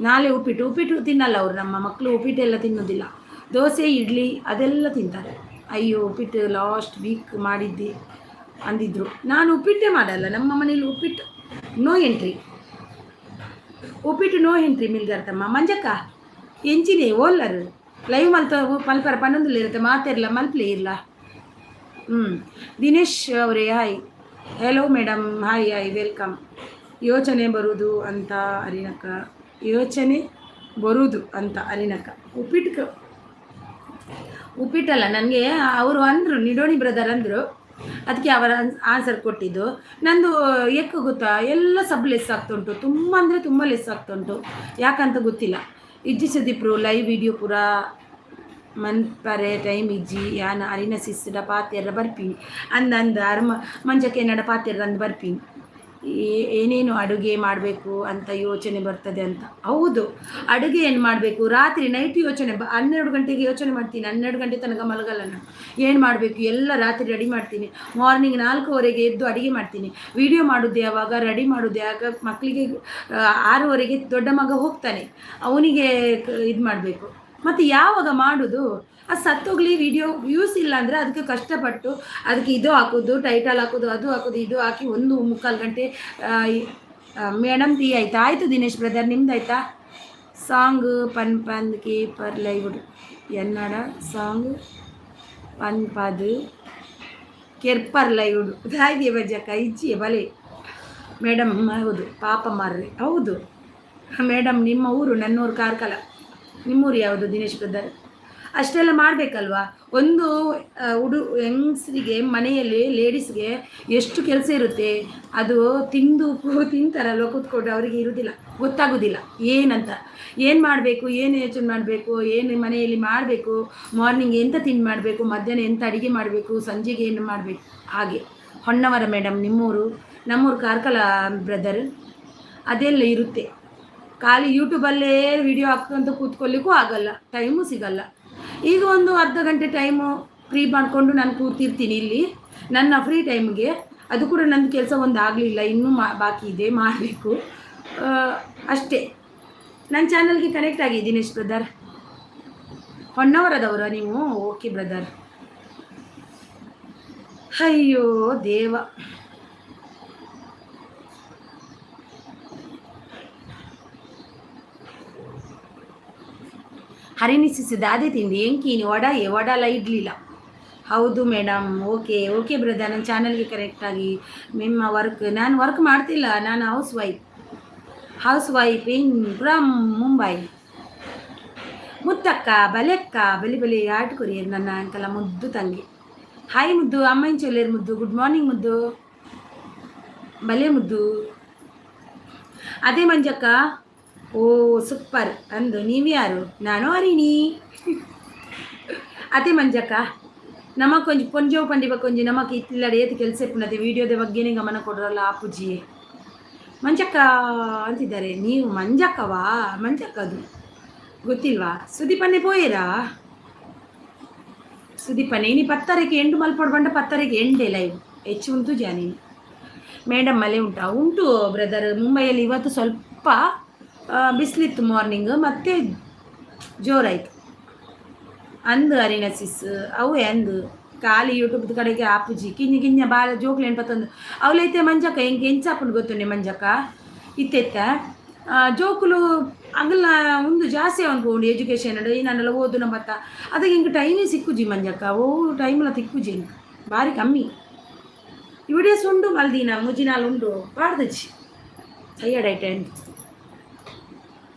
ನಾಳೆ ಉಪ್ಪಿಟ್ಟು ತಿನ್ನಲ್ಲ ಅವರು, ನಮ್ಮ ಮಕ್ಕಳು ಉಪ್ಪಿಟ್ಟೆಲ್ಲ ತಿನ್ನೋದಿಲ್ಲ. ದೋಸೆ ಇಡ್ಲಿ ಅದೆಲ್ಲ ತಿಂತಾರೆ. ಅಯ್ಯೋ ಉಪ್ಪಿಟ್ಟು ಲಾಸ್ಟ್ ವೀಕ್ ಮಾಡಿದ್ದೆ ಅಂದಿದ್ರು. ನಾನು ಉಪ್ಪಿಟ್ಟೇ ಮಾಡಲ್ಲ ನಮ್ಮ ಮನೇಲಿ. ಉಪ್ಪಿಟ್ಟು ನೋ ಎಂಟ್ರಿ, ಉಪ್ಪಿಟ್ಟು ನೋ ಎಂಟ್ರಿ ಮಿಲ್ಗರ್ತಮ್ಮ. ಮಂಜಕ್ಕ ಎಂಚಿನೇ ಓಲ್ಲರು ಲೈವ್ ಮಲ್ಪರ ಪನ್ನೊಂದಿಲ್ಲ ಇರುತ್ತೆ, ಮಾತಾಡಲ್ಲ ಮಲ್ಪಲೇ ಇಲ್ಲ. ದಿನೇಶ್ ಅವರೇ hi, hello madam, hi welcome. ಯೋಚನೆ ಬರುವುದು ಅಂತ ಅರಿನಕ್ಕ, ಯೋಚನೆ ಬರುವುದು ಅಂತ ಅರಿನಕ್ಕ. ಉಪ್ಪಿಟ್ಟಲ್ಲ ನನಗೆ. ಅವರು ಅಂದರು, ನಿಡೋಣಿ ಬ್ರದರ್ ಅಂದರು, ಅದಕ್ಕೆ ಅವರ ಆನ್ಸರ್ ಕೊಟ್ಟಿದ್ದು. ನಂದು ಗೊತ್ತಾ, ಎಲ್ಲ ಸಬ್ ಲೆಸ್ ಆಗ್ತುಂಟು, ತುಂಬ ಅಂದರೆ ತುಂಬ ಲೆಸ್ ಆಗ್ತುಂಟು, ಯಾಕಂತ ಗೊತ್ತಿಲ್ಲ. ಇಜ್ಜಿ ಸುದೀಪ್ರು ಲೈವ್ ವಿಡಿಯೋ ಪೂರ ಮನ್ಪರೆ ಟೈಮ್ ಇಜ್ಜಿ ಯಾನ ಅರಿನ ಸಿಸ್ಡ ಪಾತೆರ ಬರ್ಪೀನಿ ಅಂದ ಅರ್ಮ ಮಂಜಕ್ಕೆ ನಡ ಪಾತೆರ ಅಂದು ಬರ್ಪೀನಿ. ಏನೇನು ಅಡುಗೆ ಮಾಡಬೇಕು ಅಂತ ಯೋಚನೆ ಬರ್ತದೆ ಅಂತ. ಹೌದು, ಅಡುಗೆ ಏನು ಮಾಡಬೇಕು, ರಾತ್ರಿ ನೈಟ್ ಯೋಚನೆ 12 ಗಂಟೆಗೆ ಯೋಚನೆ ಮಾಡ್ತೀನಿ. 12 ಗಂಟೆ ತನಕ ಮಲಗಲ್ಲ ನಾನು. ಏನು ಮಾಡಬೇಕು ಎಲ್ಲ ರಾತ್ರಿ ರೆಡಿ ಮಾಡ್ತೀನಿ. ಮಾರ್ನಿಂಗ್ 4:15 ಎದ್ದು ಅಡುಗೆ ಮಾಡ್ತೀನಿ. ವಿಡಿಯೋ ಮಾಡೋದು ಯಾವಾಗ, ರೆಡಿ ಮಾಡೋದು ಯಾವಾಗ. ಮಕ್ಕಳಿಗೆ 6:15 ದೊಡ್ಡ ಮಗ ಹೋಗ್ತಾನೆ, ಅವನಿಗೆ ಇದು ಮಾಡಬೇಕು. ಮತ್ತು ಯಾವಾಗ ಮಾಡೋದು, ಅದು ಸತ್ತೋಗ್ಲಿ, ವಿಡಿಯೋ ವ್ಯೂಸ್ ಇಲ್ಲ ಅಂದರೆ ಅದಕ್ಕೆ ಕಷ್ಟಪಟ್ಟು ಅದಕ್ಕೆ ಇದು ಹಾಕೋದು, ಟೈಟಲ್ ಹಾಕೋದು, ಅದು ಹಾಕೋದು, ಇದು ಹಾಕಿ 1-3 ಗಂಟೆ. ಮೇಡಮ್ ಟೀ ಆಯಿತಾ? ಆಯಿತು ದಿನೇಶ್ ಬ್ರದರ್, ನಿಮ್ದು ಆಯಿತಾ? ಸಾಂಗ್ ಪನ್ಪಂದ್ ಕೀಪರ್ ಲೈವ್ ಎನ್ನಡ ಸಾಂಗ್ ಪನ್ಪದ್ ಕೆರ್ಪರ್ ಲೈವ್ ಹಾಗೆ ಬಜ್ಜಕ್ಕ ಇಜ್ಜಿಯೇ ಬಲೆ ಮೇಡಮ್. ಹೌದು ಪಾಪ ಮಾರ್ರಿ, ಹೌದು ಮೇಡಮ್. ನಿಮ್ಮ ಊರು ನನ್ನೂರು ಕಾರ್ಕಳ. ನಿಮ್ಮೂರು ಯಾವುದು ದಿನೇಶ್ ಬ್ರದರ್? ಅಷ್ಟೆಲ್ಲ ಮಾಡಬೇಕಲ್ವಾ. ಒಂದು ಹೆಂಗಸರಿಗೆ ಮನೆಯಲ್ಲಿ ಲೇಡೀಸ್ಗೆ ಎಷ್ಟು ಕೆಲಸ ಇರುತ್ತೆ. ಅದು ತಿಂತಾರಲ್ವ ಕೂತ್ಕೊಂಡು, ಅವರಿಗೆ ಇರೋದಿಲ್ಲ, ಗೊತ್ತಾಗೋದಿಲ್ಲ ಏನಂತ, ಏನು ಮಾಡಬೇಕು, ಏನು ಯೋಚನೆ ಮಾಡಬೇಕು, ಏನು ಮನೆಯಲ್ಲಿ ಮಾಡಬೇಕು, ಮಾರ್ನಿಂಗ್ ಎಂತ ತಿಂಡಿ ಮಾಡಬೇಕು, ಮಧ್ಯಾಹ್ನ ಎಂತ ಅಡುಗೆ ಮಾಡಬೇಕು, ಸಂಜೆಗೆ ಏನು ಮಾಡಬೇಕು. ಹಾಗೆ ಹೊನ್ನವರ ಮೇಡಮ್ ನಿಮ್ಮೂರು. ನಮ್ಮೂರು ಕಾರ್ಕಳ ಬ್ರದರ್. ಅದೆಲ್ಲ ಇರುತ್ತೆ. ಖಾಲಿ ಯೂಟ್ಯೂಬಲ್ಲೇ ವಿಡಿಯೋ ಹಾಕ್ಕೊಂತ ಕೂತ್ಕೊಳ್ಳಿಕ್ಕೂ ಆಗಲ್ಲ, ಟೈಮು ಸಿಗಲ್ಲ. ಈಗ ಒಂದು ಅರ್ಧ ಗಂಟೆ ಟೈಮು ಫ್ರೀ ಮಾಡಿಕೊಂಡು ನಾನು ಕೂತಿರ್ತೀನಿ ಇಲ್ಲಿ ನನ್ನ ಫ್ರೀ ಟೈಮ್ಗೆ. ಅದು ಕೂಡ ನನ್ನ ಕೆಲಸ ಒಂದು ಆಗಲಿಲ್ಲ, ಇನ್ನೂ ಬಾಕಿ ಇದೆ, ಮಾಡಬೇಕು ಅಷ್ಟೇ. ನನ್ನ ಚಾನಲ್ಗೆ ಕನೆಕ್ಟ್ ಆಗಿ ದಿನೇಶ್ ಬ್ರದರ್. ಹೊನ್ನವರದವರ ನೀವು? Okay brother. ಅಯ್ಯೋ ದೇವ. ಹರಿನಿಸಿಸಿದ ಅದೇ ತಿಂಡಿ ಎಂಕೀನಿ ವಡಾಲ ಇಡ್ಲಿಲ್ಲ. ಹೌದು ಮೇಡಮ್. ಓಕೆ ಬ್ರದರ್, ನನ್ನ ಚಾನಲ್ಗೆ ಕರೆಕ್ಟಾಗಿ ನಿಮ್ಮ ವರ್ಕ್. ನಾನು ವರ್ಕ್ ಮಾಡ್ತಿಲ್ಲ, ನಾನು housewife in from Mumbai. ಮುತ್ತಕ್ಕ ಬಲೆಕ್ಕ ಬಲಿ ಆಟ ಕೊರಿಯರ್ ನನ್ನ ಅಂಕಲ ಮುದ್ದು ತಂಗಿ. ಹಾಯ್ ಮುದ್ದು, ಅಮ್ಮ ಇಂಚೊಲ್ಲೇರು ಮುದ್ದು. ಗುಡ್ ಮಾರ್ನಿಂಗ್ ಮುದ್ದು, ಬಲೆ ಮುದ್ದು. ಅದೇ ಮಂಜಕ್ಕ. ಓ ಸೂಪರ್ ಅಂದು. ನೀವ್ಯಾರು? ನಾನು ಅರಿಣಿ. ಅದೇ ಮಂಜಕ್ಕ ನಮಗೆ ಕೊಂಜೋ ಪಂಡಿವ ಕೊಂಜಿ ನಮಗೆ ಇತ್ತಿಲ್ಲಡೆ ಏತು ಕೆಲಸ ಇಪ್ಪುನದೆ ವೀಡಿಯೋದ ಬಗ್ಗೆನೇ ಗಮನ ಕೊಡ್ರಲ್ಲ ಆಪುಜಿ. ಮಂಜಕ್ಕ ಅಂತಿದ್ದಾರೆ. ನೀವು ಮಂಜಕ್ಕವಾ? ಮಂಜಕ್ಕದು ಗೊತ್ತಿಲ್ವಾ? ಸುದೀಪನ್ನೇ ಪೋಯಿರಾ? ಸುದೀಪನ್ನೇ ಇನಿ 10ಕ್ಕೆ ಎಂಟು ಮಲ್ಪೊಡು ಬಂಡ 10ಕ್ಕೆ ಎಂಡೆ ಲೈವ್ ಹೆಚ್ಚು ಉಂಟು ಜಾನೀನು. ಮೇಡಮ್ ಮಳೆ ಉಂಟು ಬ್ರದರ್. ಮುಂಬೈಯಲ್ಲಿ ಇವತ್ತು ಸ್ವಲ್ಪ ಬಿಸಿಲಿತ್ತು ಮಾರ್ನಿಂಗ್, ಮತ್ತೆ ಜೋರಾಯಿತು ಅಂದು ಅರಿನಸಿಸ್ ಅವೇ ಅಂದು. ಖಾಲಿ ಯೂಟ್ಯೂಬ್ದ ಕಡೆಗೆ ಆಪುಜಿ ಕಿಂಜ ಬಾಳ ಜೋಕ್ಲು ಎಣ್ಪತ್ತೊಂದು ಅವಳೈತೆ. ಮಂಜಕ್ಕ ಹೆಂಗೆ ಎಂಚಾಪುಂಡು ಗೊತ್ತುಂಡೆ ಮಂಜಕ್ಕ ಇತ್ತೆತ್ತ ಜೋಕುಲು ಅಂಗಲ್ಲ ಒಂದು ಜಾಸ್ತಿ ಅನ್ಕೊಂಡು ಎಜುಕೇಷನ್ ನನ್ನೆಲ್ಲ ಓದು ನಂಬತ್ತ ಅದಕ್ಕೆ ಹಿಂಗೆ ಟೈಮೇ ಸಿಕ್ಕುಜಿ ಮಂಜಕ್ಕ. ಟೈಮೆಲ್ಲ ತಿಕ್ಕುಜಿ ಇಂಕ ಭಾರಿ ಕಮ್ಮಿ. ವಿಡಿಯೋಸ್ ಉಂಡು ಮಲ್ದಿನ ಮುಜಿನಾಲ್ ಉಂಡು ಪಾಡ್ದಜ್ಜಿ ಟಯರ್ಡ್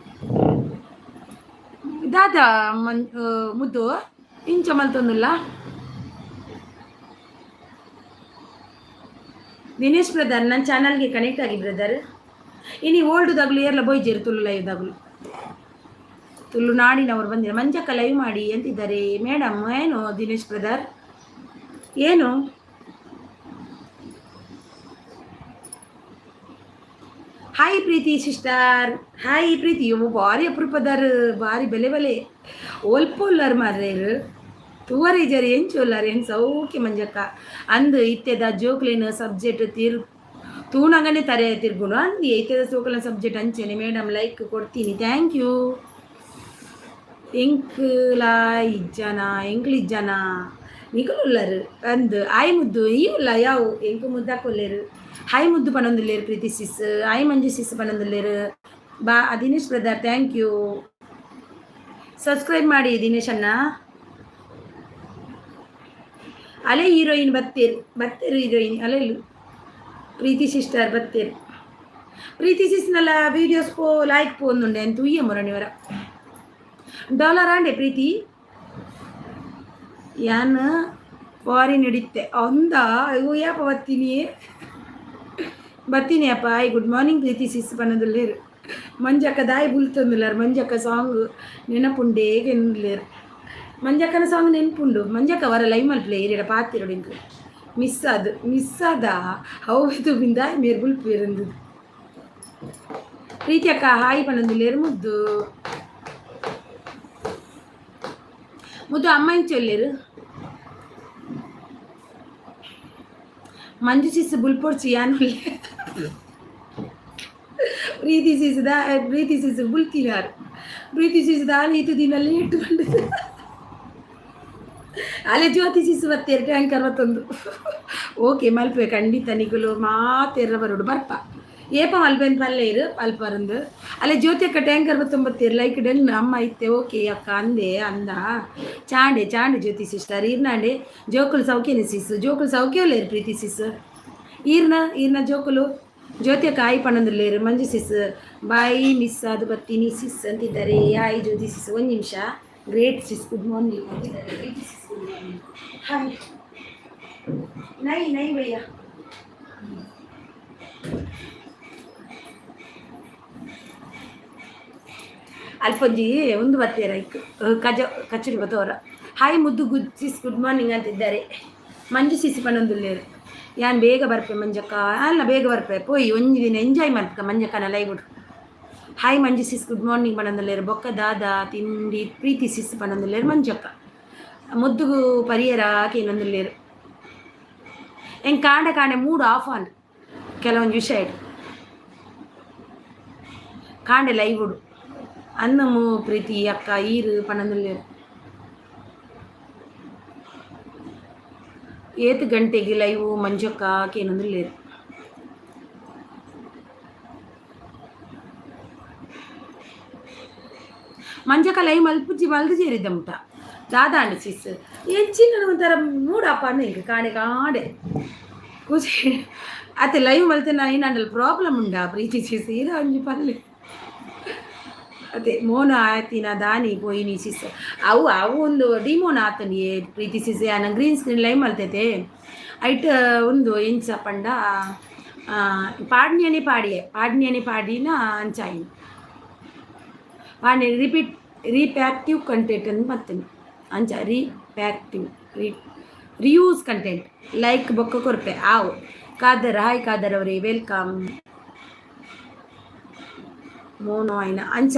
ಇದಾದ ಮುದ್ದು ಇಂಚ ಮಲ್ತೊಂದುಲ್ಲ. ದಿನೇಶ್ ಬ್ರದರ್ ನನ್ನ ಚಾನಲ್ಗೆ ಕನೆಕ್ಟ್ ಆಗಿ ಬ್ರದರ್. ಇನಿ ಓಲ್ಡ್ದಾಗಲು ಏರ್ಲ ಬೋಯ್ಜೇರು ತುಳು ಲೈವ್ದಾಗಲು ತುಳು ನಾಡಿನವರು ಬಂದಿರ. ಮಂಜಕ್ಕ ಲೈವ್ ಮಾಡಿ ಅಂತಿದ್ದಾರೆ ಮೇಡಮ್. ಏನು ದಿನೇಶ್ ಬ್ರದರ್ ಏನು? ಹಾಯ್ ಪ್ರೀತಿ ಸಿಸ್ಟರ್. ಹಾಯ್ ಪ್ರೀತಿ. ಇವು ಭಾರಿ ಅಪರೂಪದಾರ, ಭಾರಿ ಬೆಲೆ ಓಲ್ಪೋಲ್ಲರ್ ಮಾರ್ರೇರು ತೂವರೆ ಜರಿ ಏನು ಚೋಲ್ಲಾರ ಏನು ಸೌಖ್ಯ ಮಂಜಕ್ಕ ಅಂದು ಇತ್ತೆದ ಜೋಕ್ಲೇನು ಸಬ್ಜೆಕ್ಟ್ ತೂಣಂಗನೆ ತರೆ ತಿರ್ಗುನು ಅಂದು ಇತ್ತೆದ ಸೋಕಲ ಸಬ್ಜೆಕ್ಟ್ ಅಂಚೆನೆ ಮೇಡಮ್ ಲೈಕ್ ಕೊಡ್ತೀನಿ. Thank you. ಎಂಕ್ಲಾ ಇಜ್ಜನ ನಿಕುಲ್ಲರು ಅಂದು ಆಯ್ ಮುದ್ದು ಇಲ್ಲ ಯಾವು ಎಂಕು ಮುದ್ದಾಕೊಲ್ಲೇರು. ಹಾಯ್ ಮುದ್ದು ಪನೊಂದುಲ್ಲೇರು ಪ್ರೀತಿ ಸಿಸ್. ಹಾಯ್ ಮಂಜು ಸಿಸ್ ಪನೊಂದುಲ್ಲೇರು. ಬಾ Dinesh brother thank you. Subscribe ಮಾಡಿ ದಿನೇಶ್ ಅಣ್ಣ. ಅಲೆ ಹೀರೋಯಿನ್ ಬತ್ತೇರು ಹೀರೋಯಿನ್ ಅಲೆಲ್ಲು ಪ್ರೀತಿ ಸಿಸ್ಟರ್ ಬತ್ತೇರು. ಪ್ರೀತಿ ಸಿಸ್ನಲ್ಲ ವೀಡಿಯೋಸ್ ಲೈಕ್ పోന്നുండే ಅಂತ ಉಯ್ಯ ಮೊರಣಿವರ ಡಾಲರ್ ಆಂಡೆ ಪ್ರೀತಿ ಯಾನ್ ಫಾರಿನ್ ಹಿಡಿತ್ತೆ ಒಂದ ಯಾಪ ಬತ್ತೀನಿ ಅಪ್ಪ. Hi good morning Preethi sis ಪನ್ನದುಲ್ಲೇರು. ಮಂಜಕ್ಕ ದಾಯಿ ಬುಲ್ತೊಂದುಲ್ಲಾರು. ಮಂಜಕ್ಕ ಸಾಂಗ್ ನೆನಪುಂಡೇ ಎನ್ನುಲ್ಲೇರು. ಮಂಜಕ್ಕನ ಸಾಂಗ್ ನೆನಪುಂಡು. ಮಂಜಕ್ಕ ವರ ಲೈವ್ ಮಲ್ಪ್ಲೆ ಏರಿಯಡ ಪಾತಿರೋಡು ಇಂಕ್ ಮಿಸ್ ಆದ ಹೌದು ಬಿಂದ ಮೇರ್ ಬುಲ್ಪೇರಂದು. ಪ್ರೀತಿ ಅಕ್ಕ ಹಾಯ್ ಪನ್ನದುಲ್ಲೇರು. ಮುದ್ದು ಅಮ್ಮ ಚೊಲ್ಲೇರು. ಮಂಜು ಸಿಸ್ ಬುಲ್ಪೊಡ್ಚಿ ಯಾನು ಪ್ರೀತಿ ಸಿಸ್ ಬುಲ್ತಿನಾರು. ಪ್ರೀತಿ ಸಿಸ್ ದಾಳಿ ಇತ್ತು ದಿನಲ್ಲಿ ಇಟ್ಟುಕೊಂಡು ಅಲೆ ಜ್ಯೋತಿ ಸಿಸ್ ಬತ್ತೇರು ಟ್ಯಾಂಕ್ 61. ಓಕೆ ಮಲ್ಪೆ ಖಂಡಿತ ನಿಗುಲು ಮಾತೆರ್ರ ಬರೋಡು ಬರ್ಪ ಏಪ ಮಲ್ಪೇನು ಪಲ್ಲೇರು ಅಲ್ಪರಂದು ಅಲ್ಲೇ ಜ್ಯೋತಿ ಅಕ್ಕ ಟ್ಯಾಂಕ್ 69 ಲೈಕ್ ಡನ್ ಅಮ್ಮ ಐತೆ. ಓಕೆ ಅಕ್ಕ ಅಂದೆ ಅಂದ ಚಾಂಡೆ ಜ್ಯೋತಿ ಸಿಸ್ಟರ್ ಈರ್ನಾಂಡೆ ಜೋಕುಲು ಸೌಖ್ಯನೇ ಸಿಸ್. ಜೋಕುಲು ಸೌಖ್ಯವಲ್ಲೇರು ಪ್ರೀತಿ ಸಿಸ್. ಈರ್ನ ಜೋಕುಲು ಜ್ಯೋತಿ ಅಕ್ಕ ಆಯ್ ಪಣ್ಣಂದುಲ್ಲೇರು. ಮಂಜು ಸಿಸ್ ಬಾಯಿ ಮಿಸ್ ಆದು ಬರ್ತೀನಿ ಸಿಸ್ ಅಂತಿದ್ದಾರೆ. ಹಾಯ್ ಜ್ಯೋತಿ ಸಿಸ್. ಒಂದು ನಿಮಿಷ. ಗ್ರೇಟ್ ಸಿಸ್ ಗುಡ್ ಮಾರ್ನಿಂಗ್ ಅಂತಿದ್ದಾರೆ. ಹಾಯ್ ನೈ ಭಯ್ಯ. ಅಲ್ಪೊಂಜಿ ಒಂದು ಬತ್ತೇರ ಇಕ್ಕು ಕಚೂರಿ ಬತ್ತವರ. ಹಾಯ್ ಮುದ್ದು ಸಿಸ್ ಗುಡ್ ಮಾರ್ನಿಂಗ್ ಅಂತಿದ್ದಾರೆ. ಮಂಜು ಸಿಸಿ ಪನ್ನೊಂದುಲ್ಲೇರು. ಯಾನ್ ಬೇಗ ಬರ್ಪೆ ಮಂಜಕ್ಕ ಅಲ್ಲ ಬೇಗ ಬರ್ಪೆ ಪೋಯಿ ಒಂಜಿ ದಿನ ಎಂಜಾಯ್ ಮಾಡ್ಕ ಮಂಜಕ್ಕನ ಲೈವ್. ಹಾಯ್ ಮಂಜು ಸಿಸ್ ಗುಡ್ ಮಾರ್ನಿಂಗ್ ಪನ್ನೊಂದುಲ್ಲೇರು. ಬೊಕ್ಕ ದಾದ ತಿಂಡಿ ಪ್ರೀತಿ ಸಿಸ್ ಪನ್ನೊಂದುಲ್ಲೇರು. ಮಂಜಕ್ಕ ಮುದ್ದುಗು ಪರಿಯರ ಕೇನೊಂದುಲ್ಲೇರು. ಹೆಂಗೆ ಕಾಂಡೆ ಮೂಡ್ ಆಫ್ ಆನ್ ಕೆಲವೊಂದು ವಿಷಯ ಕಾಂಡೆ ಲೈವ್ ಉಡು ಅನ್ನಮು ಪ್ರೀತಿ ಅಕ್ಕ ಈರು ಪನ್ನೊಂದುಲ್ಲೇರು. 8 ಗಂಟೆಗೆ ಲೈವು ಮಂಜಕ್ಕ ಕೇನೊಂದುಲ್ಲೇರು. ಮಂಜಕ್ಕ ಲೈವ್ ಮಲ್ದು ಸೇರಿದ್ದ ಮುಟ ದಾದಾ ಅಂಡ್ ಸಿಸ್ ಹೆಚ್ಚಿನ ಒಂಥರ ಮೂಡಪ್ಪ ಅಂದ ಹಿಂಗೆ ಕಾಂಡೆ ಖುಷಿ ಅತ್ತೆ ಲೈವ್ ಮಲ್ತೆ ಇನ್ನಂಡಲ್ಲಿ ಪ್ರಾಬ್ಲಮ್ ಉಂಡ ಪ್ರೀತಿ ಸಿಸ್ ಇದು ಅಂಜು ಪಲ್ಲೆ ಅದೇ ಮೋನ ಆಯ್ತಿನ ದಾನಿ ಪೋಯಿನಿ ಸಿಸ್ ಅವು ಒಂದು ಡಿಮೋನ ಆತನಿ ಪ್ರೀತಿ ಸಿಸ್ ನಾನು ಗ್ರೀನ್ ಸ್ಕ್ರೀನ್ ಲೈವ್ ಮಲ್ತೈತೆ ಐಟ್ ಒಂದು ಎಂಚ ಪಂಡ ಪಾಡ್ನಿಯನೇ ಪಾಡಿನ ಅಂಚಾಯಿನಿ ಪಾಡ್ನಿ ರೀಪ್ಯಾಕ್ಟಿವ್ ಕಂಟೆಂಟ್ ಅಂತ ಬರ್ತೀನಿ ಅಂಚ ರಿಯೂಸ್ ಕಂಟೆಂಟ್ ಲೈಕ್ ಬೊಕ್ಕ ಕೊರ್ಪೆ ಆವು ಕಾದರ್. ಹಾಯ್ ಕಾದರ್ ಅವರೇ ವೆಲ್ಕಮ್. ಮೋನೋ ಆಯ್ನ ಅಂಚ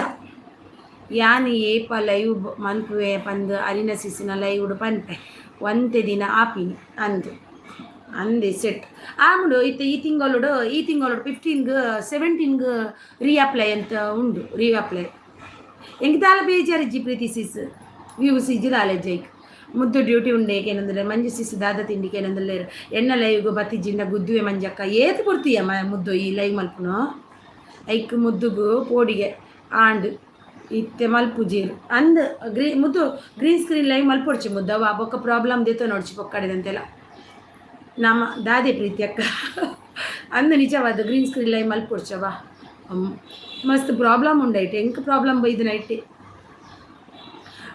ಯಾನ್ ಏಪ ಲೈವ್ ಮನ್ಪುವೆ ಪಂದು ಅರಿನ ಸಿಸಿನ ಲೈವ್ ಉಡು ಪನ್ಪೆ ಒಂತೆ ದಿನ ಆಪಿನಿ ಅಂದೆ ಸೆಟ್ ಆಮುಡು ಈ ತಿಂಗಳು 15 17 ರೀಅಪ್ಲೈ ಅಂತ ಉಂಡು. ರೀಅಪ್ಲೈ ಎಂಗೆ ತಾಲ ಬೇಜಾರಿಜ್ಜಿ ಪ್ರೀತಿ ಸಿಸ್ ವ್ಯೂಸ್ ಇಜ್ಜಿ ದಾಲೆಜ್ಜೈಕ್ ಮುದ್ದು ಡ್ಯೂಟಿ ಉಂಡೆ ಕೇನಂದ್ರೆ ಮಂಜು ಸಿಸ್ ದಾದ ತಿಂಡಿ ಕೇನಂದ್ರೆ ಎಣ್ಣ ಲೈವ್ಗು ಬತ್ತಿಜ್ಜಿಂಡ ಗುದ್ದುವೆ ಮಂಜಕ್ಕ ಏತ್ ಕೊಡ್ತೀಯ ಮುದ್ದು ಈ ಲೈವ್ ಮಲ್ಪುನು ಐಕ್ ಮುದ್ದುಗು ಪೋಡಿಗೆ ಆಂಡ್ ಇತ್ತೆ ಮಲ್ಪುಜೀರು ಅಂದ್ ಮುದ್ದು ಗ್ರೀನ್ ಸ್ಕ್ರೀನ್ ಲೈವ್ ಮಲ್ಪೊಡ್ಚಿ ಮುದ್ದವ ಬೊಕ್ಕ ಪ್ರಾಬ್ಲಮ್ ದೇತೋ ನೋಡ್ಚಿ ಪೊಕ್ಕಡಿದಂತೆಲ್ಲ ನಮ್ಮ ದಾದೆ ಪ್ರೀತಿ ಅಕ್ಕ ಅಂದು ನಿಜವಾದ ಗ್ರೀನ್ ಸ್ಕ್ರೀನ್ ಲೈವ್ ಮಲ್ಪೊಡ್ಚವ ಮಸ್ತ್ ಪ್ರಾಬ್ಲಮ್ ಉಂಡೈತೆ ಎಂಕ್ ಪ್ರಾಬ್ಲಮ್ ಬೈದು ನೈಟೆ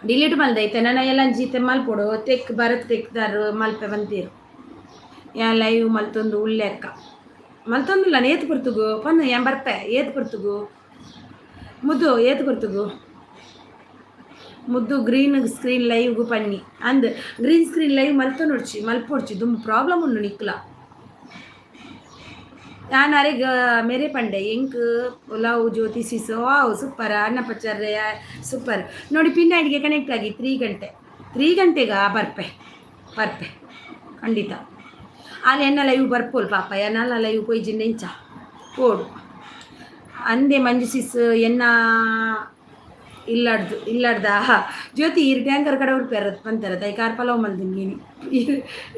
ಡಿಲೀಟ್ ಮಲ್ದೈತೆ ನನ್ನ ಎಲ್ಲ ಜೀತೆ ಮಲ್ಪೊಡು ಭರತ್ ತೆಕ್ದಾರು ಮಲ್ಪೆ ಬಂತೀರು ಯಾ ಲೈವ್ ಮಲ್ತೊಂದು ಉಳ್ಳೆ ಅಕ್ಕ ಮಲ್ತೊಂದಿಲ್ಲ ಏತ್ ಕೊಡ್ತುಗು ಪನ್ನು ಏನ್ ಬರ್ಪೆ ಏತ್ ಕೊಡ್ತುಗು ಮುದ್ದು ಏತ್ ಕೊಡ್ತುಗು ಮುದ್ದು ಗ್ರೀನ್ ಸ್ಕ್ರೀನ್ ಲೈವ್ಗು ಪನ್ನಿ ಅಂದ್ ಗ್ರೀನ್ ಸ್ಕ್ರೀನ್ ಲೈವ್ ಮಲ್ಪೊಡ್ಚಿ ದುಮ್ ಪ್ರಾಬ್ಲಮ್ ಉಂಡು ನಿಕ್ಲ ನಾನು ಅರೆಗ ಮೇರೆ ಪಂಡೆ ಎಂಕ್ ಪುಲಾವ್ ಜ್ಯೋತಿ ಸಿಸು ವಾವ್ ಸೂಪರ್ ಅನ್ನ ಪಚ್ಚರ್ರೆ ಸೂಪರ್ ನೋಡಿ ಪಿನ್ನಾಡಿಗೆ ಕನೆಕ್ಟ್ ಆಗಿ 3 ಗಂಟೆ 3 ಗಂಟೆಗ ಬರ್ಪೆ ಖಂಡಿತ ಅಲ್ಲಿ ಎನ್ನ ಲೈವ್ ಬರ್ಪೋಲ್ ಪಾಪ ಎನ್ನಲ್ಲ ಲೈವ್ ಪೋಯ್ ಜಿನ್ನೆಂಚ ಓಡು ಅಂದೆ ಮಂಜು ಸಿಸ್ ಎನ್ನ ಇಲ್ಲಾಡ್ದ ಜ್ಯೋತಿ ಇರು ಟ್ಯಾಂಕರ್ ಕಡೆ ಉಡ್ಪಾರ ಬಂತಾರ ತೈ ಕಾರ್ ಪಲಾವ್ ಮಂದಿನಿ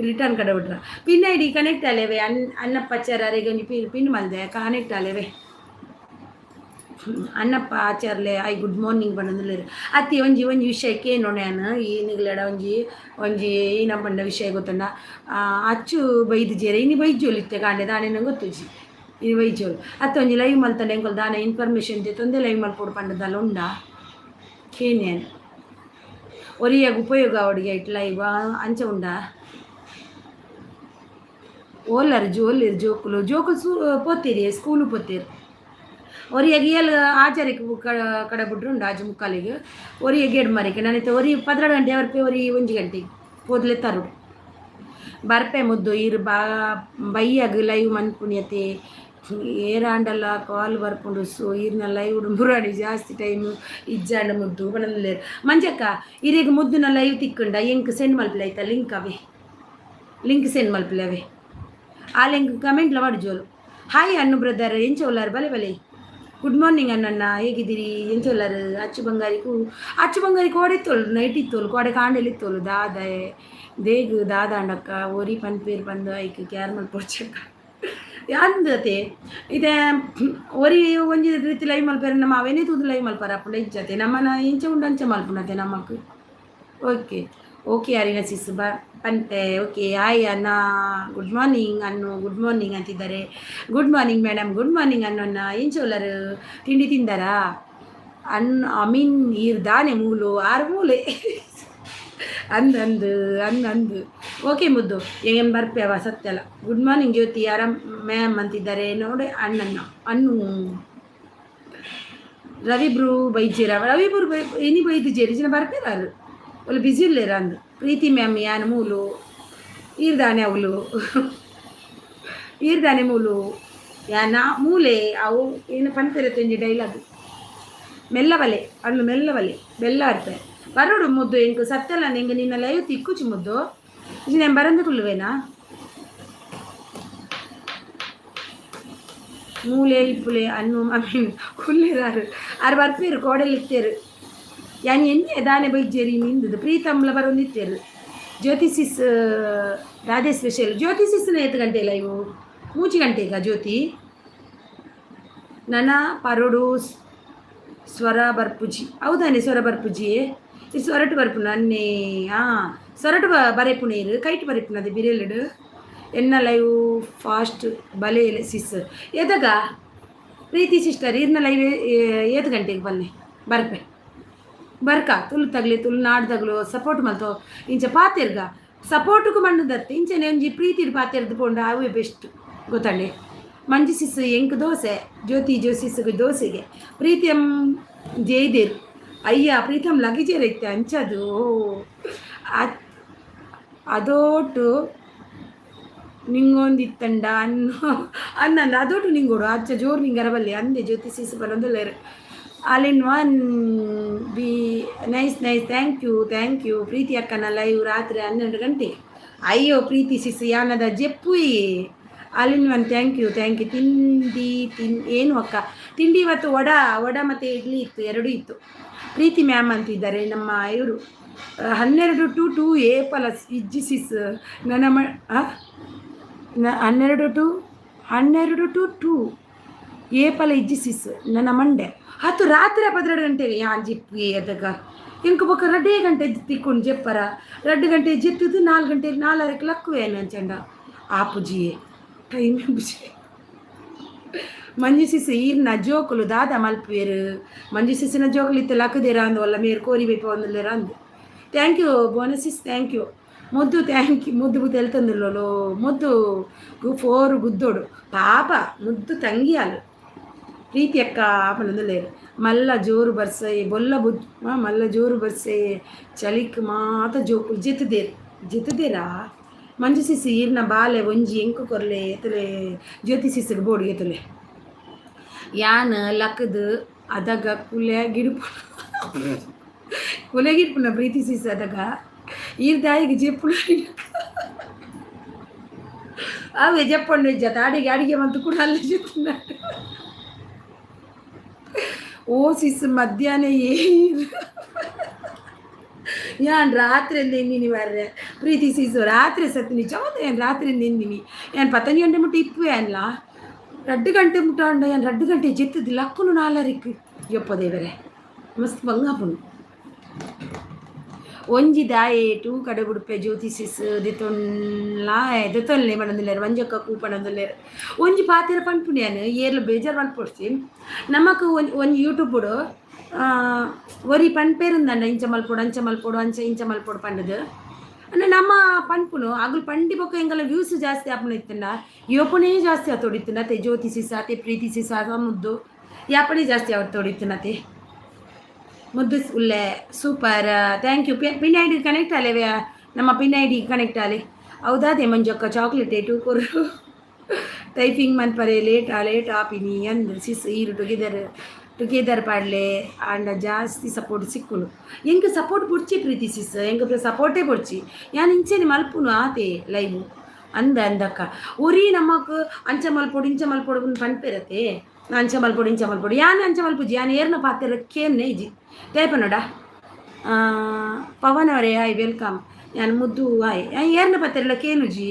ರಿಟರ್ನ್ ಕಡೆ ಬಿಟ್ರ ಪಿನ್ ಐಡಿ ಕನೆಕ್ಟ್ ಅಲ್ಲೇವೆ ಅನ್ನಪ್ಪ ಆಚಾರ್ಯರಿಗೆ ಒಂದು ಪಿನ್ ಮಂದೆ ಕನೆಕ್ಟ್ ಅಲ್ಲೇವೆ ಅನ್ನಪ್ಪ ಆಚಾರ್ಲೆ ಐ ಗುಡ್ ಮಾರ್ನಿಂಗ್ ಬಂದಿಲ್ಲ ಅತ್ತಿ ಒಂಜಿ ವಿಷಯಕ್ಕೆ ನಾನು ಈ ನಿಗ್ಲಡ ಒಂಜಿ ಏನ ಬಂಡ ವಿಷಯ ಗೊತ್ತಂಡ ಅಚ್ಚು ಬೈದು ಜೇರೆ ಇನ್ನು ಬೈಜೋಲಿತ್ತೆ ಕಾಂಡೆ ದಾಣೆ ಗೊತ್ತುಜಿ ಇದು ಬೈಜೋಲು ಅತ್ತ ಒಂಜಿ ಲೈವ್ ಮಲ್ತಂಡೆ ಎಂಕೊಲ್ ದಾನೆ ಇನ್ಫಾರ್ಮೇಷನ್ ತೊಂದೆ ಲೈವ್ ಮಲ್ಪೋಡು ಪಂಡದಲ್ಲ ಉಂಡಾ ಕೇನೇನು ಒರಿಯಾಗ ಉಪಯೋಗ ಅವಡಿಗೆ ಇಟ್ಲ ಇವ ಅಂಚ ಉಂಡ ಓಲ್ಲರು ಜೋಕುಲು ಪೋತೀರಿ ಸ್ಕೂಲು ಪೋತೀರಿ ಒರಿಯಾಗ ಏಳು ಆಚಾರ್ಯಕ್ಕೆ ಕಡೆ ಬಿಟ್ರು ಉಂಡು ಆಜು ಮುಕ್ಕಾಲಿಗೆ ಒರಿಯಾಗ ಗೇಡ್ ಮಾರಿಕೆ ನಾನೈತೆ ಒರಿ 12 ಗಂಟೆ ಬರ್ಪೆ ಒರಿ 1 ಗಂಟೆಗೆ ಪೋದ್ಲೆ ತರುಡು ಬರ್ಪೆ ಮುದ್ದು ಇರು ಬೈಯಾಗ ಲೈವ್ ಮನ್ಪುಣ್ಯತೆ ಏರಾಂಡಲ್ಲ ಕಾಲ್ ಬರ್ಕೊಂಡು ಸೊ ಈರ್ನ ಲೈವ್ ಬುರಾಡಿ ಜಾಸ್ತಿ ಟೈಮು ಇಜ್ಜಾಂಡ ಮುದ್ದು ಬನಲ್ಲೇ ಮಂಜಕ್ಕ ಇರೇಗ ಮುದ್ದುನ ಲೈವ್ ತಿಕ್ಕಂಡ ಎಂಕ್ ಸೆಂಡ್ ಮಲ್ಪಲೆ ಆಯ್ತಾ ಲಿಂಕ್ ಸೆಂಡ್ ಮಲ್ಪಲೆ ಅವೆ ಆ ಲಿಂಕ್ ಕಮೆಂಟ್ಲ ಮಾಡಿಜೋಲು ಹಾಯ್ ಅನ್ನು ಬ್ರದರ್ ಎಂಚೋಲಾರು ಬಲೆ ಗುಡ್ ಮಾರ್ನಿಂಗ್ ಅಣ್ಣಣ್ಣ ಹೇಗಿದ್ದೀರಿ ಎಂಚೋಲಾರು ಅಚ್ಚು ಬಂಗಾರಿ ಕೋಡೆ ಇತ್ತೋಳು ನೈಟ್ ಇತ್ತೋಳು ಕೋಡೆ ಕಾಂಡೆಲಿತ್ತೋಳು ದೇಗು ದಾದಾಂಡಕ್ಕ ಒರಿ ಪನ್ಪೇರು ಬಂದು ಐಕ್ ಕ್ಯಾರ್ ಮಲ್ಪೊಡ್ಚಕ್ಕ ಅಂದತೆ ಇದೇ ಒರಿ ಒಂಜಿ ರೀತಿ ಲೈವ್ ಮಲ್ಪಾರ ನಮ್ಮ ಅವೇನೇ ತೂದು ಲೈವ್ ಮಲ್ಪಾರ ಅಪ್ಪಳ ಇಜ್ಜತೆ ನಮ್ಮನ ಇಂಚ ಉಂಡಂಚ ಮಲ್ಪುನತೆ ನಮ್ಮಕ್ಕೆ ಓಕೆ ಅರಿನ ಸಿಸ್ ಪಂತೆ ಓಕೆ ಹಾಯ್ ಅನ್ನ ಗುಡ್ ಮಾರ್ನಿಂಗ್ ಅಂತಿದ್ದಾರೆ good morning madam good morning ಅನ್ನೋನ್ನ ಇಂಚೋಲರು ತಿಂಡಿ ತಿಂದಾರಾ ಅಮೀನ್ ಈರ್ ದಾನೆ ಮೂಲು 6 ಮೂಲೆ ಅಂದು ಓಕೆ ಮುದ್ದು ಏನು ಬರ್ಪೇವ ಸತ್ಯಲ್ಲ ಗುಡ್ ಮಾರ್ನಿಂಗ್ ಜ್ಯೋತಿ ಆರಾಮ್ ಮ್ಯಾಮ್ ಅಂತಿದ್ದಾರೆ ನೋಡಿ ಅನ್ನು ರವಿಬ್ರು ರವಿಬ್ರು ಇನಿ ಬೈದು ಜೇರಿ ಜನ ಬರ್ಪೇರಾರು ಒಳ್ಳೆ ಬಿಸಿ ಇಲ್ಲೇರ ಅಂದು ಪ್ರೀತಿ ಮ್ಯಾಮ್ ಯಾನು ಮೂಲು ಈರ್ದಾನೆ ಮೂಲು ಯಾನ ಮೂಲೆ ಅವು ಏನು ಪಂತಿರುತ್ತೆ ಡೈಲಾಗ್ ಮೆಲ್ಲವಲೆ ಬೆಲ್ಲ ಇರ್ತಾರೆ ಬರೋಡು ಮುದ್ದು ಎಂಕು ಸತ್ತಲ್ಲ ನಿಂಗೆ ನಿನ್ನ ಲೈವ್ ತಿಕ್ಕುಚು ಮುದ್ದು ಇದು ನಾನು ಬರಂದು ಕುಳ್ಳುವೇನಾ ಮೂಲೆ ಇಪ್ಪುಲೆ ಅನ್ನು ಕುಳ್ಳಿರಾರು ಆರು ಬರ್ಪೇರು ಕೋಡೆಲಿತ್ತೇರು ಯಾನ್ ಎಣ್ಣೆ ದಾನೆ ಬೈಜೇರಿ ನಿಂದು ಪ್ರೀತಮ್ಲ ಬರೋಂದಿತ್ತೇರು ಜ್ಯೋತಿಸಿಸ್ ರಾಧೆ ಸ್ಪೆಷಲ್ ಜ್ಯೋತಿಸಿಸ್ನ 8 ಗಂಟೆ ಲೈವು 3 ಗಂಟೆಗ ಜ್ಯೋತಿ ನನ್ನ ಪರೋಡು ಸ್ವರ ಬರ್ಪುಜಿ ಹೌದಾನೆ ಸ್ವರ ಬರ್ಪುಜಿ ಇದು ಸೊರಟು ಬರ್ಪುನ ಅನ್ನೇ ಸೊರಟು ಬರೆಪುನೇರು ಕೈಟ್ ಬರೆಪುನ ಅದೇ ಬಿರೇಲಿಡು ಎನ್ನ ಲೈವ್ ಫಾಸ್ಟ್ ಬಲೆ ಸಿಸ್ ಎದಾಗ ಪ್ರೀತಿ ಸಿಸ್ಟರ್ ಇರ್ನ ಲೈವ್ 8 ಗಂಟೆಗೆ ಬನ್ನಿ ಬರ್ಕ ತುಳು ತಗಲಿ ತುಳು ನಾಡ್ದಾಗ್ಲು ಸಪೋರ್ಟ್ ಮಲ್ತೋ ಇಂಚ ಪಾತೆರ್ಗ ಸಪೋರ್ಟ್ಗೂ ಮಣ್ಣದತ್ತೆ ಇಂಚನೆ ಒಂಜಿ ಪ್ರೀತಿಡ್ ಪಾತೆರ್ದು ಪೋಂಡ ಅವೇ ಬೆಸ್ಟ್ ಗೊತ್ತಂಡೆ ಮಂಜು ಸಿಸ್ ಎಂಕ್ ದೋಸೆ ಜ್ಯೋತಿ ಸಿಸ್ಗೆ ದೋಸೆಗೆ ಪ್ರೀತಿಯಂ ಜೈದೇರು ಅಯ್ಯ ಪ್ರೀತಮ್ ಲಗೇಜೇರ್ ಐತೆ ಅಂಚದು ಅದೋಟು ನಿಂಗೊಂದಿತ್ತಂಡ ಅನ್ನಂದು ಅದೋಟು ನಿಂಗೋಡು ಅಚ್ಚ ಜೋರು ನಿಂಗರ ಬಲ್ಲಿ ಅಂದೆ ಜ್ಯೋತಿ ಸಿಸ್ ಬರೋದಿಲ್ಲ all in one be nice thank you Preethi ಅಕ್ಕನ ಲೈವ್ ರಾತ್ರಿ 12 ಗಂಟೆ ಅಯ್ಯೋ ಪ್ರೀತಿ ಸಿಸ್ ಯಾನದ ಜೆಪ್ಪುಯಿ all in one thank you ತಿಂಡಿ ಏನು ಅಕ್ಕ ತಿಂಡಿ ಇವತ್ತು ವಡ ಮತ್ತು ಇಡ್ಲಿ ಇತ್ತು 2 ಇತ್ತು ಪ್ರೀತಿ ಮ್ಯಾಮ್ ಅಂತಿದ್ದಾರೆ ನಮ್ಮ ಇವರು 12 to 2 ಏಪಲ ಇಜ್ಜಿ ಸಿಸ್ ನನ್ನ 12 to 2 ಏಪಲ ಇಜ್ಜಿ ಸಿಸ್ ನನ್ನ ಮಂಡೆ ಹತ್ತು ರಾತ್ರಿ 12 ಗಂಟೆಗೆ ಯಾನ್ ಜಿಪ್ಪಿ ಅದಕ್ಕೆ ಇಂಕ ಬೊಕ್ಕ 2 ಗಂಟೆ ತಿಕ್ಕೊಂಡು ಜೆಪ್ಪರ 2 ಗಂಟೆ ಜೆತ್ತದು 4 ಗಂಟೆ 4 ಲಕ್ಕುವೇನು ಅಂಚಂಡ ಆಪುಜಿಯೇ ಟೈಮ್ ಬುಜಿ ಮಂಜು ಸಿಸ್ ಈರ್ನ ಜೋಕುಲು ದಾದ ಮಲ್ಪೇರು ಮಂಜು ಸಿಸ್ಸಿನ ಜೋಕುಲು ಇತ್ತು ಲಕ್ಕದೇರ ಅಂದು ಒಲ್ಲ ಮೇರು ಕೋರಿ ಬೇಕು ಒಂದಿಲ್ಲೇರ ಅಂದು ಥ್ಯಾಂಕ್ ಯು ಬೋನಸಿಸ್ ಥ್ಯಾಂಕ್ ಯು ಮುದ್ದು ಥ್ಯಾಂಕ್ ಯು ಮುದ್ದು ಎಲ್ತಂದಿಲ್ಲೋ ಮುದ್ದು 4 ಗುದ್ದೋಡು ಪಾಪ ಮುದ್ದು ತಂಗಿ ಅಲ್ಲ ಪ್ರೀತಿ ಅಕ್ಕ ಆಪನೊಂದಿಲ್ಲೇರು ಮಲ್ಲ ಜೋರು ಬರ್ಸೆ ಬೊಲ್ಲ ಮಲ್ಲ ಜೋರು ಬರ್ಸೆ ಚಳಿಕ್ ಮಾತ ಜೋಕುಲು ಜಿತ್ತದೇರಾ ಮಂಜು ಸಿಸಿ ಈರ್ನ ಬಾಲೆ ಒಂಜಿ ಎಂಕು ಕೊರ್ಲೆ ಎತ್ತಲೆ ಜ್ಯೋತಿ ಸಿಸಿಗೆ ಬೋರ್ಡ್ ಎತ್ತಲೆ ಯಾನ್ ಲಕ್ಕದು ಅದಾಗ ಕುಲೆಗಿಡ್ಪುನ ಪ್ರೀತಿ ಸಿಸಿ ಅದಾಗ ಈರ್ದಾಯಿಗೆ ಜೆಪ್ಪುನ అవే చెప్పండి జతాడికి అడిగే మంతు కూడా అల్లే చెప్తున్నాడు ఓ సిస్ మధ్యాహ్నం ഞാൻ രാത്രി എന്തെന്തിനി വരെ പ്രീതി സീസു ರಾತ್ರಿ ಸತ್ನಿ ಚೌದ ಏನು ರಾತ್ರಿ ಎಂದೆಂದಿನಿ ಏನು 15 ಗಂಟೆ ಮುಟ್ಟ ಇಪ್ಪು ಏನ್ಲ 2 ಗಂಟೆ ಮುಟ್ಟ ಅಂಡ ಏನು 2 ಗಂಟೆ ಜೆತ್ತದು ಲಕ್ಕನು 4ಕ್ಕೆ ಯಪ್ಪ ದೇವರೇ ಮಸ್ತ್ ಬಂಗಾಪುನು ಒಂಜಿ ದಾಯೇಟು ಕಡೆ ಬುಡುಪೆ ಜ್ಯೋತಿಸಿಸ್ ದಿತೊನ್ಲೆ ಪಣಂದುಲ್ಲೇರು ಒಂಜಕ್ಕ ಕೂ ಪಣಂದುಲ್ಲೇರು ಒಂಜಿ ಪಾತೆರ ಪನ್ಪುನ್ಯಾನು ಏರ್ಲ ಬೇಜಾರು ಮಲ್ಪೊಡ್ಸಿ ನಮಕ್ ಒಂಜಿ ಯೂಟ್ಯೂಬ್ಡು ಒರಿ ಪನ್ಪೇರುಂದಂಡ ಇಂಚ ಮಲ್ಪೊಡು ಅಂಚ ಮಲ್ಪೊಡು ಅಂಚ ಇಂಚ ಮಲ್ಪೊಡು ಪಂಡದು ಅಂದ್ರೆ ನಮ್ಮ ಪನ್ಪುನು ಅಗಲು ಪಂಡಿ ಬೊಕ್ಕ ಎಂಗಲ ವ್ಯೂಸ್ ಜಾಸ್ತಿ ಆಪುನ ಇತ್ತಂಡ ಯೋಪನೇ ಜಾಸ್ತಿ ಆ ತೊಡಿತ್ತುನತೆ ಜ್ಯೋತಿಸಿಸ್ ಆತೆ ಪ್ರೀತಿ ಸಿಸ್ ಆತ ಮುದ್ದು ಯಾಪನೇ ಜಾಸ್ತಿ ಅವ್ರು ತೊಡಿತ್ತುನತೆ ಮುದ್ದು ಉಲ್ಲೆ super thank you pin I D connect ಆಲೆ ನಮ್ಮ ಪಿನ್ ಐ ಡಿ ಕನೆಕ್ಟ್ ಆಲೆ ಹೌದಾದೆ ಮಂಜಕ್ಕ ಚಾಕ್ಲೇಟ್ ಟೂ ಕೊರು ಟೈಪಿಂಗ್ ಮನ್ಪರೆ ಲೇಟ್ ಆಪಿನಿ ಅಂದು ಸಿಸ್ ಈರು ಟುಗೆದರ್ ಪಾಡ್ಲೆ ಅಂಡ ಜಾಸ್ತಿ ಸಪೋರ್ಟ್ ಸಿಕ್ಕುನು ಎಂಗೆ ಸಪೋರ್ಟ್ ಬುಡ್ಚಿ ಪ್ರೀತಿ ಸಿಸ್ ಎಂಗೆ ಸಪೋರ್ಟೇ ಬುಡ್ಚಿ ಯಾನ್ ಇಂಚೆನೆ ಮಲ್ಪುನು ಆತೆ ಲೈವ್ ಅಂದಕ್ಕ ಒರಿ ನಮಕ್ ಅಂಚ ಮಲ್ಪೊಡು ಇಂಚ ಮಲ್ಪೊಡು ಪನ್ಪೆರತೆ ಅಂಚ ಮಲ್ಪೊಡು ಇಂಚ ಮಲ್ಪೊಡು ಯಾನ್ ಅಂಚ ಮಲ್ಪುಜಿ ಯಾನ್ ಏರ್ನ ಪಾತೆರ ಕೇನ್ನೆ ಇಜಿ ತೇಪನೋಡ ಪವನ್ ಅವರೇ ಹಾಯ್ ವೆಲ್ಕಮ್ ನಾನು ಮುದ್ದು ಹಾಯ್ ಏರ್ನ ಪಾತೆರಲ್ಲ ಕೇನುಜಿ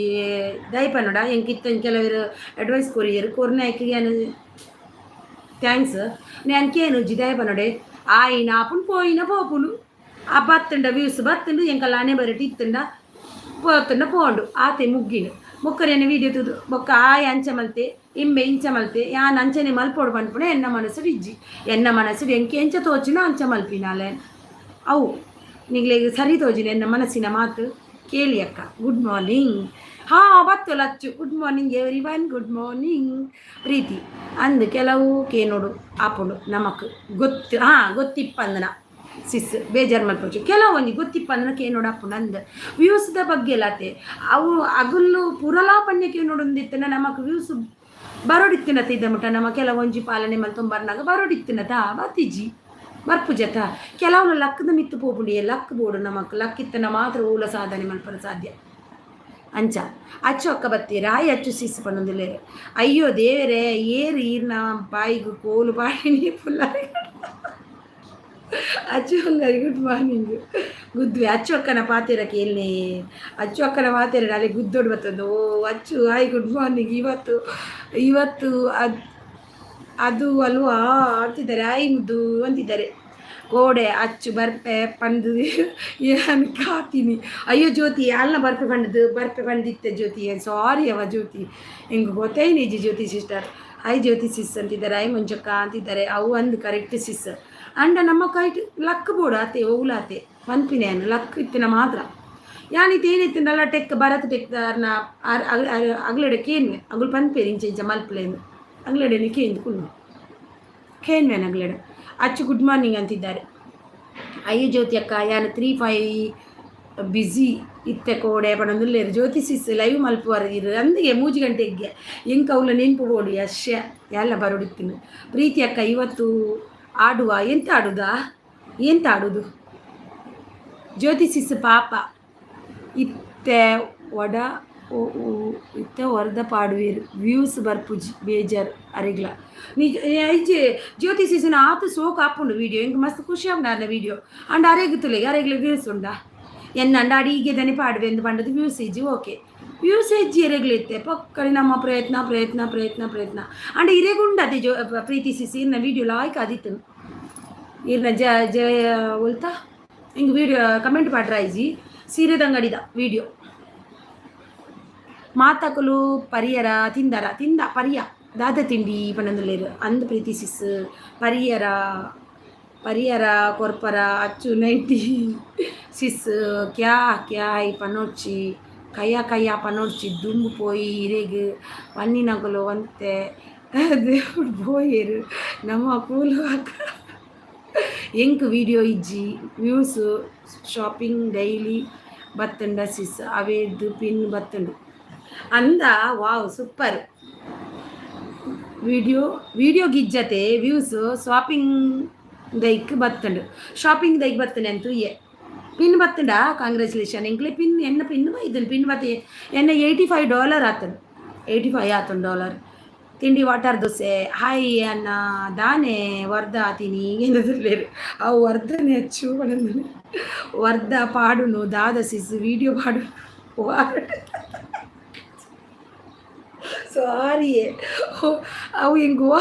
ದಯಪನೋಡ ಎಂಕಿತ್ತ ಕೆಲವರು ಅಡ್ವೈಸ್ ಕೊರಿಯರು ಕೊರ್ನಾಯ್ಕಿಗೆ ಏನು ಥ್ಯಾಂಕ್ಸ್ నేను కేనుజి దయపనడే ఆయన అప్పుడు పోయిన పోపులు ఆ బత్తుండ వ్యూస్ బత్తుండు ఎంకలానే బరటి ఇత్తుండ పోతుండ పోండు ఆతే ముగ్గిను ముక్కరేನ వీడియో ತುದು ಬೊಕ್ಕ ಆಯ್ ಅಂಚಮಲ್ತೆ ಇಮ್ಮೆ ಇಂಚಮಲ್ತೆ ಯಾನ್ ಅಂಚನೆ ಮಲ್ಪೊಡು ಪನ್ಪುಣ ಎನ್ನ ಮನಸ್ಸು ಇಜ್ಜಿ ಎನ್ನ ಮನಸ್ಸು ಎಂಕೆ ಎಂಚ ತೋಚಿನ ಅಂಚ ಮಲ್ಪಿನಾಲೆ ಅವು ನಿಗ್ಲೆ ಸರಿ ತೋಜಿನ ಎನ್ನ ಮನಸ್ಸಿನ ಮಾತು ಕೇಳಿ ಅಕ್ಕ ಗುಡ್ ಮಾರ್ನಿಂಗ್ ಬತ್ತು ಲಚ್ಚು good morning everyone good morning Preethi ಅಂದು ಕೆಲವು ಕೇನೋಡು ಆಪುಂಡು ನಮಕ್ ಗೊತ್ತಿಪ್ಪಂದನ ಸಿಸ್ ಬೇಜಾರು ಮಲ್ಪೊಚ್ಚು ಕೆಲವು ಒಂಜಿ ಗೊತ್ತಿಪ್ಪಂದನ ಕೇನೋಡು ಆಪುಂಡು ಅಂದು ವ್ಯೂಸ್ದ ಬಗ್ಗೆ ಎಲ್ಲತೆ ಅವು ಅಗುಲ್ಲು ಪುರಲಾಪಣ್ಯ ಕೇನೋಡೊಂದಿತ್ತನ ನಮಕ್ ವ್ಯೂಸ್ ಬರೋಡಿತ್ತಿನತ ಇದ್ದ ಮುಟ ನಮ್ಮ ಕೆಲವೊಂಜಿ ಪಾಲನೆ ಮಲ್ತೊಂಬರ್ನಾಗ ಬರೋಡಿತ್ತಿನತ ಬತ್ತಿಜ್ಜಿ ಬರ್ಪುಜತ ಕೆಲವು ಲಕ್ಕದ ಮಿತ್ತು ಪೋಪುಂಡಿ ಲಕ್ ಬೋಡು ನಮಕ್ ಲಕ್ ಇತ್ತನ ಮಾತ್ರ ಊಲ ಸಾಧನೆ ಮಲ್ಪರ ಸಾಧ್ಯ ಅಂಚ ಅಚ್ಚು ಅಕ್ಕ ಬತ್ತೀರ ಅಚ್ಚು ಸಿಸ್ ಪಣ್ಣೊಂದುಲ್ಲೇರು ಅಯ್ಯೋ ದೇವರೇ ಏರು ಈರ್ನ ಬಾಯಿಗೂ ಕೋಲು ಬಾಯಿ ಪುಲ್ಲರಿ ಅಚ್ಚು ಅಲ್ಲರಿ ಗುಡ್ ಮಾರ್ನಿಂಗ್ ಗುದ್ವಿ ಅಚ್ಚು ಅಕ್ಕನ ಪಾತೆರ ಕೇಳನೆ ಅಚ್ಚು ಅಕ್ಕನ ಪಾತೆರ ಅಲ್ಲಿ ಗುದ್ದೋಡು ಬರ್ತದೆ ಓ ಅಚ್ಚು ಹಾಯ್ ಗುಡ್ ಮಾರ್ನಿಂಗ್ ಇವತ್ತು ಅದು ಅಲ್ವಾ ಅಂತಿದ್ದಾರೆ ಆಯ್ ಮುದ್ದು ಅಂತಿದ್ದಾರೆ ಕೋಡೆ ಅಚ್ಚು ಬರ್ಪೆ ಪಂದು ಏನು ಕಾತೀನಿ ಅಯ್ಯೋ ಜ್ಯೋತಿ ಅಲ್ಲ ಬರ್ಪೆ ಪಂದಿತ್ತೆ ಜ್ಯೋತಿ ಸಾರಿ ಅವ ಜ್ಯೋತಿ ಹಿಂಗೆ ಗೊತ್ತೇನಿಜಿ ಜ್ಯೋತಿ ಸಿಸ್ಟರ್ ಐ ಜ್ಯೋತಿ ಸಿಸ್ ಅಂತಿದ್ದಾರೆ ಐ ಮಂಜಕ್ಕ ಅಂತಿದ್ದಾರೆ ಅವು ಅಂದು ಕರೆಕ್ಟ್ ಸಿಸ್ ಅಂಡ ನಮ್ಮ ಕೈಟ್ ಲಕ್ ಬೋಡು ಆತೆ ಓಲಾತೆ ಪನ್ಪಿನೇನು ಲಕ್ ಇತ್ತಿನ ಮಾತ್ರ ಯಾನಿತ್ತು ಏನಿತ್ತಿನಲ್ಲ ಟೆಕ್ ಭರತ್ ಟೆಕ್ ಅಗ್ಲಡೆ ಕೇನ್ವೆ ಅಗುಳು ಪನ್ಪೇರು ಇಂಚ ಮಲ್ಪಲೇನು ಅಗ್ಲಡೆನೆ ಕೇಂದು ಕುಲ್ಲು ಕೇನ್ವೇನು ಅಗ್ಲಡೆ ಅಚ್ಚು ಗುಡ್ ಮಾರ್ನಿಂಗ್ ಅಂತಿದ್ದಾರೆ ಅಯ್ಯೋ ಜ್ಯೋತಿ ಅಕ್ಕ ಯಾನು 3-5 ಬ್ಯುಸಿ ಇತ್ತೆ ಕೋಡೆ ಪಣಂದುಲ್ಲೇರು ಜ್ಯೋತಿ ಸಿಸ್ ಲೈವ್ ಮಲ್ಪುವರ ಇರು ಅಂದಿಗೆ 3 ಗಂಟೆಗೆ ಎಂಕ ಅವಳ ನೆನಪು ಬೋಡಿ ಅಶ್ಯ ಎಲ್ಲ ಬರೋಡಿತ್ತಿನ ಪ್ರೀತಿ ಅಕ್ಕ ಇವತ್ತು ಆಡುವ ಎಂತ ಆಡುದು ಜ್ಯೋತಿ ಸಿಸ್ ಪಾಪ ಇತ್ತೆ ಒಡ ಇತ್ತೆ ಹೊರದ ಪಾಡುವೇರು ವ್ಯೂಸ್ ಬರ್ಪುಜಿ ಬೇಜಾರು ಅರೆಗ್ಲ ನಿಜ ಐಜೆ ಜ್ಯೋತಿ ಸಿಸಿನ ಆತು ಸೋಕು ಆಪುಂಡು ವೀಡಿಯೋ ಇಂಕ ಮಸ್ತ್ ಖುಷಿ ಆಪುಂಡು ವೀಡಿಯೋ ಅಂಡ್ ಅರೆಗುತ್ತಲೆ ವ್ಯೂಸ್ ಉಂಡ ಎನ್ನಂಡ ಅಡಿಗೆ ದನಿ ಪಾಡುವೆ ಎಂದು ಪಂಡದು ವ್ಯೂಸ್ ಇಜ್ಜಿ ಓಕೆ ವ್ಯೂಸ್ ಹೆಜ್ಜಿ ಎರೆಗ್ಲಿತ್ತೆ ಪಕ್ಕಡಿ ನಮ್ಮ ಪ್ರಯತ್ನ ಅಂಡ್ ಇರೆಗುಂಡದೆ ಪ್ರೀತಿ ಸಿಸಿ ಇರ್ನ ವೀಡಿಯೋ ಲಾಯ್ಕ್ ಆದಿತ್ತು ಇರ್ನ ಜಯ ಒಲ್ತಾ ಹಿಂಗೆ ವೀಡಿಯೋ ಕಮೆಂಟ್ ಮಾಡ್ರ ಐಜಿ ಸೀರೆದಂಗಡಿದ ವೀಡಿಯೋ ಮಾತಕಲು ಪರಿಯರ ತಿಂದ ಪರಿಯ ದಾದ ತಿಂಡಿ ಪಣ್ಣಂದುಲ್ಲೇರು ಅಂದು ಪ್ರೀತಿ ಸಿಸ್ ಪರಿಯರ ಕೊರ್ಪರ ಅಚ್ಚು 90 ಸಿಸ್ ಕ್ಯಾ ಹೈ ಪನೋಡ್ಚಿ ಕಯ್ಯ ಪನೋಡ್ಚಿ ದುಂಬು ಪೋಯಿ ಇರೆಗ್ ಪನ್ನಿನಗಲು ಅಂತೆ దేవుడు పోయేరు ನಮ್ಮ ಕೂಲು ಅಕ್ಕ ಎಂಕ್ ವೀಡಿಯೋ ಇಜ್ಜಿ ವ್ಯೂಸ್ ಶಾಪಿಂಗ್ ಡೈಲಿ ಬತ್ತುಂಡ ಸಿಸ್ ಅವೇದು ಪಿನ್ ಬತ್ತುಂಡು ಅಂದ ವಾವ್ ಸೂಪರ್ ವಿಡಿಯೋ ಗಿಜ್ಜತೆ ವ್ಯೂಸ್ ಶಾಪಿಂಗ್ ದೈಕ್ ಬತ್ತುಂಡು ಶಾಪಿಂಗ್ ದೈಕ್ ಬತ್ತನೆ ಅಂತೂ ಪಿನ್ ಬತ್ತುಂಡ ಕಾಂಗ್ರ್ಯಾಚುಲೇಷನ್ ಎಂಕ್ಲೆ ಪಿನ್ ಎನ್ನ ಪಿನ್ ಇದನ್ನು ಪಿನ್ ಬತ್ತೆ ಎನ್ನ $85 ಆತನು $85 ತಿಂಡಿ ವಾಟರ್ ದೋಸೆ ಹಾಯ್ ಅನ್ನ ದಾನೆ ವರ್ಧ ತಿನಿ ಏನದಿರ್ಲೇರು ಅವು ವರ್ಧನೆ ಹಚ್ಚು ವರ್ಧ ಪಾಡುನು ದಾದ ಸಿಸು ವಿಡಿಯೋ ಪಾಡು ಸಾರಿಯೇ ಅವು ಹಿಂಗೆ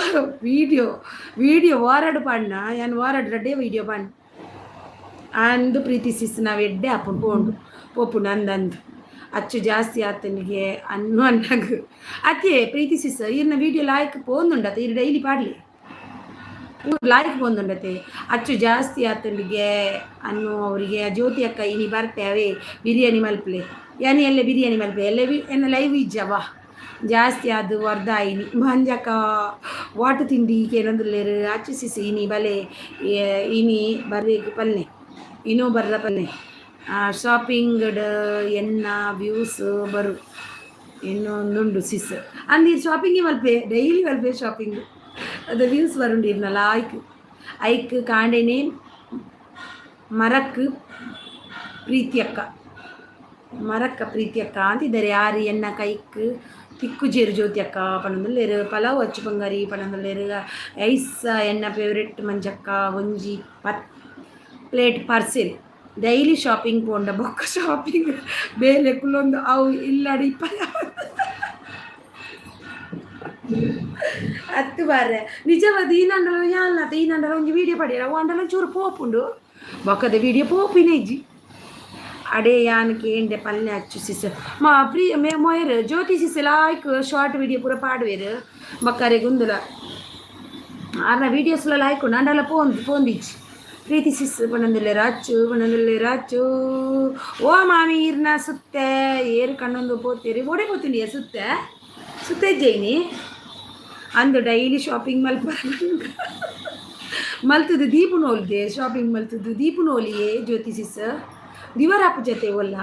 வீடியோ வாராடு பாடினா என் வாராடு ரெட்டே வீடியோ பாடு ಅಂದು ಪ್ರೀತಿ ಸಿಸ್ ನಾವು ಎಡ್ಡೆ ಅಪ್ಪನ ಪೋಂಡು ಪೋಪು ನಂದಂದು ಅಚ್ಚು ಜಾಸ್ತಿ ಆತನಿಗೆ ಅನ್ನಾಗ ಅತ್ತೆ ಪ್ರೀತಿ ಸಿಸ್ ಇರ್ನ ವೀಡಿಯೋ ಲಾಯ್ಕ್ ಪೋಂದುಂಡತ್ತೆ ಇರು ಡೈಲಿ ಪಾಡ್ಲಿ ಲಾಯ್ಕ್ ಪೋಂದುಂಡತ್ತೆ ಅಚ್ಚು ಜಾಸ್ತಿ ಆತನಿಗೆ ಅನ್ನು ಅವರಿಗೆ ಜ್ಯೋತಿ ಅಕ್ಕ ಇನಿ ಬರ್ತೇವೆ ಬಿರಿಯಾನಿ ಮಲ್ಪಲೆ ಯಾನಿ ಎಲ್ಲ ಬಿರಿಯಾನಿ ಮಲ್ಪೆ ಎಲ್ಲ ಎನ್ನ ಲೈವ್ ಇಜ್ಜವಾ ಜಾಸ್ತಿ ಅದು ವರ್ಧ ಇನಿ ಮಂಜಕ್ಕ ವಾಟು ತಿಂಡಿ ಕೇನೊಂದುಲ್ಲೇರು ಅಚ್ಚು ಸಿಸ್ ಇನಿ ಬಲೆ ಇನಿ ಬರ್ಬೇಕು ಪಲ್ಲೆ ಇನ್ನೂ ಬರ್ರ ಪಲ್ಲೆ ಶಾಪಿಂಗ್ ಎನ್ನ ವ್ಯೂಸ್ ಬರು ಇನ್ನೊಂದುಂಡು ಸಿಸ್ ಅಂದಿರು ಶಾಪಿಂಗಿಗೆ ಮಲ್ಪೆ ಡೈಲಿ ಮಲ್ಪೆ ಶಾಪಿಂಗ್ ಅದು ವ್ಯೂಸ್ ಬರುಂಡು ಇರ್ನಲ್ಲ ಐಕ್ ಕಾಂಡೆನೆ ಮರಕ್ಕೆ ಪ್ರೀತಿಯಕ್ಕ ಅಂತಿದ್ದಾರೆ ಯಾರು ಎನ್ನ ಕೈಕ್ ತಿಕ್ಕುಜೇರು ಜ್ಯೋತಿ ಅಕ್ಕ ಪಣದಲ್ಲೇರು ಪಲಾವ್ ಹಚ್ಚು ಬಂಗಾರಿ ಪಣದಲ್ಲೇರು ಐಸ್ ಎನ್ನ ಫೇವ್ರೆಟ್ ಮಂಜಕ್ಕ ಒಂಜಿ ಪ್ಲೇಟ್ ಪಾರ್ಸೆಲ್ ಡೈಲಿ ಶಾಪಿಂಗ್ ಪೋಂಡ ಬೊಕ್ಕ ಶಾಪಿಂಗ್ ಬೇಲೆ ಕುಲ್ಲೊಂದು ಅವು ಇಲ್ಲಡಿ ಹತ್ತು ಬಾರ ನಿಜವಾದ ಈನಂಡಲ ಯಾಲ್ನತ ಈನಂಡಲ ಒಂಜಿ ವೀಡಿಯೋ ಪಡಿಯಲ್ಲ ಒಂಡಲ ಚೂರು ಪೋಪುಂಡು ಬೊಕ್ಕದ ವೀಡಿಯೋ ಪೋಪಿನ ಇಜ್ಜಿ ಅಡೇ ಯಾನಕ್ಕೆ ಎಂಡೆ ಪಲ್ಲೆ ಹಚ್ಚು ಸಿಸ್ ಮೊಯರ್ ಜ್ಯೋತಿ ಸಿಸ್ ಲಾಯ್ಕ್ ಶಾರ್ಟ್ ವೀಡಿಯೋ ಪೂರ ಪಾಡುವೇರು ಬಕ್ಕರೆ ಗುಂದುಲ ಅರ್ನ ವೀಡಿಯೋಸ್ಲ ಲಾಯ್ಕೊಂಡು ಅಂಡಲ ಪೋಂದಿಜ್ಜಿ ಪ್ರೀತಿ ಸಿಸ್ ಪಣಂದಲ್ಲೇ ರಾಚು ಓ ಮಾಮಿ ಇರ್ನ ಸುತ್ತೆ ಏರು ಕಣ್ಣೊಂದು ಪೋತೀರಿ ಓಡೆ ಪೋತೀನಿ ಸುತ್ತೆ ಜೈನಿ ಅಂದು ಡೈಲಿ ಶಾಪಿಂಗ್ ಮಲ್ತದ್ದು ದೀಪನೋಲ್ದೆ ಶಾಪಿಂಗ್ ಮಲ್ತದ್ದು ದೀಪನೋಲಿಯೇ ಜ್ಯೋತಿ ಸಿಸ್ ದಿವರಾಪ ಜೊತೆ ಒಲ್ಲ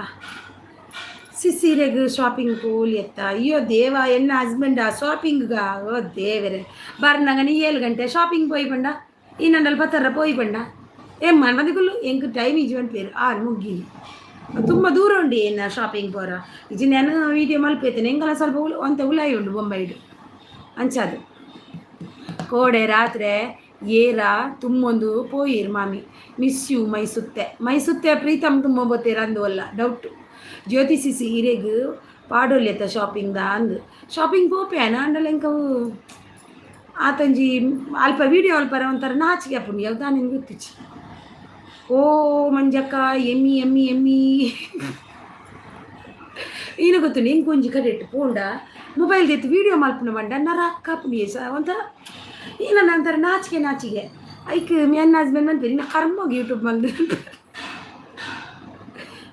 ಸಿಸ್ಸೀರೆಗೆ ಶಾಪಿಂಗ್ ಪೋಲಿ ಎತ್ತ ಅಯ್ಯೋ ದೇವ ಎನ್ನ ಹಸ್ಬೆಂಡ ಶಾಪಿಂಗ್ಗ ಓ ದೇವರೇ ಬರ್ನಂಗ ನೀ 7 ಗಂಟೆ ಶಾಪಿಂಗ್ ಪೋಯಿ ಬಂಡ ಇನ್ನೊಂದಲ್ಲಿ ಬತ್ತಾರ ಪೋಯಿ ಬಂಡ ಏಮ್ಮನ್ ಬಂದಿಗುಲ್ಲು ಎಂಕ್ ಟೈಮ್ ಇಜ್ಜುವಂತ ಪೇರು ಮುಗ್ಗಿನಿ ತುಂಬ ದೂರ ಉಂಡು ಏನು ಶಾಪಿಂಗ್ ಪೋರ ಇಜ್ಜಿ ನಾನು ವೀಡಿಯೋ ಮಲ್ಪೇತೇನೆ ಎಂಗಲ್ಲ ಸ್ವಲ್ಪ ಒಂತ ಉಲಾಯಿ ಉಂಡು ಬೊಂಬೈಡು ಅಂಚಾದು ಕೋಡೆ ರಾತ್ರಿ ಏರ ತುಂಬೊಂದು ಪೋಯಿರು ಮಾಮಿ ಮಿಸ್ ಯು ಮೈಸುತ್ತೆ ಪ್ರೀತಮ್ ತುಂಬ ಬೋತೇರ ಅಂದು ಅಲ್ಲ ಡೌಟು ಜ್ಯೋತಿ ಸಿಸಿ ಹಿರೇಗು ಪಾಡೊಲ್ಲೆತ್ತ ಶಾಪಿಂಗ್ದ ಅಂದು ಶಾಪಿಂಗ್ ಪೋಪೇನ ಅಂಡಲ್ಲ ಎಂಕವು ಆತಂಜಿ ಅಲ್ಪ ವೀಡಿಯೋ ಅಲ್ಪರ ಒಂಥರ ನಾಚಿಕೆ ಅಪ್ಪುಂಡು ಯಾವ್ದು ನಿನ್ಗೆ ಗೊತ್ತಿಚ್ಚಿ ಓ ಮಂಜಕ್ಕ ಎಮ್ಮಿ ಈನ ಗೊತ್ತು ನಿಂಗೆ ಕೊಂಜಿ ಕಡೆಟ್ಟು ಪೋಂಡ ಮೊಬೈಲ್ ತೆತ್ತು ವೀಡಿಯೋ ಮಲ್ಪನ ಬಂಡ ನರ ಕಾಪುನಿ ಒಂಥರ ಈಗ ನಂತರ ನಾಚಿಕೆ ಐಕ್ ನನ್ನ ಹಸ್ಬೆಂಡ್ ಬಂದ್ರಿ ನಾ ಕರ್ಮೋಗಿ ಯೂಟ್ಯೂಬ್ ಬಂದು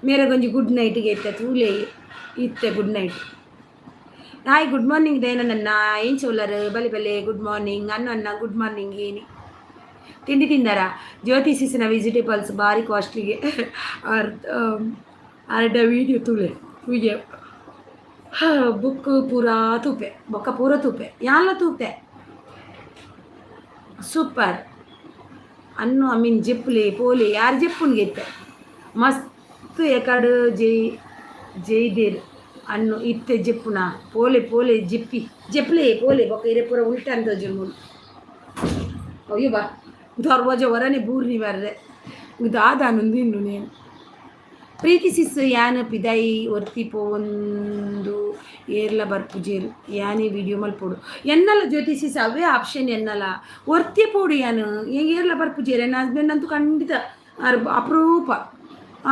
ಮೇರೆಗೊಂಜಿ ಗುಡ್ ನೈಟ್ಗೆ ಇತ್ತೆ ತೂಲೆ ಇತ್ತೆ good night hi good morning ದೇನ ನನ್ನ ಏನು ಚೋಲರ್ ಬಲೆ ಗುಡ್ ಮಾರ್ನಿಂಗ್ ಅನ್ನ ಗುಡ್ ಮಾರ್ನಿಂಗ್ ಏನಿ ತಿಂಡಿ ತಿಂದಾರ ಜ್ಯೋತಿ ಸಿಸಿನ ವೆಜಿಟೇಬಲ್ಸ್ ಭಾರಿ ಕಾಸ್ಟ್ಲಿಗೆ ಅರ್ಧ ವೀಡಿಯೋ ವಿಡಿಯೋ ಬುಕ್ ಪೂರಾ ತೂಪೆ ಬೊಕ್ಕ ಪೂರ ತೂಪೆ ಯಾಲ ತೂಪೆ ಸೂಪರ್ ಅನ್ನು ಅಮೀನ್ ಜೆಪ್ಪುಲೆ ಪೋಲೆ ಯಾರು ಜೆಪ್ಪುನ್ಗೆ ಇತ್ತೆ ಮಸ್ತ್ ಎಕಡು ಜೈದೇರ್ ಅನ್ನು ಇತ್ತೆ ಜೆಪ್ಪುನ ಪೋಲೆ ಜೆಪ್ಪಲೆ ಪೋಲೆ ಬೊಕ್ಕ ಇರೆ ಪೂರ ಉಲ್ಟ ಅಂತಜು ಮೂರು ಅಯ್ಯೋ ಬಾ ದರ್ವಾಜ ಹೊರನೆ ಬೂರ್ನಿ ಬರ್ರೆ ದಾದಾನುಂದು ಇನ್ನು ನೇನು ಪ್ರೀತಿ ಸಿಸ್ ಯಾನ ಪಿದಾಯಿ ಒರ್ತಿ ಪೋಂದು ಏರ್ಲ ಬರ್ಪುಜೇರು ಯಾನೇ ವಿಡಿಯೋ ಮಲ್ಪೋಡು ಎನ್ನಲ್ಲ ಜ್ಯೋತಿ ಸಿಸ್ ಅವೇ ಆಪ್ಷನ್ ಎನ್ನಲ್ಲ ಒರ್ತಿ ಪೋಡು ಯಾನು ಏರ್ಲ ಬರ್ಪುಜೇರು ನನ್ನ ಹಸ್ಬೆಂಡ್ ಅಂತೂ ಖಂಡಿತ ಅಪರೂಪ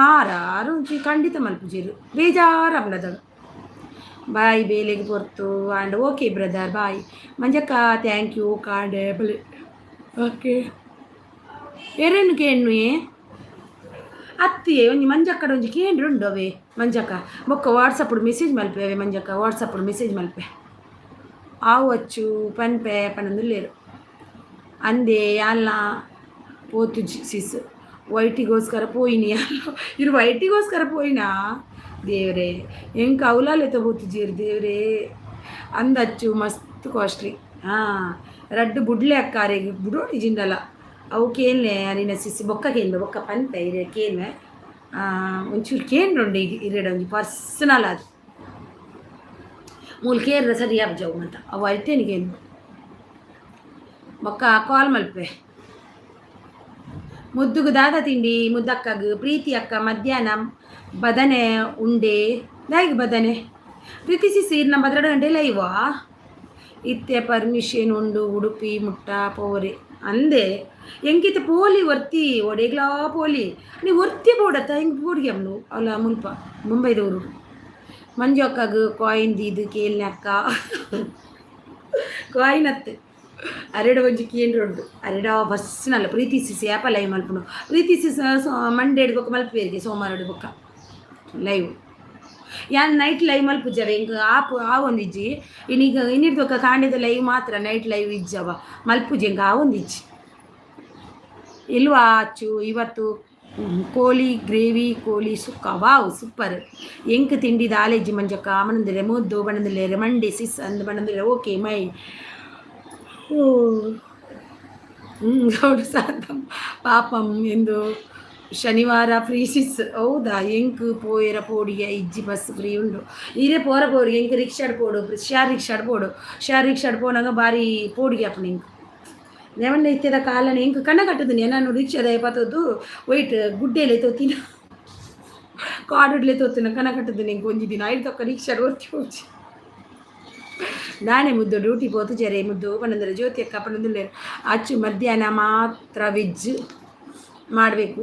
ಆರು ಖಂಡಿತ ಮಲ್ಪುಜೇರು ಬೇಜಾರು ಅವನದಾಗ ಬಾಯ್ ಬೇಲೆಗೆ ಬರ್ತು ಆ್ಯಂಡ್ ಓಕೆ ಬ್ರದರ್ ಬಾಯ್ ಮಂಜಕ್ಕ ಥ್ಯಾಂಕ್ ಯು ಕಾಡೆ ಬಲೆ ಓಕೆ ಎರೇನು ಕೇಣ್ಣು ಅತ್ತಿ ಒಂಜಿ ಮಂಜಕ್ಕಡ ಒಂಜಿ ಕೇಂದ್ರ ಉಂಡು ಅವೇ ಮಂಜಕ್ಕ ಬೊಕ್ಕ ವಾಟ್ಸಪ್ ಮೆಸೇಜ್ ಮಲ್ಪೆ ಅವೇ ಮಂಜಕ್ಕ ವಾಟ್ಸಪ್ ಮೆಸೇಜ್ ಮಲ್ಪೆ ಆವು ಹಚ್ಚು ಪನ್ಪೆ ಪನ್ನೊಂದುಲ್ಲೇರು ಅಂದೆ ಅಲ್ಲ ಪೋತು ಸಿಸ್ ವೈಟಿಗೋಸ್ಕರ ಪೋಯಿನಿ ಇರು ವೈಟಿಗೋಸ್ಕರ ಪೋಯಿನಾ ದೇವ್ರೆ ಹೆಂಗೆ ಕೌಲಾಲೆತ ಹೋಗ್ತಿದ್ದೀರಿ ದೇವ್ರೆ ಅಂದಚ್ಚು ಮಸ್ತ್ ಕಾಸ್ಟ್ಲಿ ಹಾಂ ರಡ್ಡು ಬುಡ್ಲೆ ಅಕ್ಕಾರೆಗೆ ಬುಡೋಡಿ ಜಿಂದಲ್ಲ ಅವು ಕೇನ್ಲೆ ಅರಿನ ಸಿಸಿ ಬೊಕ್ಕ ಕೇನ್ಬೆ ಬೊಕ್ಕ ಪಂತ ಇರೆ ಕೇನ್ವೆ ಒಂಚೂರು ಕೇಂದ್ರುಂಡು ಈಗ ಇರೆಡ ಒಂಜಿ ಪರ್ಸನಲ್ ಅದು ಮೂಲು ಕೇರ್ರೆ ಸರಿ ಜವು ಅಂತ ಅವು ಅರಿತೇನೆ ಕೇಂದ್ರ ಬೊಕ್ಕ ಕಾಲ್ ಮಲ್ಪೆ ಮುದ್ದುಗು ದಾದ ತಿಂಡಿ ಮುದ್ದಕ್ಕಗ ಪ್ರೀತಿ ಅಕ್ಕ ಮಧ್ಯಾಹ್ನ ಬದನೆ ಉಂಡೆ ದಾಯಿಗೆ ಬದನೆ ಪ್ರೀತಿ ಸೀರ್ನ 12 ಗಂಟೆ ಲೈವಾ ಇತ್ತೆ ಪರ್ಮಿಷನ್ ಉಂಡು ಉಡುಪಿ ಮುಟ್ಟ ಪೋರೆ ಅಂದೆ ಎಂಕಿತ ಪೋಲಿ ಒರ್ತಿ ಒಡೆಗ್ಲಾ ಪೋಲಿ ನೀವು ಒರ್ತಿ ಬೋಡತ್ತ ಹೆಂಗೆ ಬೋಡಿಗೆ ಅವನು ಅಲ್ಲ ಮುಲ್ಪ ಮುಂಬೈದವರು ಮಂಜು ಅಕ್ಕಗ ಕಾಯಿನ್ ಇದು ಕೇಳ್ನೆ ಅಕ್ಕ ಕಾಯಿನ್ ಅತ್ತೆ ಅರೆಡ ಒಂಜಿ ಕೇಂದ್ರುಂಡು ಅರೆಡ ಬಸ್ನಲ್ಲ ಪ್ರೀತಿ ಸಿಸಿ ಆ್ಯಪ ಲೈವ್ ಮಲ್ಪುನು ಪ್ರೀತಿ ಸಿಸ್ ಮಂಡೇ ಹಿಡ್ಬೇಕು ಮಲ್ಪೇರಿಗೆ ಸೋಮವಾರ ಹಿಡ್ಬೇಕ ಲೈವ್ ಯಾನ್ ನೈಟ್ ಲೈವ್ ಮಲ್ಪುಜವ ಹಿಂಗೆ ಆ ಒಂದಿಜ್ಜಿ ಇನ್ನೀಗ ಇನ್ನಿಡ್ಬೇಕ ಕಾಂಡಿದ ಲೈವ್ ಮಾತ್ರ ನೈಟ್ ಲೈವ್ ಇಜ್ಜವ ಮಲ್ಪುಜಿ ಹಿಂಗೆ ಆ ಒಂದಿಜ್ಜಿ ಇಲ್ವಾ ಅಚ್ಚು ಇವತ್ತು ಕೋಳಿ ಗ್ರೇವಿ ಕೋಳಿ ಸುಕ್ಕ ವಾವ್ ಸೂಪರ್ ಎಂಕ್ ತಿಂಡಿ ದಾಲೆಜ್ಜಿ ಮಂಜಕ್ಕ ಮನಂದಿರೆ ಮುದ್ದು ಬಣ್ಣದಿಲ್ಲೇರೆ ಮಂಡೆ ಸಿಸ್ ಅಂದು ಬಣ್ಣದಿಲ್ಲ ಓಕೆ ಮೈ ಗೌಡು ಸಾಧಂ ಪಾಪಂ ಎಂದು ಶನಿವಾರ ಫ್ರೀ ಸಿಸ್ ಹೌದಾ ಎಂಕ್ ಪೋಯರ ಪೋಡಿಗೆ ಇಜ್ಜಿ ಬಸ್ ಫ್ರೀ ಉಂಡು ಇರೇ ಪೋರ ಪೋರಿಗೆ ಎಂಕ್ ರಿಕ್ಷಾಡ್ ಪೋಡು ಶೇರ್ ರಿಕ್ಷಾಡ್ ಪೋನಾಗ ಬಾರಿ ಪೋಡಿಗೆ ಅಪ್ಪ ಎಂಕ್ ನೆವಣ್ಣ ಇತ್ತದ ಕಾಲನ ಎಂಕ್ ಕಣ್ಣ ಕಟ್ಟದಿನಿ ನಾನು ರಿಕ್ಷಾದ ಪತ್ತದ್ದು ವೈಟ್ ಗುಡ್ಡೆಲೆ ತೋತಿನ ಕಾಡುಡ್ಲೆ ತೋತಿನ ಕಣ್ಣ ಕಟ್ಟದಿನಿ ಎಂಕ್ ಒಂಜಿ ದಿನ ಐದು ತಕ್ಕ ರಿಕ್ಷಾಡ್ ಓದ್ತಿ ಹೋಗಿ ನಾನೇ ಮುದ್ದು ಡ್ಯೂಟಿ ಪೋತು ಜರೆ ಮುದ್ದು ಪನ್ನಂದ್ರೆ ಜ್ಯೋತಿ ಅಕ್ಕ ಪನ್ನಂದ್ರೆ ಅಚ್ಚು ಮಧ್ಯಾಹ್ನ ಮಾತ್ರ ವೆಜ್ ಮಾಡಬೇಕು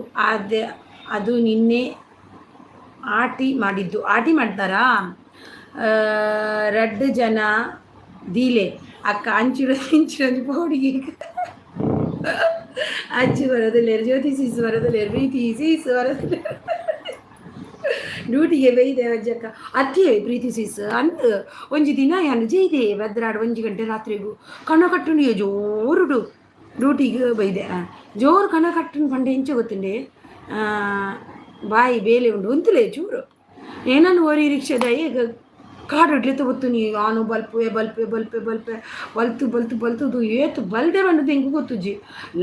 ಅದು ನಿನ್ನೆ ಆಟಿ ಮಾಡ್ತಾರಾ 2 ಜನ ದೀಲೆ ಅಕ್ಕ ಇಂಚಿಡೊಂದು ಪೋಡಿಗೆ ಅಜ್ಜಿ ಬರೋದಿಲ್ಲೇರು ಜ್ಯೋತಿ ಸೀಸು ಬರೋದಿಲ್ಲೇರು ಪ್ರೀತಿ ಸೀಸು ಬರೋದಿಲ್ಲ ಡ್ಯೂಟಿಗೆ ಬೈದೆ ಅಜ್ಜಕ್ಕ ಅತ್ತೆ ಪ್ರೀತಿ ಸೀಸ್ ಅಂದು ಒಂಜಿ ದಿನ ಯಾನು ಜೈದೆ ಭದ್ರಾಡು 1 ಗಂಟೆ ರಾತ್ರಿಗೂ ಕಣ ಕಟ್ಟುಂಡು ಜೋರುಡು ಡ್ಯೂಟಿಗೆ ಬೈದೆ ಜೋರು ಕಣ ಕಟ್ಟುಂಡು ಪಂಡೆ ಹೆಂಚೆ ಗೊತ್ತುಂಡೆ ಬಾಯಿ ಬೇಲೆ ಉಂಡು ಒಂತಲೇ ಚೂರು ಏನನ್ನು ಓರಿ ರಿಕ್ಷಾದ ಈಗ ಕಾಡೊಡ್ಲೆ ತಗೊತ್ತು ನೀವು ಆನು ಬಲ್ಪೆ ಬಲ್ತು ಏತು ಬಲ್ದೆ ಬಂಡದು ಹೆಂಗೆ ಗೊತ್ತುಜ್ಜಿ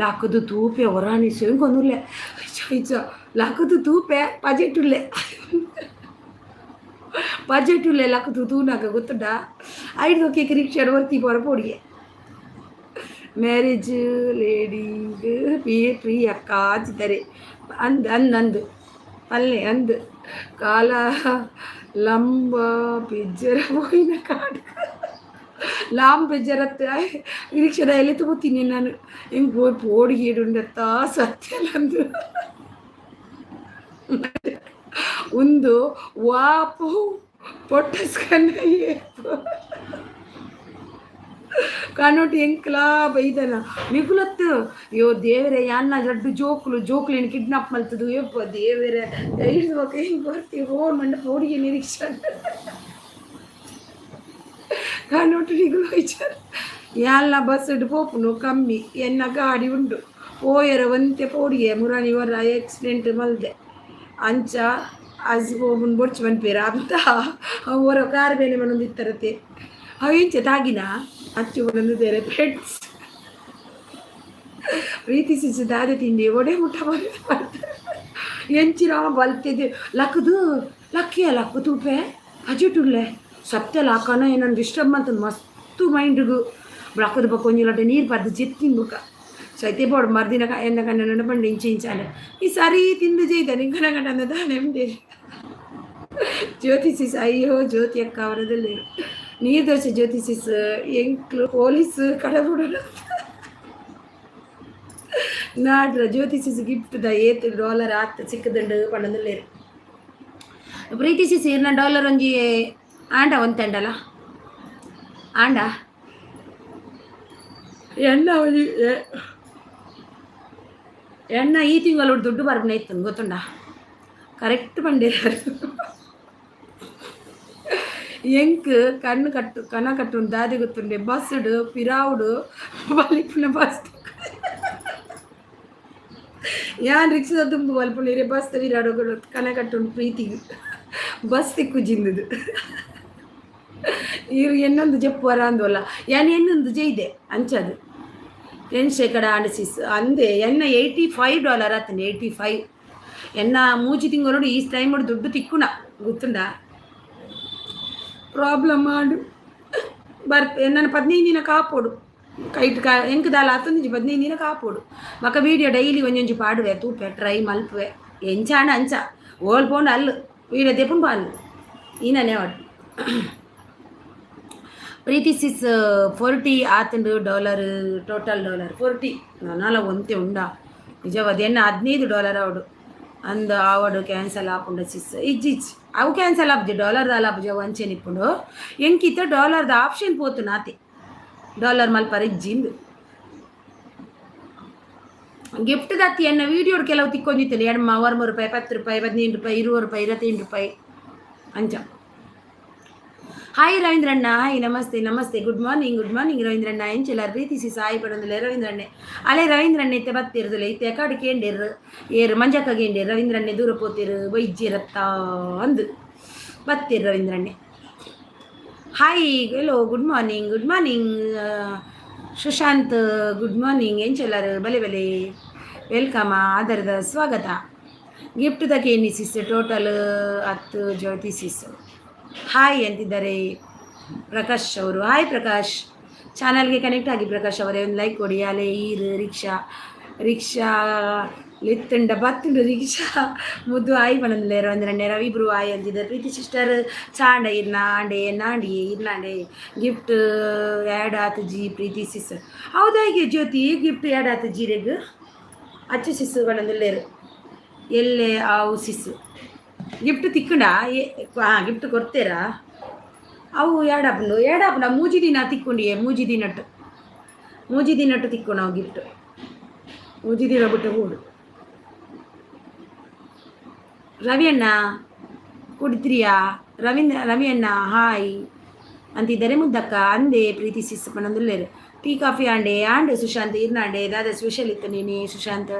ಲಾಕದು ತೂಪೆ ಹೊರಾಣಿ ಸೆಂಗೊಂದುಲ್ಲೆ ಚೈಚ ಲಾಕದು ತೂಪೆ ಪಜೆಟುಲ್ಲೆ ಲಾಕದು ತೂನಾಗ ಗೊತ್ತುಂಡ ಐದು ಕೇಕ್ ರಿಕ್ಷಾಡ್ ವರ್ತಿ ಪೊರ ಪೋಡಿಗೆ ಮ್ಯಾರೇಜ್ ಲೇಡಿಗೆ ಫ್ರೀ ಅಕ್ಕ ಆಚಿದ್ದಾರೆ ಅಂದು ಅಲ್ಲೇ ಅಂದು ಕಾಲ ಲಂಬ ಪಿಜ್ಜರ ಹೋಯಿನ ಕಾಡು ಲಾಂಬ ಪಿಜ್ಜರತ್ತ ರಿಕ್ಷಾದ ಎಲ್ಲಿ ತಗೋತೀನಿ ನಾನು ಹಿಂಗೆ ಹೋಗಿ ಪೋಡಿಗೆ ಇಡುಂಡತ್ತ ಸತ್ಯನಂದು ಒಂದು ವಾಪು ಪೊಟ್ಟಸ್ಕನ್ನ ಕಾನೋಟಿ ಎಂಕ್ಲಾ ಬೈದನ ಮಿಗುಲತ್ತು ಅಯ್ಯೋ ದೇವರೇ ಯಾನ್ನ ಜಡ್ಡು ಜೋಕ್ಲೇನು ಕಿಡ್ನಾಪ್ ಮಲ್ತದು ಯಪ್ಪ ದೇವರೇ ಹಿಡಿದ್ಬೇಕು ಹೆಂಗೆ ಬರ್ತೀವಿ ಮಂಡ ಪೋಡಿಗೆ ನಿರೀಕ್ಷೆ ಕಾನೋಟಿ ನಿಗುಲು ಹೋಯ್ಚಾರ ಯಾಲ್ಲ ಬಸ್ ಇಡು ಪೋಪುನು ಕಮ್ಮಿ ಎನ್ನ ಗಾಡಿ ಉಂಡು ಪೋಯರ ಒಂತೆ ಪೋಡಿಗೆ ಮುರಾಣಿ ವರ ಆಕ್ಸಿಡೆಂಟ್ ಮಲ್ದೆ ಅಂಚ ಹಸ್ಬೋಬನ್ ಬೊಡ್ಚು ಮನ್ಪೇರ ಅಂತ ಅವರ ಕಾರ್ ಬೇನೆ ಮನೊಂದು ಇತ್ತರತೆ ಅವು ಇಂಚೆ ತಾಗಿನ ಅಚ್ಚು ಒಂದೊಂದು ಬೇರೆ ಫ್ರೆಂಡ್ಸ್ ಪ್ರೀತಿಸಿ ದಾದೆ ತಿಂಡಿ ಒಡೆ ಮುಟ್ಟ ಬರ್ತಾರೆ ಎಂಚಿನ ಬಲ್ತಿದ್ದೆ ಲಕ್ಕು ತೂಪೆ ಅಜುಟುಲ್ಲೆ ಸತ್ಯ ಲಾಕನ ಏನೊಂದು ಡಿಸ್ಟರ್ಬ್ ಅಂತ ಮಸ್ತು ಮೈಂಡ್ಗೂ ಲಕ್ಕದ ಬಕ್ಕ ಒಂಜಿಲೊಟ್ಟೆ ನೀರು ಬರ್ದು ಜೆತ್ತಿನ ಬುಕ್ಕ ಸೈತೆ ಬೋಡು ಮರ್ದಿನ ಎನ್ನ ಕಣ್ಣ ಬಂಡು ಇಂಚಾನೆ ಈ ಸರಿ ತಿಂದು ಜೈತ ನಿಂಗನ ಗಂಡ ನೆಮ್ಮದಿ ಜ್ಯೋತಿಸಿಸ್ ಅಯ್ಯೋ ಜ್ಯೋತಿ ಅಕ್ಕ ಅವರದಲ್ಲಿ ನೀರು ದೋಸೆ ಜ್ಯೋತಿಸಿಸ್ ಎಂಕ್ಲು ಪೊಲೀಸ್ ಕಡಬುಡ ನಾಡ್ರ ಜ್ಯೋತಿಸಿಸ್ ಗಿಫ್ಟ್ ಏತು $1 ಆತ ಸಿಕ್ಕದಂಡು ಪಣದಲ್ಲಿ ಪ್ರೀತಿಸಿ ಸೇರ್ನ $1 ಒಂಜಿ ಆಂಡ ಒಂತಂಡಲ್ಲ ಆಂಡ ಎಣ್ಣ ಈ ತಿಂಗಳು ದುಡ್ಡು ಬರ್ಬನ ಇತ್ತು ಗೊತ್ತುಂಡ ಕರೆಕ್ಟ್ ಬಂದಿರಾರು ಎಂಕ್ ಕಣ ಕಟ್ಟು ದಾದಿ ಗೊತ್ತುಂಡೆ ಬಸ್ಡು ಪಿರಾವುಡು ಬಲಿಪುನ ಬಸ್ ಯಾನ್ ರಿಕ್ಷದ ತುಂಬ ಮಲ್ಪುಂಡಿರೆ ಬಸ್ ವಿರಾಡೋಗಳು ಕನ ಕಟ್ಟುಂಡು ಪ್ರೀತಿಗೆ ಬಸ್ ತಿಕ್ಕುಜಿಂದುದು ಇವ್ರು ಎನ್ನೊಂದು ಜಪ್ಪುವರ ಅಂದ್ವಲ್ಲ ಯಾನ್ ಎನ್ನೊಂದು ಜೈದೆ ಅಂಚದು ಶೇಕಡ ಆಂಡಸಿಸ್ ಅಂದೆ ಎನ್ನ $85 ಆತಂಡೆ 85 ಎನ್ನ ಮೂಜಿ ತಿಂಗಳು ಈ ಟೈಮ್ ದುಡ್ಡು ತಿಕ್ಕುಣ ಗೊತ್ತುಂಡ ಪ್ರಾಬ್ಲಮ್ ಮಾಡು ನನ್ನ 15 ದಿನ ಕಾಪೋಡು ಕೈಟ್ ಎಂಕ್ ದಾಲ 15 ದಿನ ಕಾಪೋಡು ಮಕ್ಕ ವೀಡಿಯೋ ಡೈಲಿ ಒಂಜೊಂಜಿ ಪಾಡುವೆ ತೂಪೆ ಟ್ರೈ ಮಲ್ಪುವೆ ಎಂಚಾಣ ಅಂಚ ಓಲ್ಪೋಂಡು ಅಲ್ಲು ವೀಡಿಯೋ ತೆಪ್ಪುಂಡು ಪಾಲು ಈನನೇ ವಾಡು ಪ್ರೀತಿ ಸಿಸ್ 40 ಆತಂಡು $, ಟೋಟಲ್ $40 ನಾನಲ್ಲ ಒಂತೆ ಉಂಡ ನಿಜವಾದ ಎನ್ನ $15 ಅವಡು ಅಂದ ಆವಡು ಕ್ಯಾನ್ಸಲ್ ಆಪುಂಡ ಸಿಸ್ ಇಜ್ಜಿಚ್ ಅವು ಕ್ಯಾನ್ಸಲ್ ಆಪ್ಜಿ $ದಾಲ ಆಪ್ಜಿ ಅವು ಅಂಚೆ ನಿಪ್ಪುಂಡು ಎಂಕಿತ್ತ $ದ ಆಪ್ಷನ್ ಪೋತು ನಾತೆ $, ಮಲ್ಪರ ಇಜ್ಜಿಂದು ಗಿಫ್ಟ್ ದತ್ತಿ ಎನ್ನ ವೀಡಿಯೋಡು ಕೆಲವು ತಿಕ್ಕೊಂದಿತ್ತಲ್ಲ ಎಣ್ಮ ₹10, ₹10, ₹15, ₹20, ₹25 ಅಂಚ. ಹಾಯ್ ರವೀಂದ್ರಣ್ಣ, ಹಾಯ್ ನಮಸ್ತೆ ಗುಡ್ ಮಾರ್ನಿಂಗ್ ರವೀಂದ್ರಣ್ಣ ಎಂಚೆಲ್ಲಾರು ಪ್ರೀತಿಸಿ ಸಾಯಿ ಪಡೊಂದಿಲ್ಲ ರವೀಂದ್ರಣ್ಣೆ ಅಲೆ ರವೀಂದ್ರಣ್ಣೆ ಇತ್ತೆ ಬತ್ತಿರದಿಲ್ಲ ಇತ್ತೆ ಎಕಾಡು ಕೇಂಡಿರು ಏರು ಮಂಜಕ್ಕ ಕೇಂಡಿರು ರವೀಂದ್ರಣ್ಣೆ ದೂರ ಪೋತಿರು ಬೈಜ್ಜಿರತ್ತ ಅಂದು ಬತ್ತಿರು ರವೀಂದ್ರಣ್ಣೆ. Hi hello good morning Sushant good morning ಎಂಚೆಲ್ಲಾರು ಬಲೆ ವೆಲ್ಕಮ್ ಆಧಾರದ ಸ್ವಾಗತ. ಗಿಫ್ಟ್ ದಕ್ಕೆ ಎನ್ನಿಸಿಸ್ ಟೋಟಲ್ 10 ಜ್ಯೋತಿಸಿಸ್. ಹಾಯ್ ಅಂತಿದ್ದಾರೆ ಪ್ರಕಾಶ್ ಅವರು. ಹಾಯ್ ಪ್ರಕಾಶ್, ಚಾನಲ್ಗೆ ಕನೆಕ್ಟ್ ಆಗಿ ಪ್ರಕಾಶ್ ಅವರೇ ಒಂದು ಲೈಕ್ ಕೊಡಿ. ಅಲೆ ಈರು ರಿಕ್ಷಾ ಲಿತ್ತುಂಡ ಬತ್ತುಂಡು ರಿಕ್ಷಾ ಮುದ್ದು ಹಾಯ್ ಪಣಂದಿಲ್ಲ ರವೀಂದ್ರಣ್ಣೆ ರವಿಬ್ರು ಹಾಯ್ ಅಂತಿದ್ದಾರೆ. ಪ್ರೀತಿ ಸಿಸ್ಟರ್ ಚಾಂಡ ಇರ್ನಾಂಡೆ ಇರ್ನಾಂಡೆ ಗಿಫ್ಟ್ ಆ್ಯಡ್ ಆತು ಜಿ ಪ್ರೀತಿ ಸಿಸ್. ಹೌದಾ ಹೀಗೆ ಜ್ಯೋತಿ ಗಿಫ್ಟ್ ಆ್ಯಡ್ ಆತು ಜೀರೆಗ್ ಅಚ್ಚು ಸಿಸ್ಸು ಪಣಂದಿಲ್ಲೇರು ಎಲ್ಲೇ ಅವು ಸಿಸ್ಸು ಗಿಫ್ಟ್ ತಿಕ್ಕುಂಡ ಗಿಫ್ಟ್ ಕೊಡ್ತೀರಾ ಅವು ಏಡಾಪುಂಡ ಮೂಜಿ ದಿನ ತಿಕ್ಕೊಂಡಿಯೇ ಮೂಜಿ ದಿನಟ್ಟು ತಿಕ್ಕು ನಾವು ಗಿಫ್ಟ್ ಮೂಜಿ ದಿನ ಬಿಟ್ಟು ಹೂಡು. ರವಿಯಣ್ಣ ಕುಡಿದ್ರಿಯಾ ರವಿಯಣ್ಣ ಹಾಯ್ ಅಂತಿದ್ದಾರೆ. ಮುದ್ದಕ್ಕ ಅಂದೆ ಪ್ರೀತಿ ಸಿಸ್ ಪಣಂದುಲ್ಲೇರು ಟೀ ಕಾಫಿ ಆಂಡೆ ಸುಶಾಂತ್ ಇರ್ನಾಂಡೆ ದಾದ ಸ್ಪೆಷಲ್ ಇತ್ತು ನೀನೆ ಸುಶಾಂತ್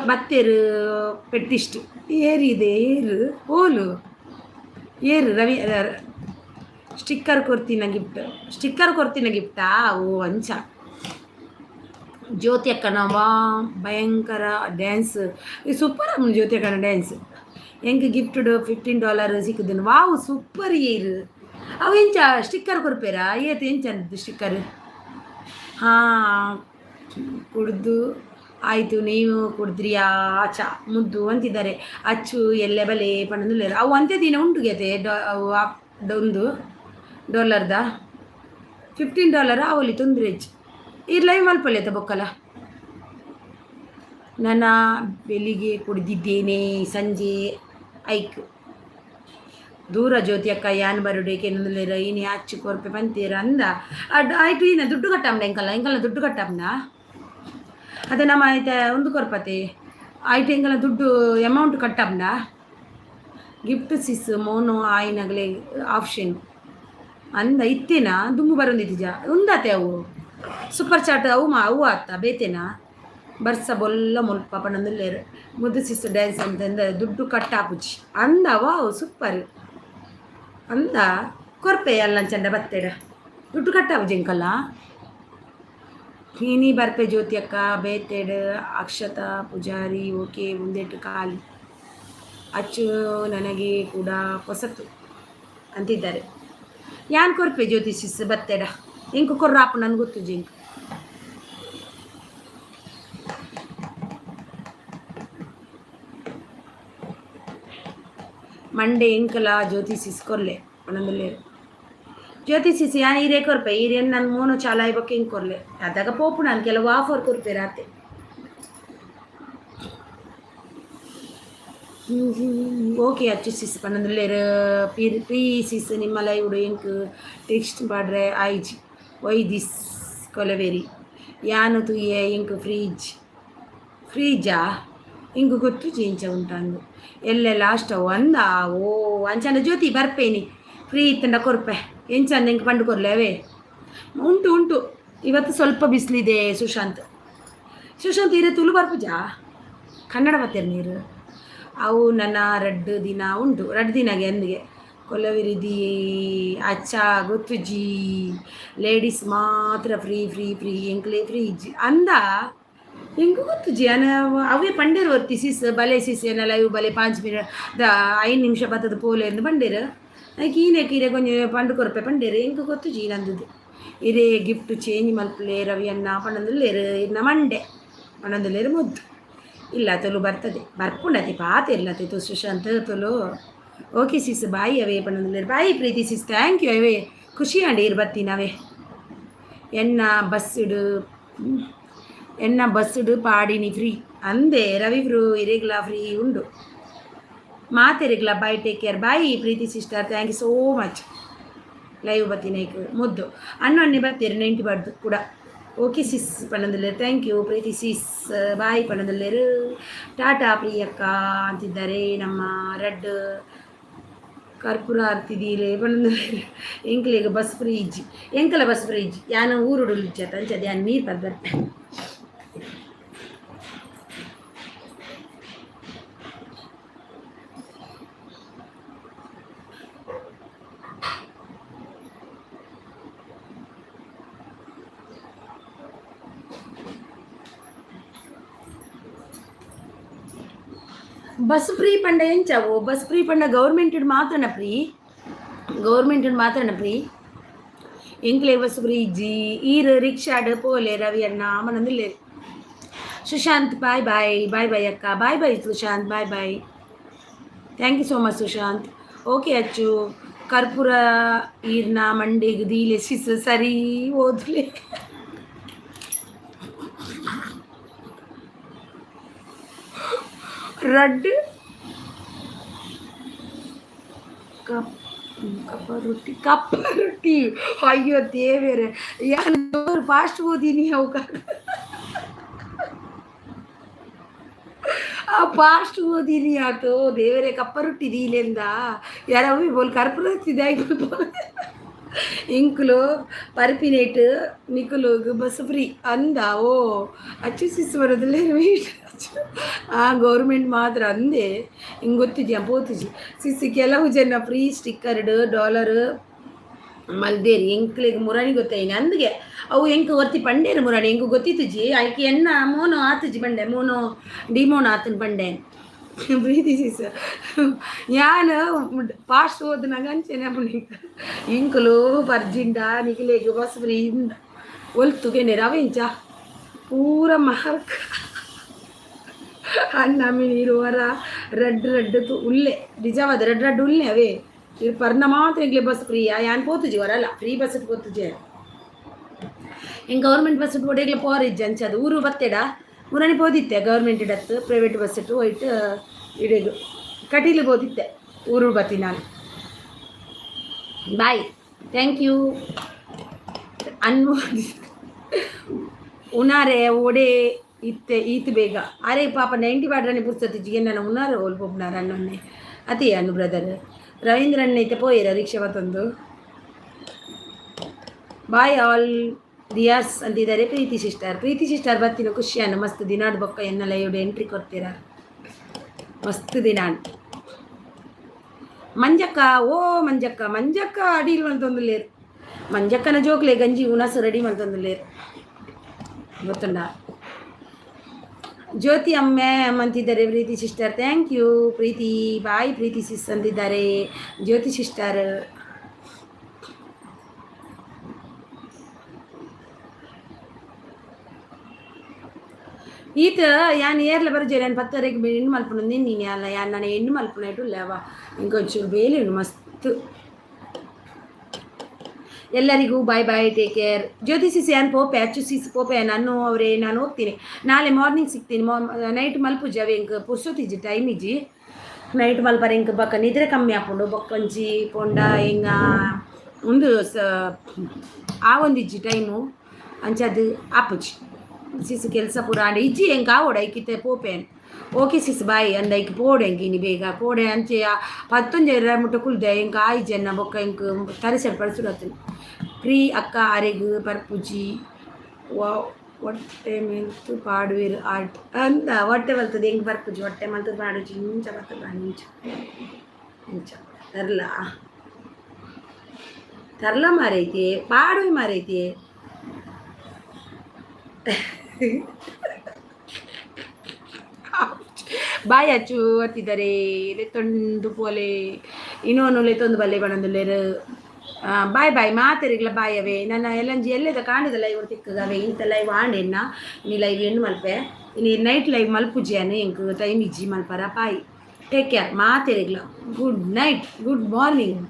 ಬತ್ತೇರು ಪೆಟ್ಟಿಷ್ಟು ಏರು ರವಿ ಸ್ಟಿಕ್ಕರ್ ಕೊರ್ತಿನ ಗಿಫ್ಟಾ ಓ ಅಂಚ. ಜ್ಯೋತಿ ಅಕ್ಕನವಾ ಭಯಂಕರ ಡ್ಯಾನ್ಸ್ ಸೂಪರ್ ಜ್ಯೋತಿ ಅಕ್ಕನ ಡ್ಯಾನ್ಸ್ ಎಂಕ್ ಗಿಫ್ಟು $15 ಸಿಕ್ಕುದನ್ನು ವಾವು ಸೂಪರ್ ಏರು ಅವು ಎಂಚ ಸ್ಟಿಕ್ಕರ್ ಕೊರ್ಪೇರಾ ಏತು ಎಂಚ ಸ್ಟಿಕ್ಕರ್ ಹಾಂ ಕುಡ್ದು ಆಯಿತು ನೀವು ಕುಡಿದ್ರಿಯಾ ಆಚ ಮುದ್ದು ಅಂತಿದ್ದಾರೆ. ಅಚ್ಚು ಎಲ್ಲೆ ಬಲೆ ಪಣಂದುಲ್ಲೇರು ಅವು ಅಂತೆ ದಿನ ಉಂಟು ಗೆತೆ ಒಂದು $15 ಅವಲ್ಲಿ ತೊಂದರೆ ಹೆಚ್ಚು ಇರ್ಲೈ ಮಲ್ಪಲ್ಲೇತ ಬೊಕ್ಕಲ. ನನ್ನ ಬೆಳಿಗ್ಗೆ ಕುಡಿದಿದ್ದೇನೆ ಸಂಜೆ ಐಕ್ ದೂರ ಜ್ಯೋತಿ ಅಕ್ಕ ಯಾನ್ ಬರುಡೇಕೆ ನಂದುಲ್ಲೇರ ಇನಿ ಅಚ್ಚು ಕೊರ್ಪೆ ಪಂತೀರ ಅಂದ ಆಯ್ತು ಇನ್ನ ದುಡ್ಡು ಕಟ್ಟಾಮ್ನ ಎಂಕಲ್ನ ದುಡ್ಡು ಕಟ್ಟಾಮ್ನ ಅದೇ ನಮ್ಮ ಆಯ್ತು ಒಂದು ಕೊರ್ಪತೆ ಆಯ್ತು ಎಂಕಲ್ನ ದುಡ್ಡು ಅಮೌಂಟ್ ಕಟ್ಟಾಮ್ನ ಗಿಫ್ಟ್ ಸಿಸ್ ಮೋನು ಆಯ್ನಗಲೇ ಆಪ್ಷನ್ ಅಂದ ಇತ್ತೇನಾ ದುಂಬು ಬರೊಂದಿತ್ತೀಜ ಉಂದಾತೆ ಅವು ಸೂಪರ್ ಚಾಟ್ ಅವು ಆತ ಬೇತೇನಾ ಬರ್ಸ ಬೊಲ್ಲ ಮುಲ್ಪ ಪಣಂದುಲ್ಲೇರು ಮುದ್ದು ಸಿಸ್ ಡ್ಯಾನ್ಸ್ ಅಂತಂದ ದುಡ್ಡು ಕಟ್ಟಾಪುಜಿ ಅಂದ ವಾವ್ ಸೂಪರ್ ಅಂದ ಕೊರ್ಪೆ ಅಲ್ಲ ಚಂದ ಬತ್ತೇಡ ದುಡ್ಡು ಕಟ್ಟಾಪುಜಿ ಎಂಕಲ್ಲ ನೀ ಬರ್ಪೆ ಜ್ಯೋತಿ ಅಕ್ಕ ಬೇತೆಡ್ ಅಕ್ಷತಾ ಪೂಜಾರಿ ಓಕೆ ಮುಂದೆಟ್ಟು ಖಾಲಿ ಅಚ್ಚು ನನಗೆ ಕೂಡ ಹೊಸತು ಅಂತಿದ್ದಾರೆ. ಯಾನ್ ಕೊರ್ಪೆ ಜ್ಯೋತಿ ಸಿಸ್ ಬತ್ತೆಡ ಎಂಕು ಕೊರ್ರಾಪು ನನ್ಗೆ ಗೊತ್ತು ಜಿಂಕ್ ಮಂಡೆ ಎಂಕಲ ಜ್ಯೋತಿ ಸಿಸ್ ಕೊರ್ಲೆ ಒಣಂದಲ್ಲೇರು ಜ್ಯೋತಿ ಸಿಸ್ ಯಾನ್ ಈರೇ ಕೊರ್ಪೆ ಈರೇನು ನನ್ನ ಮೋನು ಚಾಲಾಯ್ ಬಕ್ಕೆ ಹಿಂಗೆ ಕೊರ್ಲೆ ಅದಾಗ ಪೋಪು ನಾನು ಕೆಲವು ಆಫರ್ ಕೊರ್ಪೆ ರಾತೆ ಓಕೆ ಅಚ್ಚು ಸಿಸ್ ಪಣಂದುಲ್ಲೇರು ಪ್ರೀ ಸಿಸ್ ನಿಮ್ಮ ಲೈವ್ಡು ಎಂಕ್ ಟೆಕ್ಸ್ಟ್ ಮಾಡ್ರೆ ಆಯ್ಜಿ ಒಯ್ ದಿಸ್ ಕೊಲವೇರಿ ಯಾನು ತುಯ್ಯ ಎಂಕ್ ಫ್ರೀಜಾ ಹಿಂಗೆ ಗೊತ್ತು ಚೇಂಚ ಉಂಟಂದು ಎಲ್ಲೆ ಲಾಸ್ಟ್ ಅವು ಅಂದ ಓ ಅಂಚಂದ ಜ್ಯೋತಿ ಬರ್ಪೇನಿ ಫ್ರೀ ಇತ್ತಂಡ ಕೊರ್ಪೆ ಎಂಚಂದ ಹೆಂಗೆ ಪಂಡು ಕೊರ್ಲೆ ಅವೇ ಉಂಟು ಇವತ್ತು ಸ್ವಲ್ಪ ಬಿಸಿಲಿದೆ ಸುಶಾಂತ್. ಸುಶಾಂತ್ ಇರೇ ತುಳು ಬರ್ಪುಜಾ ಕನ್ನಡ ಬತ್ತೇರು ನೀರು ಅವು ನನ್ನ ದಿನ ಉಂಟು ದಿನಗೆ ಎಂದಿಗೆ ಕೊಲ್ಲವಿರಿದಿ ಅಚ್ಚ ಗೊತ್ತುಜಿ ಲೇಡೀಸ್ ಮಾತ್ರ ಫ್ರೀ ಫ್ರೀ ಫ್ರೀ ಎಂಕ್ಲೆ ಫ್ರೀ ಇಜ್ಜಿ ಅಂದ ಹೆಂಗೆ ಗೊತ್ತುಜಿ ಅವೇ ಪಂಡೇರು ಒತ್ತಿ ಸಿಸ್ ಬಲೆ ಸಿಸ್ ಏನೆಲ್ಲ ಇವು ಬಲೆ 5 ಮಿನಿಟ್ 5 ನಿಮಿಷ ಬತ್ತದ ಪೋಲೆ ಎಂದು ಪಂಡೇರು ಕೀನೆ ಕೀರೆ ಕೊಂಚ ಪಂಡು ಕೊರಪೆ ಪಂಡೇರು ಹೆಂಗೆ ಗೊತ್ತುಜಿ ನಂದು ಇರೇ ಗಿಫ್ಟ್ ಚೇಂಜ್ ಮಲ್ಪಲೆ ರವಿ ಅನ್ನ ಪಣ್ಣಂದುಲ್ಲೇರು ಇನ್ನ ಮಂಡೆ ಪಣ್ಣಂದುಲ್ಲೇರು ಮುದ್ದು ಇಲ್ಲ ತೊಲು ಬರ್ತದೆ ಬರ್ಪುಂಡತಿ ಪಾತ ಇರ್ಲತಿ ತು ಸುಶಾಂತ್ ತೊಲು ಓಕೆ ಸಿಸ್ ಬಾಯಿ ಅವೇ ಪಣ್ಣಂದುಲ್ಲೇರು ಬಾಯಿ ಪ್ರೀತಿ ಸಿಸ್ ಥ್ಯಾಂಕ್ ಯು ಅವೇ ಖುಷಿ ಅಂಡಿ ಇರು ಬತ್ತೀನಿ ಅವೇ ಎನ್ನ ಬಸ್ಸುಡು ಪಾಡಿನಿ ಫ್ರೀ ಅಂದೆ ರವಿ ಬ್ರೂ ಇರೆಗ್ಲ ಫ್ರೀ ಉಂಡು ಮಾತೆರೆಗ್ಲ ಬಾಯ್ take care bye Preethi sister thank you so much live ಬತ್ತೀನಿ ಮುದ್ದು ಅಣ್ಣನ್ನೇ ಬರ್ತೀರಿ 90 ಬಾರ್ದು ಕೂಡ ಓಕೆ ಸಿಸ್ ಪಣ್ಣದಲ್ಲೇರು thank you Preethi sis bye ಪಣ್ಣದಲ್ಲೇರು ಟಾಟಾ ಪ್ರಿಯಕ್ಕ ಅಂತಿದ್ದಾರೆ ನಮ್ಮ ರೆಡ್ ಕರ್ಪೂರ ಆರ್ತಿದೀಲೆ ಪಣ್ಣದಲ್ಲೇರು ಎಂಕ್ಲೆಗೆ ಬಸ್ ಫ್ರೀ ಇಜ್ಜಿ ಎಂಕಲ ಬಸ್ ಫ್ರೀ ಇಜ್ಜಿ ಯಾನ ಊರುಡು ಇಜ್ಜ ತಂಚದ ಯಾನು ನೀರು ಬರ್ಬರ್ತೆ ಬಸ್ ಫ್ರೀ ಪಂಡ ಎಂಚಾವು ಬಸ್ ಫ್ರೀ ಪಂಡ ಗೌರ್ಮೆಂಟೆಡ್ ಮಾತ್ರನ ಫ್ರೀ ಎಂಕ್ಲೆ ಬಸ್ ಫ್ರೀ ಇಜ್ಜಿ ಈರು ರಿಕ್ಷಾಡ್ ಪೋಲೆ ರವಿ ಅಣ್ಣ ಮನಂದಿಲ್ಲ Sushant bye bye bye bye ಅಕ್ಕ bye bye Sushant bye bye thank you so much Sushant okay ಅಚ್ಚು ಕರ್ಪೂರ ಈರ್ನ ಮಂಡಿಗೆ ದೀಲೆ ಸಿಸ್ ಸರಿ ಓದ್ಲೆ ರಡ್ ಕಪ್ಪ ರೊಟ್ಟಿ ಅಯ್ಯೋ ದೇವೇರೆ ಯಾರು ಫಾಸ್ಟ್ ಓದೀನಿ ಅವು ಫಾಸ್ಟ್ ಓದೀನಿ ಆತು ದೇವರೇ ಕಪ್ಪ ರೊಟ್ಟಿ ದೀಲೆಂದ ಯಾರವ್ವಿ ಬೋಲ್ ಕರ್ಪೂರ ಹಚ್ಚಿದೆ ಇಂಕ್ಲು ಪರ್ಪಿನೇಟ್ ನಿಕುಲು ಬಸ್ ಫ್ರೀ ಅಂದ ಓ ಅಚ್ಚು ಸಿಸ್ ಬರೋದಿಲ್ಲ ಗೌರ್ಮೆಂಟ್ ಮಾತ್ರ ಅಂದೆ ಹಿಂಗೆ ಗೊತ್ತಿದ್ಯಾ ಪೋತಿಜಿ ಸಿಸಿ ಕೆಲವು ಜನ ಫ್ರೀ ಸ್ಟಿಕ್ಕರ್ಡ್ ಡಾಲರ್ ಮಲ್ದೇರಿ ಎಂಕ್ಲಿಗೆ ಮುರಾಣಿ ಗೊತ್ತಾಯಿನಿ ಅಂದಿಗೆ ಅವು ಎಂಕ್ ಒತ್ತಿ ಪಂಡೇನು ಮುರಾಣಿ ಎಂಕು ಗೊತ್ತಿತ್ತುಜಿ ಆಯ್ಕೆ ಎನ್ನ ಮೋನೋ ಆತುಜಿ ಬಂಡೆ ಮೋನೋ ಡಿಮೋನೋ ಆತನ ಬಂಡೆ ಪ್ರೀತಿ ಸಿಸ್ ಯಾನು ಫಾಸ್ಟ್ ಓದಿನಾಗ ಅಂಚೆನೆ ಇಂಕುಲು ಬರ್ಜಿಂಡ ನಿಖಿಲೆಗೆ ಬಸ್ ಫ್ರೀ ಒಲ್ತುಗೆನೆ ರವೇಂಚ ಪೂರ ಮಾರ್ಕ್ ಅಣ್ಣ ಮೀರು ವರ ರೆಡ್ ಉಲ್ಲೆ ನಿಜವಾದ ರೆಡ್ ಉಲ್ಲೆ ಅವೇ ಇದು ಪರ್ನ ಮಾತ್ರ ಎಂಗ್ಲೆ ಬಸ್ ಫ್ರೀ ಯಾನ್ ಪೋತುಜಿ ವರಲ್ಲ ಫ್ರೀ ಬಸ್ ಪೋತುಜಿ ಹೆಂಗೆ ಗೌರ್ಮೆಂಟ್ ಬಸ್ ಒಡೆಗ್ಲೆ ಪೋರ್ ಇಜ್ಜಿ ಅಂಚದು ಊರು ಬತ್ತೆಡ ಮುರಾಣಿ ಪೋದಿತ್ತೆ ಗೌರ್ಮೆಂಟ್ ಇಡತ್ತು ಪ್ರೈವೇಟ್ ಬಸ್ ಇಟ್ಟು ಹೋಯ್ತು ಇಡೀದು ಕಟೀಲು ಪೋದಿತ್ತೆ ಊರು ಬತ್ತಿ ನಾನು ಬಾಯ್ ಥ್ಯಾಂಕ್ ಯು ಅನ್ನು ಉನಾರೆ ಒಡೆ ಇತ್ತೆ ಈತ್ ಬೇಗ ಅರೆ ಪಾಪ 90 ಬಾಡ್ರನೆ ಪುಸ್ತತಿಜಿಗೆ ನಾನು ಉನ್ನಾರ ಓಲ್ಪೊಬ್ನಾರ ಅನ್ನೊನ್ನೆ ಅತಿ ಅನ್ನು ಬ್ರದರ್ ರವೀಂದ್ರ ಅಣ್ಣ ಐತೆ ಪೋಯಿರ ರಿಕ್ಷಾ ಮತ್ತೊಂದು ಬಾಯ್ ಆಲ್ ದಿಯಾಸ್ ಅಂತಿದ್ದಾರೆ ಪ್ರೀತಿ ಸಿಸ್ಟರ್ ಬರ್ತೀನಿ ಖುಷಿ ಅನ್ನು ಮಸ್ತ್ ದಿನಾಡ್ ಬೊಕ್ಕ ಎನ್ನೆಲ್ಲ ಇವ್ಡು ಎಂಟ್ರಿ ಕೊಡ್ತೀರಾ ಮಸ್ತ್ ದಿನಾಡ್ ಮಂಜಕ್ಕ ಓ ಮಂಜಕ್ಕ ಅಡಿಲ್ ಮಲ್ತೊಂದುಲ್ಲೇರು ಮಂಜಕ್ಕನ ಜೋಕ್ಲೆ ಗಂಜಿ ಉನಸು ರೆಡಿ ಮಲ್ತೊಂದುಲ್ಲೇರು ಗೊತ್ತುಂಡ ಜ್ಯೋತಿ ಅಮ್ಮೆ ಅಂತಿದ್ದಾರೆ ಪ್ರೀತಿ ಸಿಸ್ಟರ್ ಥ್ಯಾಂಕ್ ಯು ಪ್ರೀತಿ ಬಾಯ್ ಪ್ರೀತಿ ಸಿಸ್ ಅಂತಿದ್ದಾರೆ ಜ್ಯೋತಿ ಸಿಸ್ಟರ್ ಈತ ಯಾನ್ ಏರ್ಲ ಬರಜೆ ನಾನು 10 ಹೆಣ್ಣು ಮಲ್ಪುಣ ನೀನು ಅಲ್ಲ ಯಾನ್ ನಾನು ಹೆಣ್ಣು ಮಲ್ಪುಣ ಇಟ್ಟು ಲೇವ ಇಂಕೊಂಚೂರು ಬೇಲೆ ಮಸ್ತ್ ಎಲ್ಲರಿಗೂ ಬಾಯ್ ಬಾಯ್ ಟೇಕ್ ಕೇರ್ ಜ್ಯೋತಿ ಸಿಸಿ ಯಾನ್ ಪೋಪೆ ಅಚ್ಚು ಸಿಸಿ ಪೋಪೆ ನಾನು ಹೋಗ್ತೀನಿ ನಾಳೆ ಮಾರ್ನಿಂಗ್ ಸಿಗ್ತೀನಿ ನೈಟ್ ಮಲ್ಪುಜಿ ಅವೆ ಇಂಕ ಪುರ್ಸೋತಿಜ್ಜಿ ಟೈಮ್ ಇಜ್ಜಿ ನೈಟ್ ಮಲ್ಪರ ಇಂಕ ಬಕ್ಕ ನಿದ್ರೆ ಕಮ್ಮಿ ಹಾಕೊಂಡು ಬೊಕ್ಕೊಂಜಿ ಪೊಂಡ ಹಿಂಗ ಒಂದು ಒಂದಿಜ್ಜಿ ಟೈಮು ಅಂಚದು ಆಪುಜಿ ಸಿಸಿ ಕೆಲಸ ಪೂರ ಆಂಡ ಇಜ್ಜಿ ಹೆಂಗೆ ಆವೋಡ ಐಕಿತ್ತೆ ಪೋಪೇನ್ ಓಕೆ ಸಿಸ್ ಬಾಯ್ ಅಂದ ಐಕ್ ಪೋಡೆ ಹೆಂಗಿನಿ ಬೇಗ ಪೋಡೆ ಅಂಚೆ 11 ಮುಟ್ಟ ಕುಲ್ದೆ ಹೆಂಗೆ ಆಯ್ಜನ್ನ ಬೊಕ್ಕ ಹೆಂಗೆ ತರಿಸೆಡ್ ಪಡಿಸಿಡತ್ತೀನಿ ಫ್ರೀ ಅಕ್ಕ ಅರೆಗು ಪರ್ಪುಜಿ ವಾವ್ ಹೊಟ್ಟೆ ಮೆಲ್ತು ಪಾಡುವಿರು ಆರ್ಟ್ ಅಂತ ಹೊಟ್ಟೆ ಬರ್ತದೆ ಹೆಂಗೆ ಬರ್ಪುಜಿ ಹೊಟ್ಟೆ ಮಲ್ತದ ಪಾಡುಜಿ ಇಂಚ ಬರ್ತದ ಇಂಚ ಇಂಚ ತರ್ಲ ತರ್ಲ ಮಾರೈತಿ ಪಾಡುವೆ ಮಾರೈತಿ ಬಾಯ್ ಅಚ್ಚು ಅತ್ತಿದ್ದಾರೆ ಲೆತ್ತೊಂದು ಪೋಲೆ ಇನ್ನೊಂದು ಲೆತ್ತೊಂದು ಬಲ್ಲೆ ಬಣಂದುಲ್ಲೇರು ಬಾಯ್ ಬಾಯ್ ಮಾತೆರಿಗ್ಲ ಬಾಯ್ ಅವೇ ನನ್ನ ಎಲ್ಲಂಜಿ ಎಲ್ಲದ ಕಾಣಿದ ಲೈವ್ ತಿಕ್ಕಗವೆ ಇಂಥ ಲೈವ್ ಆಂಡೆನ್ನ ನೀ ಲೈವ್ ಹೆಣ್ಣು ಮಲ್ಪೆ ನೀ ನೈಟ್ ಲೈವ್ ಮಲ್ಪುಜಿಯನ್ನು ಎಂಕ್ ಟೈಮ್ ಇಜ್ಜಿ ಮಲ್ಪರ ಬಾಯ್ ಟೇಕ್ ಕೇರ್ ಮಾತೆರಿಗ್ಲ ಗುಡ್ ನೈಟ್ ಗುಡ್ ಮಾರ್ನಿಂಗ್